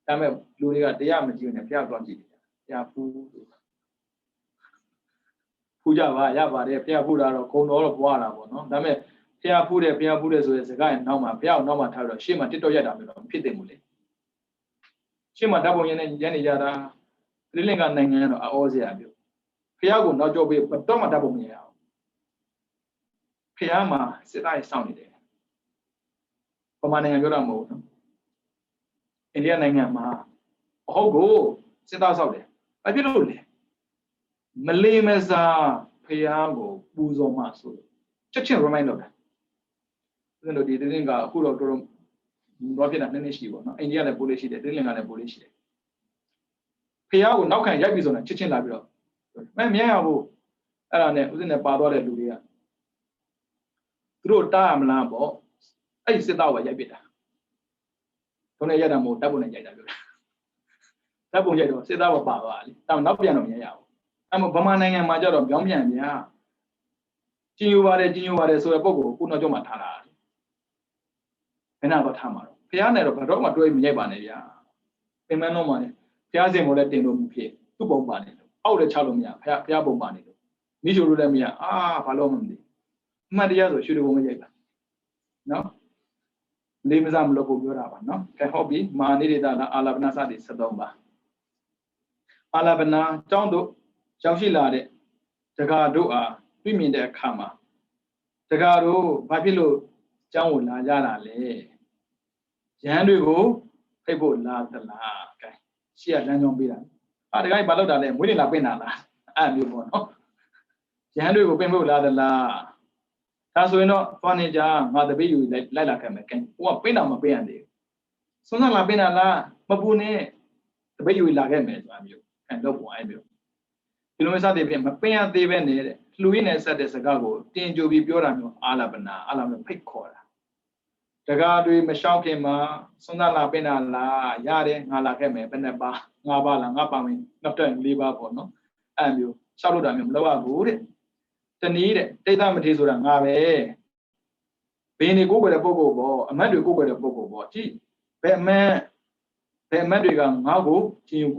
A: ဒါပေမဲ့လူတွေကတရားမကြည့်နဲ့ဘုရားသွားကြည့်တယ်တရားဖူးကြပါရပါတယ်ဘုရားဖူးတာတော့ဂုံတော်တော့ပွားတာပေါ့နော်ဒါပေမဲ့ဘုရားဖူးတယ်ဆိုတဲ့စကားရဲ့နောက်မှာဘုရားကိုနောက်မှာထားပြီးတော့ရှေ့မှာတစ်တော့ရက်တာမျိုးတော့ဖြစ်တယ်မို့လေရှေ့မှာဓာတ်ပုံရနေကြတာလိလင်္ကာနိုင်ငံတော့အောစရာမျိုးဘုရားကိုနောက်ကျောပေးဘတော့မှဓာတ်ပုံမရအောင်ဘုရားမှာစစ်သားစောင့်နေတယ်ပမာနိုင်ငံပြောတာမဟုတ်ဘူးနော်အိန္ဒိယနိုင်ငံမှာအဟုတ်ကိုစစ်သားစောင့်တယ်ဘာဖြစ်လို့လဲမလေးမစားဖျားကိုပူဇော်မှဆိုချက်ချင်း remind လုပ်တာဦးဇင်းတို့ဒီတင်းကအခုတော့တော်တော်ဖြစ်တာနည်းနည်းရှိပေါ့နော်အိန္ဒိယလည်းပိုးလေးရှိတယ်တင်းလင်ကလည်းပိုးလေးရှိတယ်ဖျားကိုနောက်ခံရိုက်ပြီးဆိုတော့ချက်ချင်းလာပြီးတော့မမြင်ရဘူးအဲ့ဒါနဲ့ဦးဇင်းနဲ့ပါသွားတဲ့လူတွေကသူတို့တားရမလားပေါ့အဲ့ဒီစစ်သားကိုရိုက်ပစ်တာထုံးနဲ့ရိုက်တာမဟုတ်တပ်ပုံနဲ့ရိုက်တာပြောတာတပ်ပုံရိုက်တော့စစ်သားကပါသွားတယ်တောင်နောက်ပြန်တော့မရဘူးအဲ့မှာဗမာနိုင်ငံမှာကျတော့ပြောင်းပြန်ဗျာ金牛娃的，所以包括古那叫嘛他啦，没那个他嘛，不要那个不着嘛，对面办的呀，平蛮弄嘛的，不要什么来电动木片，都不办的，熬的炒龙呀，不要不办的，你说的么呀？啊，发老么的，嘛的呀，就学的我们这个，喏。လေးမစားမလို့ကိုပြောတာပါเนาะကဲဟုတ်ပြီမာနိဒေတာအာလပနာစသည်73ပါအာလပနာကျောင်းတို့ရောက်ရှိလာတဲ့တက္ကတို့အားတွေ့မြင်တဲ့အခါမှာတက္ကတို့ဘာဖြစ်လို့ကျောင်းကိုလာကြတာလဲရဟန်းတွေကိုဖိတ်ဖို့လာသလားကဲရှေ့ကလမ်းကြောင်းပေးတာတက္ကကြီးဘာလုပ်တာလဲမွေးနေ့လာပင့်တာလားအဲ့မျိုးပေါ့နော်ရဟန်းတွေကိုပင့်ဖို့လာသလားဒါဆိုရင်တော့သွားနေကြငါတပည့်ယူလိုက်လာခဲ့မယ်ကဲဟိုကပင့်တာမပင့်ရသေးဘူးစွန်းစားလာပင့်တာလားမပူနဲ့တပည့်ယူလာခဲ့မယ်ဆိုတာမျိုးအဲတော့ပေါ်အဲ့မျိုးဒီလိုမျိုးစသည်ဖြင့်မပင့်ရသေးပဲနေတဲ့လှူရင်းနဲ့ဆက်တဲ့စကားကိုတင်ကြိုပြီးပြောတာမျိုးအာလပနာဖိတ်ခေါ်တာတကားတွေမလျှောက်ခင်မှာစွန်းစားလာပင့်တာလားရတယ်ငါလာခဲ့မယ်ဘယ်နဲ့ပါငါပါလားငါပါမယ်နောက်တက်၄ပါပေါ့နော်အဲ့မျိုးလျှောက်လို့တာမျိုးမလုပ်ရဘူးတဲ့တနည်းတဲ့တိတ်သမထေဆိုတာငါပဲဘင်းတွေကိုယ်ွယ်တဲ့ပုဂ္ဂိုလ်ပေါ့အမတ်တွေကိုယ်ွယ်တဲ့ပုဂ္ဂိုလ်ပေါ့ကြည့်ဘယ်အမတ်တွေကငါ့ကိုချင်း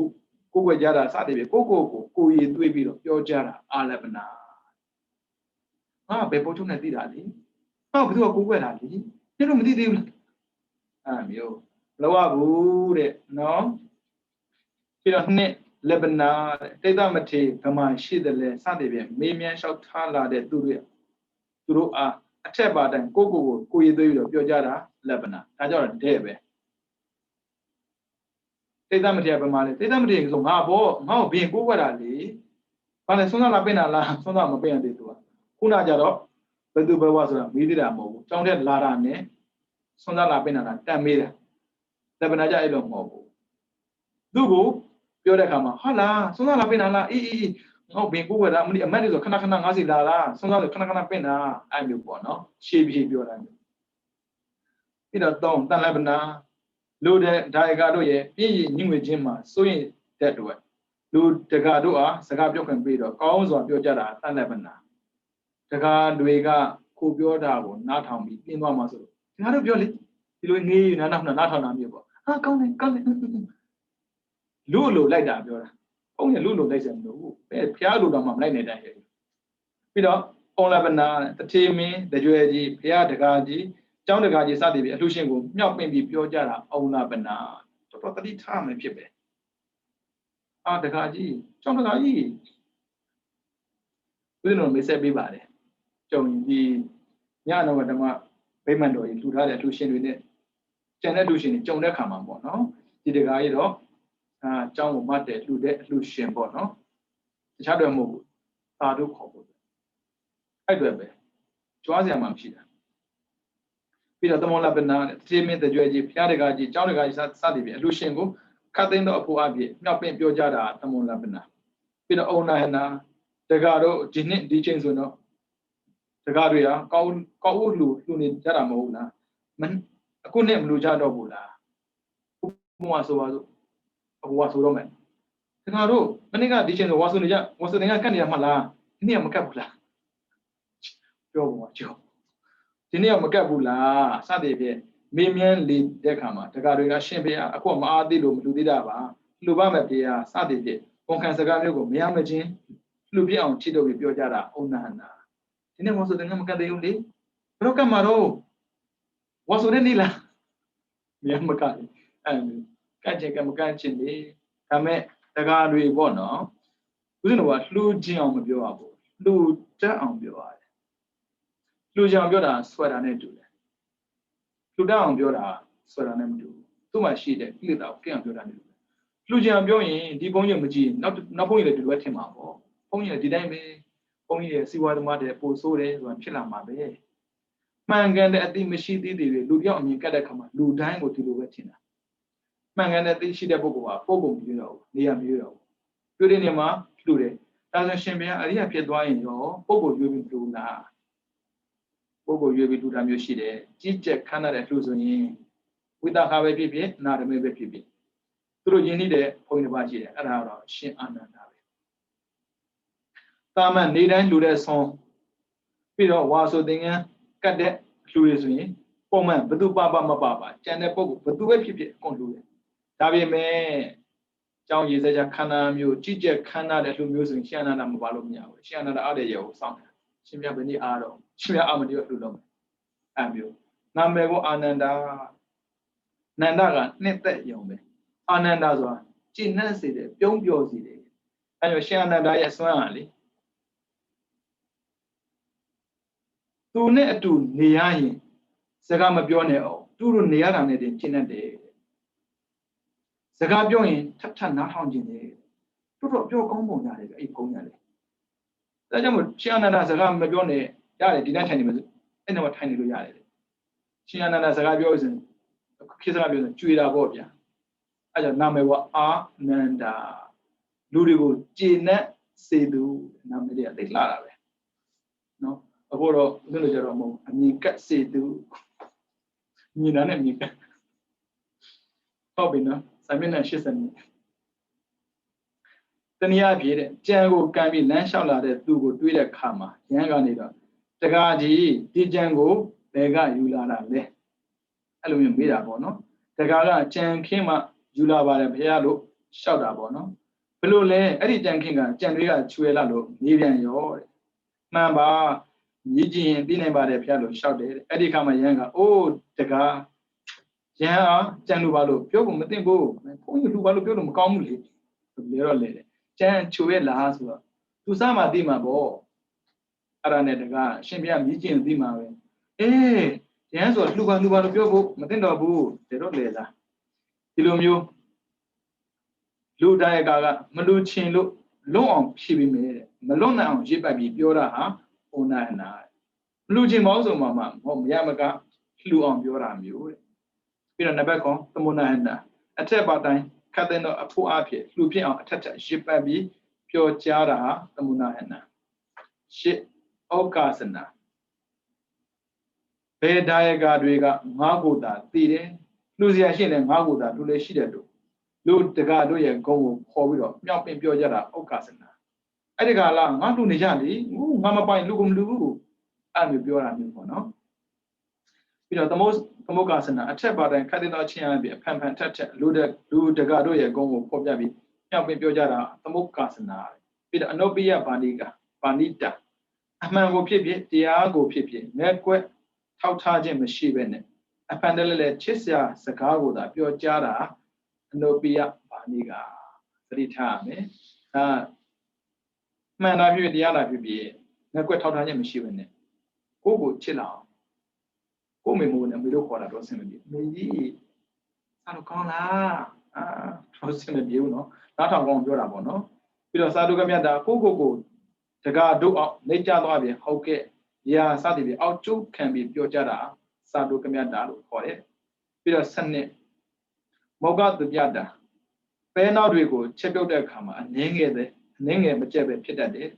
A: ကိုယ်ွယ်ကြတာစသည်ဖြင့်ကိုရည်သွေးပြီးတော့ပြောကြတာအာလပနာငါဘယ်ပုထုနဲ့သိတာလဲငါဘယ်သူကကိုယ်ွယ်တာလဲကျတော့မသိသေးဘူးအဲ့မျိုးမလုပ်ရဘူးတဲ့နော်ပြီးတော့နှစ်လက်ပနာတိတ်သမထေဗမာရှိတယ်လဲစသည်ဖြင့်မေးမြန်းလျှောက်ထားလာတဲ့သူတို့အားအထက်ပါတိုင်းကိုရည်သွေးပြီးတော့ပြောကြတာလက်ပနာဒါကြောင့်တဲ့ပဲတိတ်သမထေဗမာလေတိတ်သမထေဆိုငါဘောငါ့ကိုဘင်းကိုွက်တာလေဘာလဲစွန်းစားလာပင့်တာလားစွန်းစားမပင့်ရသေးသူကခုနကြတော့ဘယ်သူဘဝဆိုတာမေးသေးတာမဟုတ်ဘူးကြောင်းတဲ့လာတာနဲ့စွန်းစားလာပင့်တာတန်မေးတယ်လက်ပနာကြအဲ့လိုမဟုတ်ဘူးသူ့ကိုပြောတဲ့အခါမှာဟာလားစွန်းစားလာပင့်တာလားအေးငါ့ဘင်းကိုွက်တာမလို့အမတ်တွေဆိုခဏငါးစီလာလားစွန်းစားလို့ခဏပင့်တာအဲ့မျိုးပေါ့နော်ရှေးပြီးပြောတာမျိုးပြီးတော့တောင်းတန်လက်ပနာလူတဲ့ဒါယကတို့ရဲ့ပြည့်ရည်ညှိငွေခြင်းမှာစိုးရင်တဲ့အတွက်လူတကာတို့အားစကားပြောခွင့်ပြီးတော့ကောင်းစွာပြောကြတာတန်လက်ပနာတကာတွေကကိုပြောတာကိုနားထောင်ပြီးပြင်းသွားမှာဆိုတကာတို့ပြောလေဒီလိုငေးနားထောင်တာမျိုးပေါ့ဟာကောင်းတယ်လူလိုလိုက်တာပြောတာဘုန်းကြီးလူလိုလိုက်စံမလို့ဘယ်ဖျားလူတော်မှမလိုက်နိုင်တိုင်းပြီးတော့အုံလပနာတထေမင်းတကြွယ်ကြီးဖျားတကာကြီးကျောင်းတကာကြီးစသည်ဖြင့်အလှရှင်ကိုမြောက်ပင့်ပြီးပြောကြတာအုံလပနာတော်တော်တတိထားမယ်ဖြစ်ပဲတကာကြီးကျောင်းတကာကြီးဘုရားတော်မေးဆက်ပေးပါတယ်ကြုံဒီညတော်ကဓမ္မဗိမာန်တော်ကြီးလှူထားတဲ့အလှရှင်တွေနဲ့ကျန်တဲ့အလှရှင်တွေကြုံတဲ့ခါမှာပေါ့နော်ဒီတကာကြီးတော့ကျောင်းကိုမတ်တယ်လှူတဲ့အလှရှင်ပေါ့နော်တခြားတော့မဟုတ်ဘူးသာဓုခေါ်ဖို့အဲ့တွေပဲကြွားစရာမှမရှိတာပြီးတော့တမောလပနာတေမင်းတကြွယ်ကြီးဖျားတကာကြီးကျောင်းတကာကြီးစသည်ဖြင့်အလှရှင်ကိုခတ်သိမ်းတော့အဖို့အပြည့်မြောက်ပင့်ပြောကြတာတမောလပနာပြီးတော့အုံနာဟနာတကာတို့ဒီနှစ်ဒီချိန်ဆိုတော့တကာတွေကကောက်လှူနေကြတာမဟုတ်လားအခုနှစ်မလှူကြတော့ဘူးလားဘုံဝါဆိုပါစို့အခုဝါဆိုတော့မယ်တကာတို့မနေ့ကဒီချိန်ဆိုဝါဆိုနေကကတ်နေရမှလားဒီနေ့ကမကတ်ဘူးလားပြောပါဦးကျော်ဒီနေ့ကမကတ်ဘူးလားစသည်ဖြင့်မေးမြန်းလေတဲ့ခါမှာတကာတွေကရှင်ဖေအခုမအားသေးလို့မလှူသေးတာပါလှူပါမယ်ဖေဟာစသည်ဖြင့်ဝန်ခံစကားမျိုးကိုမရမချင်းလှူပြအောင်ချစ်တော့ပြီးပြောကြတာအုံနာဟနာဒီနေ့ဝါဆိုတဲ့ငါမကတ်သေးဘူးလေဘယ်တော့ကတ်မှာတော့ဝါဆိုတဲ့နေ့လားမရမကတ်ကတ်ချင်ကမကတ်ချင်လေဒါမဲ့တကာတွေပေါ့နော်ဦးဇင်းတို့ကလှူခြင်းအောင်မပြောရဘူးလှူတတ်အောင်ပြောရတယ်လှူခြင်းအောင်ပြောတာဆွဲတာနဲ့တူတယ်လှူတတ်အောင်ပြောတာဆွဲတာနဲ့မတူဘူးသူ့မှာရှိတဲ့ကိလေသာကိုကင်းအောင်ပြောတာနဲ့တူတယ်လှူခြင်းအောင်ပြောရင်ဒီဘုန်းကြီးမကြည့်နောက်ဘုန်းကြီးလည်းဒီလိုပဲထင်မှာပေါ့ဘုန်းကြီးလည်းဒီတိုင်းပဲဘုန်းကြီးရဲ့စီဝါသမားတွေပို့ဆိုးတယ်ဆိုတာဖြစ်လာမှာပဲမှန်ကန်တဲ့အတိမရှိသေးတွေလူပြောင်းအမြင်ကတ်တဲ့ခါမှာလူတိုင်းကိုဒီလိုပဲထင်တာမှန်ကန်တဲ့အတိရှိတဲ့ပုဂ္ဂိုလ်ဟာပုံပုံပြတော့နေရာမျိုးတော့တွေ့တဲ့နေရာမှာလှူတယ်ဒါဆိုရှင်ဘုရားအရိယာဖြစ်သွားရင်ရောပုံပုံရွေးပြီးလှူလားပုံပုံရွေးပြီးလှူတာမျိုးရှိတယ်ကြီးကျက်ခမ်းနားတဲ့လှူဆိုရင်ဝိသခါပဲဖြစ်ဖြစ်နာရမေပဲဖြစ်ဖြစ်သူတို့ယဉ်နေတဲ့ဘုန်းကြီးတစ်ပါးရှိတယ်အဲ့ဒါတော့ရှင်အာနန္ဒာပဲတာမန်နေတိုင်းလှူတဲ့ဆုံးပြ ပြီးတော့ဝါဆိုသင်္ကန်းကတ်တဲ့လူတွေဆိုရင်ပုံမှန်ဘသူပါမပါကျန်တဲ့ပုံကိုဘသူပဲဖြစ်အကုန်လူတယ်ဒါပေမဲ့ကျောင်းရေးစကြခန္ဓာမျိုးကြည်ကြက်ခန္ဓာတဲ့လူမျိုးဆိုရင်ရှင်အနန္ဒမပါလို့မရဘူးရှင်အနန္ဒအားတဲ့ရေကိုစောင့်တယ်ရှင်ပြဘယ်နည်းအားတော့ရှင်ပြအာမတိကိုလှူလို့အဲ့မျိုးနာမည်ကိုအာနန္ဒာနန္ဒကနှစ်သက်ရုံပဲအာနန္ဒဆိုတာကျင့်နှံ့စေတယ်ပြုံးပျော်စေတယ်အဲ့လိုရှင်အနန္ဒရဲ့ဆွမ်းအားလေသူနဲ့အတူနေရရင်စကားမပြောနဲ့အောင်သူတို့နေရတာနဲ့တင်ကျင့်တတ်တယ်စကားပြောရင်ထပ်နားထောင်ခြင်းတယ်တော်တော်ပြောကောင်းပုံရတယ်အဲ့ဘုံရတယ်ဒါကြောင့်မို့ရှင်အနန္ဒစကားမပြောနဲ့ရတယ်ဒီတိုင်းထိုင်နေမှာအဲ့တော့ထိုင်နေလို့ရတယ်ရှင်အနန္ဒစကားပြောရင်ခေစကားပြောရင်ကြွေတာပေါ့ဗျာအဲ့ကြောင့်နာမည်ကအာနန္ဒာလူတွေကိုကျေနပ်စေသူနာမည်တွေကသိလှတာပဲနော်အခုတော့ဘယ်လိုကြတော့မဟုတ်အမြင်ကတ်စေသူမြင်တာနဲ့မြင်ကတ်ဟုတ်ပြီနော်စာမျက်နှာ80မိနစ်တနည်းအားဖြင့်ကြံကိုကံပြီးလမ်းလျှောက်လာတဲ့သူကိုတွေးတဲ့အခါမှာရဟန်းကနေတော့တကားကြီးဒီကြံကိုဘယ်ကယူလာတာလဲအဲ့လိုမျိုးမေးတာပေါ့နော်တကားကကြံခင်းမှယူလာပါတယ်ဘုရားလို့လျှောက်တာပေါ့နော်ဘယ်လိုလဲအဲ့ဒီကြံခင်းကကြံတွေကချွေလာလို့နေပြန်ရောတဲ့မှန်ပါမြည်ကြည့်ရင်သိနိုင်ပါတယ်ဘုရားလို့လျှောက်တယ်အဲ့ဒီအခါမှာရဟန်းကအိုးတကားရဟန်းအားကြံလူပါလို့ပြောဖို့မသိဘူးဘုန်းကြီးလူပါလို့ပြောလို့မကောင်းဘူးလေတော့လေကြံချွေလာဆိုတော့သူစားမှသိမှာပေါ့အဲ့ဒါနဲ့တကားရှင်ဘုရားမြည်ကြည့်ရင်သိမှာပဲအေးရဟန်းဆိုလူပါလို့ပြောဖို့မသိတော့ဘူးတော့လေလားဒီလိုမျိုးလူတိုင်းကမလူချင်လို့လွတ်အောင်ဖြေပြီးမယ်တဲ့မလွတ်နိုင်အောင်ရေးပတ်ပြီးပြောတာဟာဩနာနာလူချင်မအောင်ဆိုမှမဟုတ်မရမကလှူအောင်ပြောတာမျိုးတဲ့ပြီးတော့နံပါတ်9သမုဏဟနာအထက်ပါတိုင်းခတ်တဲ့တော့အဖို့အဖြစ်လှူဖြစ်အောင်အထက်ရေးပတ်ပြီးပြောကြားတာဟာသမုဏဟနာရှစ်ဩကာစနာဘယ်ဒါယကတွေကငါးကိုသာသိတယ်လူစရာရှိရင်ငါးကိုသာလူလည်းရှိတယ်လို့လူတကာတို့ရဲ့ဂုံကိုခေါ်ပြီးတော့မြောက်ပင်ပြောကြတာဩကာစနာအဲ့ဒီကလာငါလူနေကြလေငါမပိုင်လူကမလူဘူးအဲ့မျိုးပြောတာမျိုးပေါ့နော်ပြီးတော့သမုကာစနာအထက်ပါတိုင်းခတ်တဲ့တော့ချင်းရပြီဖန်ထက်လူတကာတို့ရဲ့ဂုံကိုခေါ်ပြပြီးမြောက်ပင်ပြောကြတာသမုကာစနာပြီးတော့အနုပိယပါဏိတာအမှန်ကိုဖြစ်ဖြစ်တရားကိုဖြစ်ဖြစ်ငဲ့ကွက်ထောက်ထားခြင်းမရှိပဲနဲ့အဖန်တလဲချစ်စရာစကားကိုသာပြောကြားတာအနုပိယပါဏိကသတိထားရမယ်ဒါမှန်တာဖြစ်တရားတာဖြစ်ဖြစ်ငဲ့ကွက်ထောက်ထားခြင်းမရှိပဲနဲ့ကိုယ့်ကိုချစ်လာအောင်ကိုမေမိုးနဲ့မေတို့ခေါ်တာတော့ဆင်မပြေမေကြီးစားတော့ကောင်းလားတော့ဆင်မပြေဘူးနော်နောက်ထောင်ကောင်းပြောတာပေါ့နော်ပြီးတော့စာတုကမြတ်တာကိုတကားတို့အောင်နေကြသွားပြီဟုတ်ကဲ့ရာစသည်ဖြင့်အောက်ကျုပ်ခံပြီးပြောကြတာစာတုကမြတ်တာလို့ခေါ်တယ်ပြီးတော့7နှစ်မောဂတပြတာပဲနောက်တွေကိုချက်ပြုတ်တဲ့အခါမှာအနှင်းငယ်မကျက်ပဲဖြစ်တတ်တယ်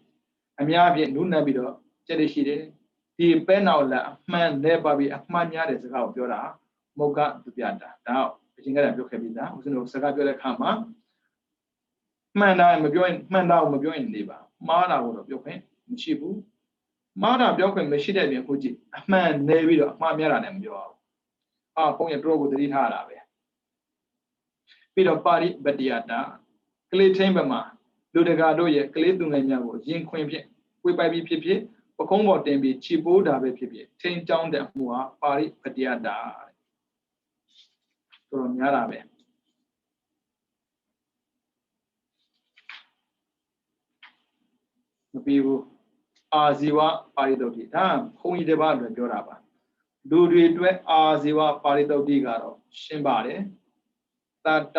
A: အများအပြားနုနပ်ပြီးတော့ကျက်ရရှိတယ်ဒီပဲနောက်လာအမှန်လဲပါပြီးအမှားများတဲ့စကားကိုပြောတာမောဂတပြတာဒါအရင်ကတည်းကပြောခဲ့ပြီးသားဦးဇင်းတို့စကားပြောတဲ့အခါမှာမှန်တာမပြောရင်မှန်တာကိုမပြောရင်နေပါမှားတာကိုတော့ပြောခွင့်မရှိဘူးမှားတာပြောခွင့်မရှိတဲ့ပြင်ခုကြည့်အမှန်နေပြီးတော့အမှားများတာလည်းမပြောအောင်ဘုန်းကြီးတို့ကိုသတိထားရတာပဲပြီးတော့ပါရိပတ္တိယတာကလေးထိန်ဘက်မှာလူတကာတို့ရဲ့ကလေးသူငယ်များကိုရင်ခွင်ဖြင့်ဝေပိုက်ပြီးဖြစ်ဖြစ်ပကုံးပေါ်တင်ပြီးခြိပိုးတာပဲဖြစ်ဖြစ်ထိန်ကြောင်းတဲ့မှုဟာပါရိပတ္တိယတာတော်များတာပဲမပြီးဘူးအာဇီဝပါရိသုတ်တိဒါဘုန်းကြီးတစ်ပါးအတွက်ပြောတာပါလူတွေအတွက်အာဇီဝပါရိသုတ်တိကတော့ရှင်းပါတယ်တတ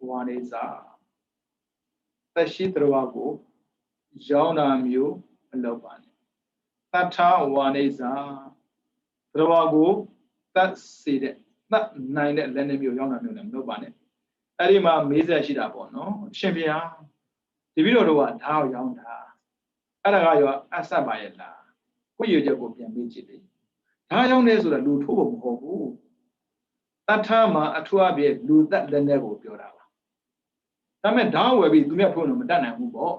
A: ဝါနေစာသက်ရှိတော်ကိုရောင်းတာမျိုးမလုပ်ပါနဲ့တထဝါနေစာတော်ကိုတတ်စေတဲ့တတ်နိုင်တဲ့လက်နဲ့မျိုးရောင်းတာမျိုးလည်းမလုပ်ပါနဲ့အဲ့ဒီမှာမေးဆက်ရှိတာပေါ့နော်ရှင်ဗျာတပည့်တော်တို့ကဓာတ်ကိုရောင်းတာအဲ့ဒါကရောအဆက်ပါရဲ့လားကိုယ့်ရည်ချက်ကိုပြန်ပြီးကြည့်လေဓာတ်ရောင်းနေဆိုတာလူထိုးဖို့မဟုတ်ဘူးတထမှာအထွတ်အပြည့်လူသက်လက်နဲ့ကိုပြောတာပါဒါပေမဲ့ဓာတ်ဝယ်ပြီးသူများထိုးလို့မတတ်နိုင်ဘူးပေါ့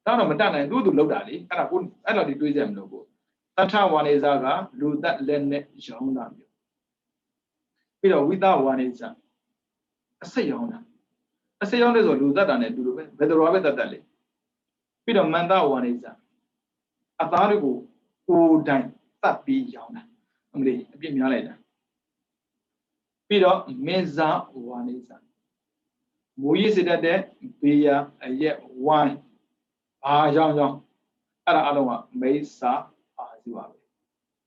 A: ဒါတော့မတတ်နိုင်သူလောက်တာလေအဲ့ဒါကိုအဲ့တော့ဒီတွေးကြမလို့ကို Tata Waneza, Luda Lene Jona. Peter without Waneza. I say Yona. I say Yona is a Luda than a Dulu, but the Robert Dali. Peter Manda Waneza. A Tarigo, who dine, that be Yona. Only a bit later. Peter Meza Waneza. Muizida beer a yet wine. Ah, young. Alama, Mesa, Aziwa.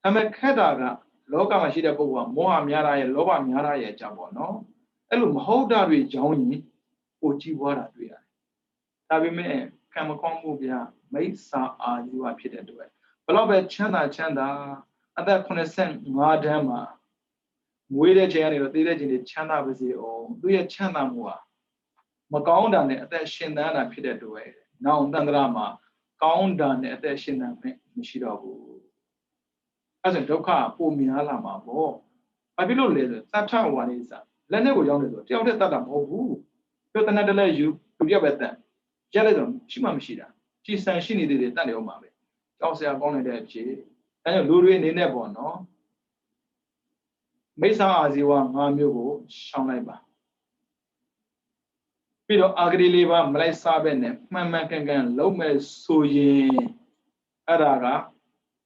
A: Amakadaga, Loka Mashida Boa, Mohamyara, Loba Miara, Jabono, Elum, hold out with Johnny, Uchiwara. Tabime, Kamakomubia, Mesa, Aziwa Peter do it. Beloved Chanda, and that consent, Madama. Wade Jenny, the village in the Chana Vizi, or do your Chana Mua. Magonda, that Shinana Peter do it. Now, Dandrama. Count down at the Shina Mishidabu. As a doka, poor Mialama, more. I below later, that time one is that. Lenego younger, tell that I'm who. But another let you to get better. Jeladon, Shima Mishida. She said she needed it, and your mammy. Also, I'm going to that she. And you're Lurin in never, no? Mesa Aziwa, Mamugo, Shanaiba. Pero Agrileva, Malaysa Bene, Mamakan, Lome Soye, Araga,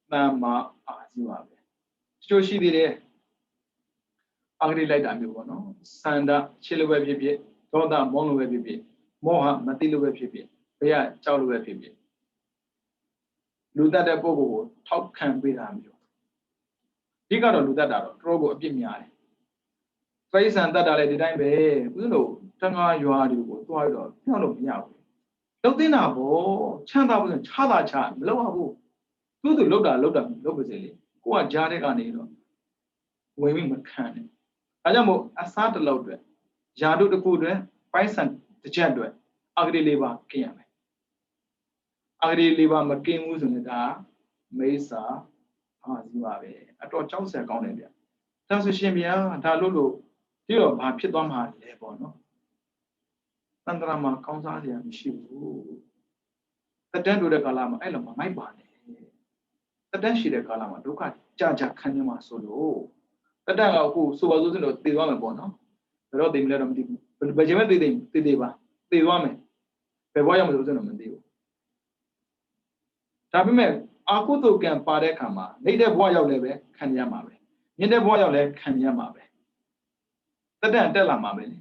A: Nama Aziwa. So she did it. Agrilite Amuano, Sanda, Chilewa Pipi, Toda Mono Pipi, Moha, Matilu Pipi, Pia, Chalu Pipi. Luda de Bogo, top can be Amu. You got to Luda, Robo Pimiai. Face and that I did, you know. Tanga you are you go to Yaw. Lotinabo, Chanda was a Chada chan, Loabu. Do the Loda, Lobazili, who are Jarek Anino. Waving McCann. Ajamo, a sat load. Jadu the Kudre, Paisan, the Jadwe, Agri Leva, Kiame. Agri Leva McCain was in the da, Mesa, Aziwave. I thought Chelsea accounted there. That's a shame, yeah, Talulu. You know, my pit on my level, no? Sandrama comes out and she the den to the Kalama, Elama, my body. The den she the Kalama, look at Jaja Kanima solo. The Danga who so was the Diwana Bono. The road they let them dig. But Benjamin did the Deva, the woman. The Wayam was in a deal. Tabime, Akuto can Padekama, native Waya leve, Kanyamabe. Neither Waya le Kanyamabe. The den tell Amabel.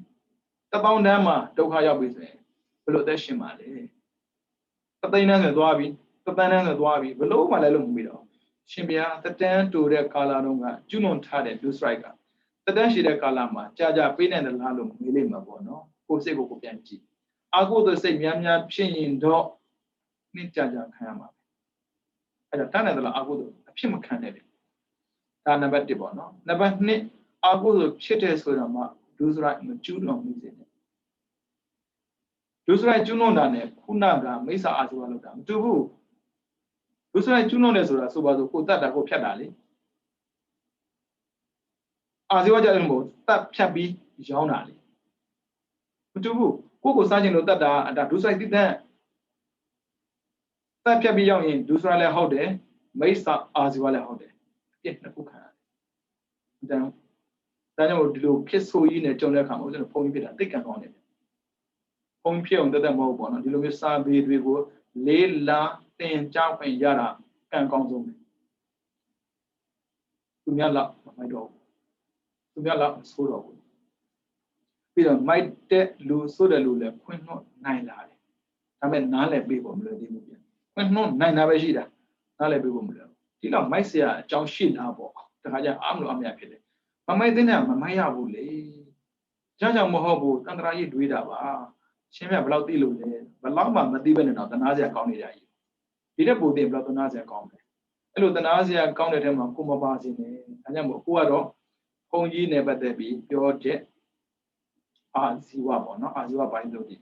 A: The bound Dama, Dokaya with me, below the Shimale. The Dana Dwabi, the Banana Dwabi, below my little widow. Shimbia, the ten to the Kalanunga, Junon Tade, do striker. The Dashi de Kalama, Jaja, Pin and the Lalum, Milima Bono, Koseko Pianchi. I go to say Yamya, Chin, dog, Ninjaja Kama. At the time of the Agudo, a Pima candidate. Tana Batibono, never knit, Agudo, Chittes with a mark. Those right in the Juno music. Those right Juno Dane, Kunaga, Mesa Azwalodam, to who? Those right Juno Nesura, so was the Kota go Piadali. Aziwaja, that Chabi, Jaunali. To who? Who was Sergeant Dada, and that those I did that. That Chabi young in Dusrale Hode, Mesa Azwala Hode. Yet the Kuka. Then. Daniel do kiss so in a Jonah comes in a point bit and take on it. Point Pier on the mobile, and the Lumisa be we go, lay la, then jump and yara, can consume. To me, love my dog. To me, love so dog. Peter might lose so the lula, when not 9 lad. I mean, Nale people, when not 9 avajida, Nale people. You know, my say, John Shin Abo, the Haja Amlo Amia. My dinner, Maya Bule. Jaja Mohobu, Tandrayi Duida, Shemia Blaudilu, but Lama, Madiban and the Nazia County. Pidabu de Blatonazia County. Hello, the Nazia counted him on Kumabazine, and Yamukuado, Kongi never debi, your jet. Ziwa, not Aziwa by Lodi.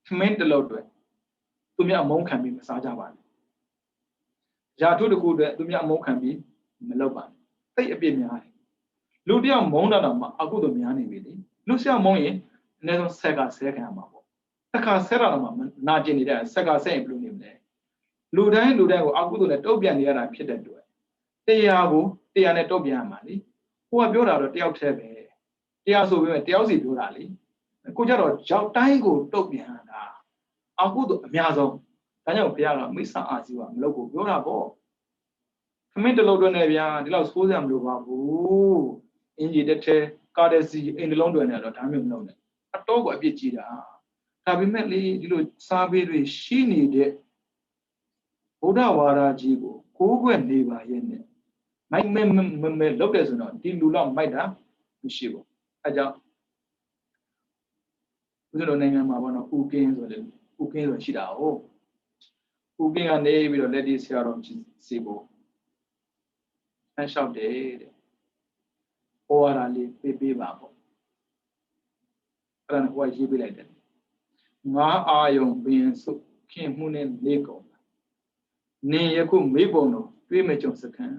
A: To make the load way. To me, a monk can be Massajaban. Jatu the good, to me, a monk can be Meloban. Take a bit behind. Ludia Mona, a good Miani, really. Lucia Moye, never Sega Secamabo. Saka Serama, Najini, Sega Saint Blue name there. Luda, a good Tobian, the other pitted to it. တရားနဲ့တုတ်ပြန်မှာလေကိုကပြောတာတော့တယောက်တည်းပဲတရားဆိုပြီးတယောက်စီပြောတာလေကိုကြတော့ရောက်တိုင်းကိုတုတ်ပြန်တာအခုတော့အများဆုံးဒါကြောင့်ဘုရားကမိစ္ဆာအာဇီဝမလုပ်ကိုပြောတာပေါ့ခမင်းတလုံးတွဲနေဗျာဒီလောက်ဆိုးစရာမလိုပါဘူးအင်ဂျီတစ်ထဲကားတဲ့စီအိမ်တစ်လုံးတွဲနေတော့ဒါမျိုးမလုပ်နဲ့အတော့ကိုအပြစ်ကြီးတာဒါပေမဲ့လေဒီလိုစားပေးတွေရှိနေတဲ့ဗုဒ္ဓဝါဒကြီးကိုကိုးကွယ်နေပါရဲ့နဲ့မိုက်မဲလုပ်တယ်ဆိုတော့ဒီလူတော့မိုက်တာမရှိဘူးအဲကြောင့်ဦးဇင်းတို့နိုင်ငံမှာပေါ့နော်ဦးကင်းဆိုတယ်ဦးကင်းဆိုရှိတာဟုတ်ဦးကင်းကနေပြီးတော့လက်ဒီဆရာတော်စီဖို့အလျှောက်တယ်တဲ့ဟောရတာလေးပေးပါပေါ့အဲ့ဒါကိုရေးပေးလိုက်တယ်ငါအာယုံပင်စုခင်မှုနဲ့နေကုန်နေယခုမေးပုံတော့တွေးမကြုံစခန်း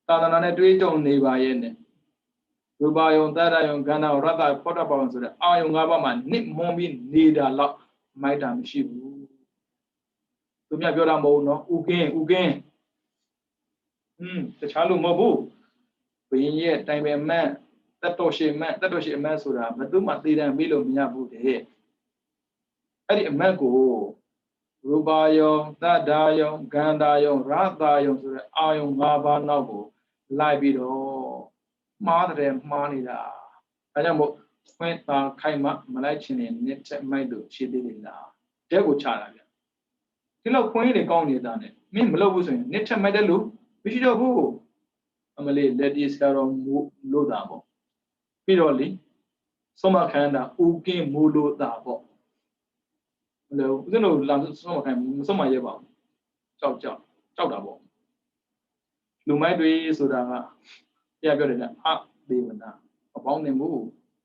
A: သာသနာနဲ့တွေးကြုံနေပါရဲ့နဲ့ရူပါယုံသတ္တယုံခန္ဓာယုံရတ္တဖောတ္တပေါင်းဆိုတဲ့အာယုံ၅ပါးမှာနစ်မွန်ပြီးနေတာတော့မိုက်တာမရှိဘူးသူမြတ်ပြောတာမဟုတ်နော်ဥကင်းတခြားလို့မဟုတ်ဘူးဘုရင်ရဲ့တိုင်ပင်မတ်တတ်တော်ရှိမတ်ဆိုတာဘယ်သူမှသိတယ်မေးလို့မရဘူးတဲ့အဲ့ဒီအမတ်ကိုရူပါယုံသတ္တယုံခန္ဓာယုံရတ္တယုံဆိုတဲ့အာယုံ၅ပါးနောက်ကိုလိုက်ပြီးတော့မှားတယ်မှားနေတာဒါကြောင့်မို့ဖွင့်တာခိုင်မှမလိုက်ချင်ရင်နှစ်ချက်မိုက်လို့ရှိသေးတယ်လားတဲ့ကိုချတာဗျဒီလောက်ခွင့်ရည်ကောင်းနေတာနဲ့မင်းမလုပ်ဘူးဆိုရင်နှစ်ချက်မိုက်တယ်လို့မရှိတော့ဘူးအမလေးလက်ဒီဆရာတော်မူလို့တာပေါ့ပြီးတော့လေဆုံးမခန္ဓာဥကင်းမူလို့တာပေါ့မလို့ဦးဇင်းတို့လာဆုံးမခံမဆုံးမရဲပါဘူးကြောက်တာပေါ့လူမိုက်တွေဆိုတာကပြပြောတယ်ကအဒေဝနာမပေါင်းနေဘူး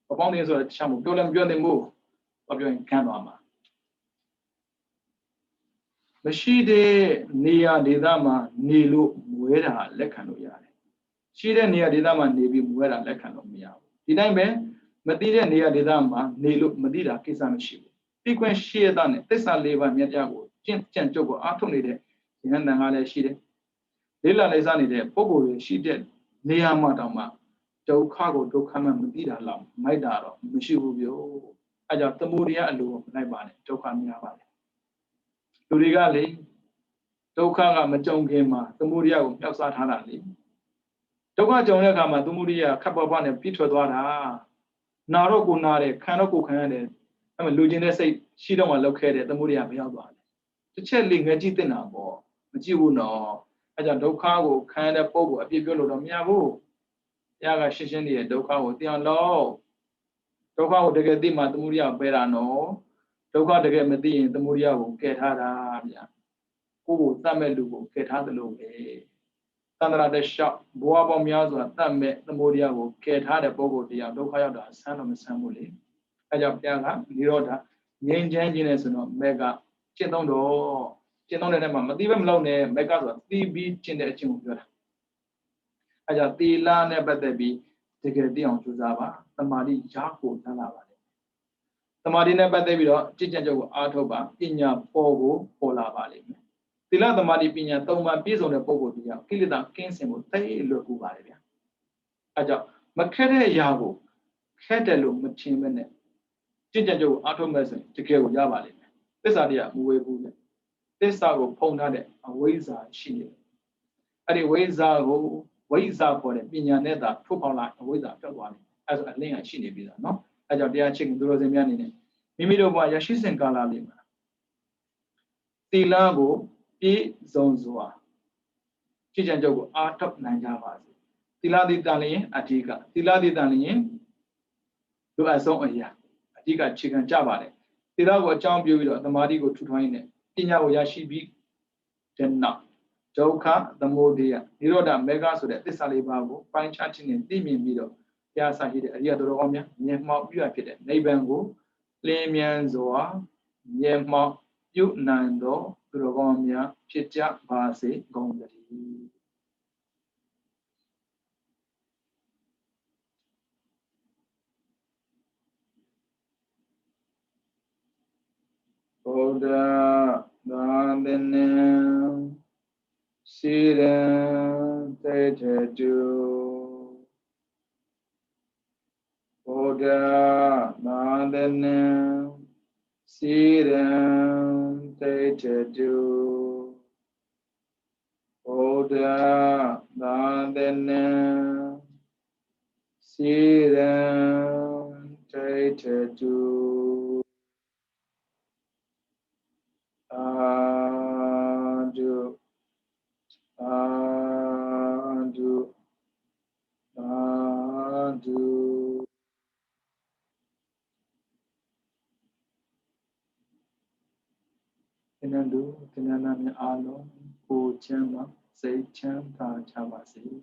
A: မပေါင်းနေဆိုတော့တခြားမပြောလည်းမပြောနေဘူးဘာပြောရင်ခံသွားမှာမရှိတဲ့နေရာဒေသမှာနေလို့မွဲတာလက်ခံလို့ရတယ်ရှိတဲ့နေရာဒေသမှာနေပြီးမွဲတာလက်ခံလို့မရဘူးဒီတိုင်းပဲမသိတဲ့နေရာဒေသမှာနေလို့မသိတာကိစ္စမရှိဘူးပြီးခွင့်ရှိရတဲ့သစ္စာ၄ပါးမြတ်တရားကိုကျင့်ကြုတ်ကိုအားထုတ်နေတဲ့ဉာဏ်တန်ခါလည်းရှိတယ်လေးလာလေးစားနေတဲ့ပုဂ္ဂိုလ်တွေရှိတဲ့နေရာမှာတောင်မှဒုက္ခကိုဒုက္ခမှမသိတာလောက်မိုက်တာတော့မရှိဘူးပြောအဲကြောင့်သမုဒိယအလိုမလိုက်ပါနဲ့ဒုက္ခများပါလေလူတွေကလေဒုက္ခကမကြုံခင်မှာသမုဒိယကိုမြောက်စားထားတာလေဒုက္ခကြုံတဲ့အခါမှာသမုဒိယခပ်ပွားပွားနဲ့ပြီးထွက်သွားတာနာတော့ကိုနာတယ်ခံတော့ကိုခံရတယ်အဲမှာလူချင်းတဲ့စိတ်ရှိတော့မှလောက်ခဲ့တဲ့သမုဒိယမရောက်သွားတယ်တစ်ချက်လေးငကြည့်တင်တာပေါ့မကြည့်ဘူးနော်အဲကြောင့်ဒုက္ခကိုခံတဲ့ပုံကိုအပြစ်ပြောလို့တော့မရဘူးတရားကရှင်းရှင်းနေတဲ့ဒုက္ခကိုသိအောင်လို့ဒုက္ခကိုတကယ်သိမှသမုဒိယပယ်တာနော်ဒုက္ခတကယ်မသိရင်သမုဒိယကိုကယ်ထားတာဗျာကိုယ်တတ်မဲ့လူကိုကယ်ထားသလိုပဲသန္တရာတလျှောက်ဘဝပေါင်းများစွာတတ်မဲ့သမုဒိယကိုကယ်ထားတဲ့ပုဂ္ဂိုလ်တရားဒုက္ခရောက်တာဆန်းတော့မဆန်းဘူးလေအဲကြောင့်ဘုရားကနိရောဓငြိမ်းချမ်းခြင်းနဲ့ဆိုတော့မက်ကကျင့်သုံးတဲ့နေရာမှာမသိဘဲမလုပ်နဲ့မက်ကဆိုတာသိပြီးကျင့်တဲ့အကျင့်ကိုပြောတာအဲကြောင့်သီလနဲ့ပတ်သက်ပြီးတကယ်သိအောင်ကြိုးစားပါသမာဓိရကိုတတ်လာပါတယ်သမာဓိနဲ့ပတ်သက်ပြီးတော့ကြည်ကြံကြုတ်ကိုအားထုတ်ပါပညာပေါ်လာပါလိမ့်မယ်သီလသမာဓိပညာသုံးပါးပြည့်စုံတဲ့ပုဂ္ဂိုလ်တရားကိလေသာကင်းစင်ဖို့သိလွယ်ကူပါတယ်ဗျာအဲကြောင့်မခက်တဲ့အရာကိုခက်တယ်လို့မထင်မဲ့နဲ့ကြည်ကြံကြုတ်ကိုအားထုတ်မဲ့ဆိုရင်တကယ်ကိုရပါလိမ့်မယ်သစ္စာတရားမဝေဘူးလေသစ္စာကိုဖုံထားတဲ့အဝိဇ္ဇာရှိနေတယ်အဲ့ဒီဝိဇ္ဇာကိုဝိဇ္ဇာပေါ်တဲ့ပညာနဲ့သာထုတ်ပေါက်လိုက်အဝိဇ္ဇာပြောက်သွားတယ်အဲဆိုအလင်းကရှိနေပြီသားเนาะအဲကြောင့်တရားချင်းသူတော်စင်များအနေနဲ့မိမိတို့ဘဝရရှိစဉ်ကာလလေးမှာသီလကိုပြည့်စုံစွာကြည်ကြံကြုတ်ကိုအားထုတ်နိုင်ကြပါစေသီလတိတန်လျင်အဓိကသီလတိတန်လျင်လူအဆုံးအရာအဓိကခြေခံကြပါတယ်သီလကိုအကြောင်းပြုပြီးတော့သမာဓိကိုထူထောင်ရင်းနဲ့ပညာကိုရရှိပြီးတဲ့နောက်ဒုက္ခသမုဒယနိရောဓမေဃဆိုတဲ့သစ္စာလေးပါးကိုပိုင်းခြားခြင်းနဲ့သိမြင်ပြီးတော့ဘုရားစာရှိတဲ့အရိယတော်ကောင်းများမြင်မှောက်ပြုရဖြစ်တဲ့နိဗ္ဗာန်ကိုလင်းမြန်စွာမြင်မှောက်ပြုနိုင်သောသူတော်ကောင်းများဖြစ်ကြပါစေကုန်သတည်းဗုဒ္ဓသာသနာ Siddham Tejadu Buddha Nandanam Siddham Tejadu Buddha Nandanam Siddham Tejadu Adu Adu Adu Tinandu Tinanami Alo Ko Chamba Say Chamba Chabasi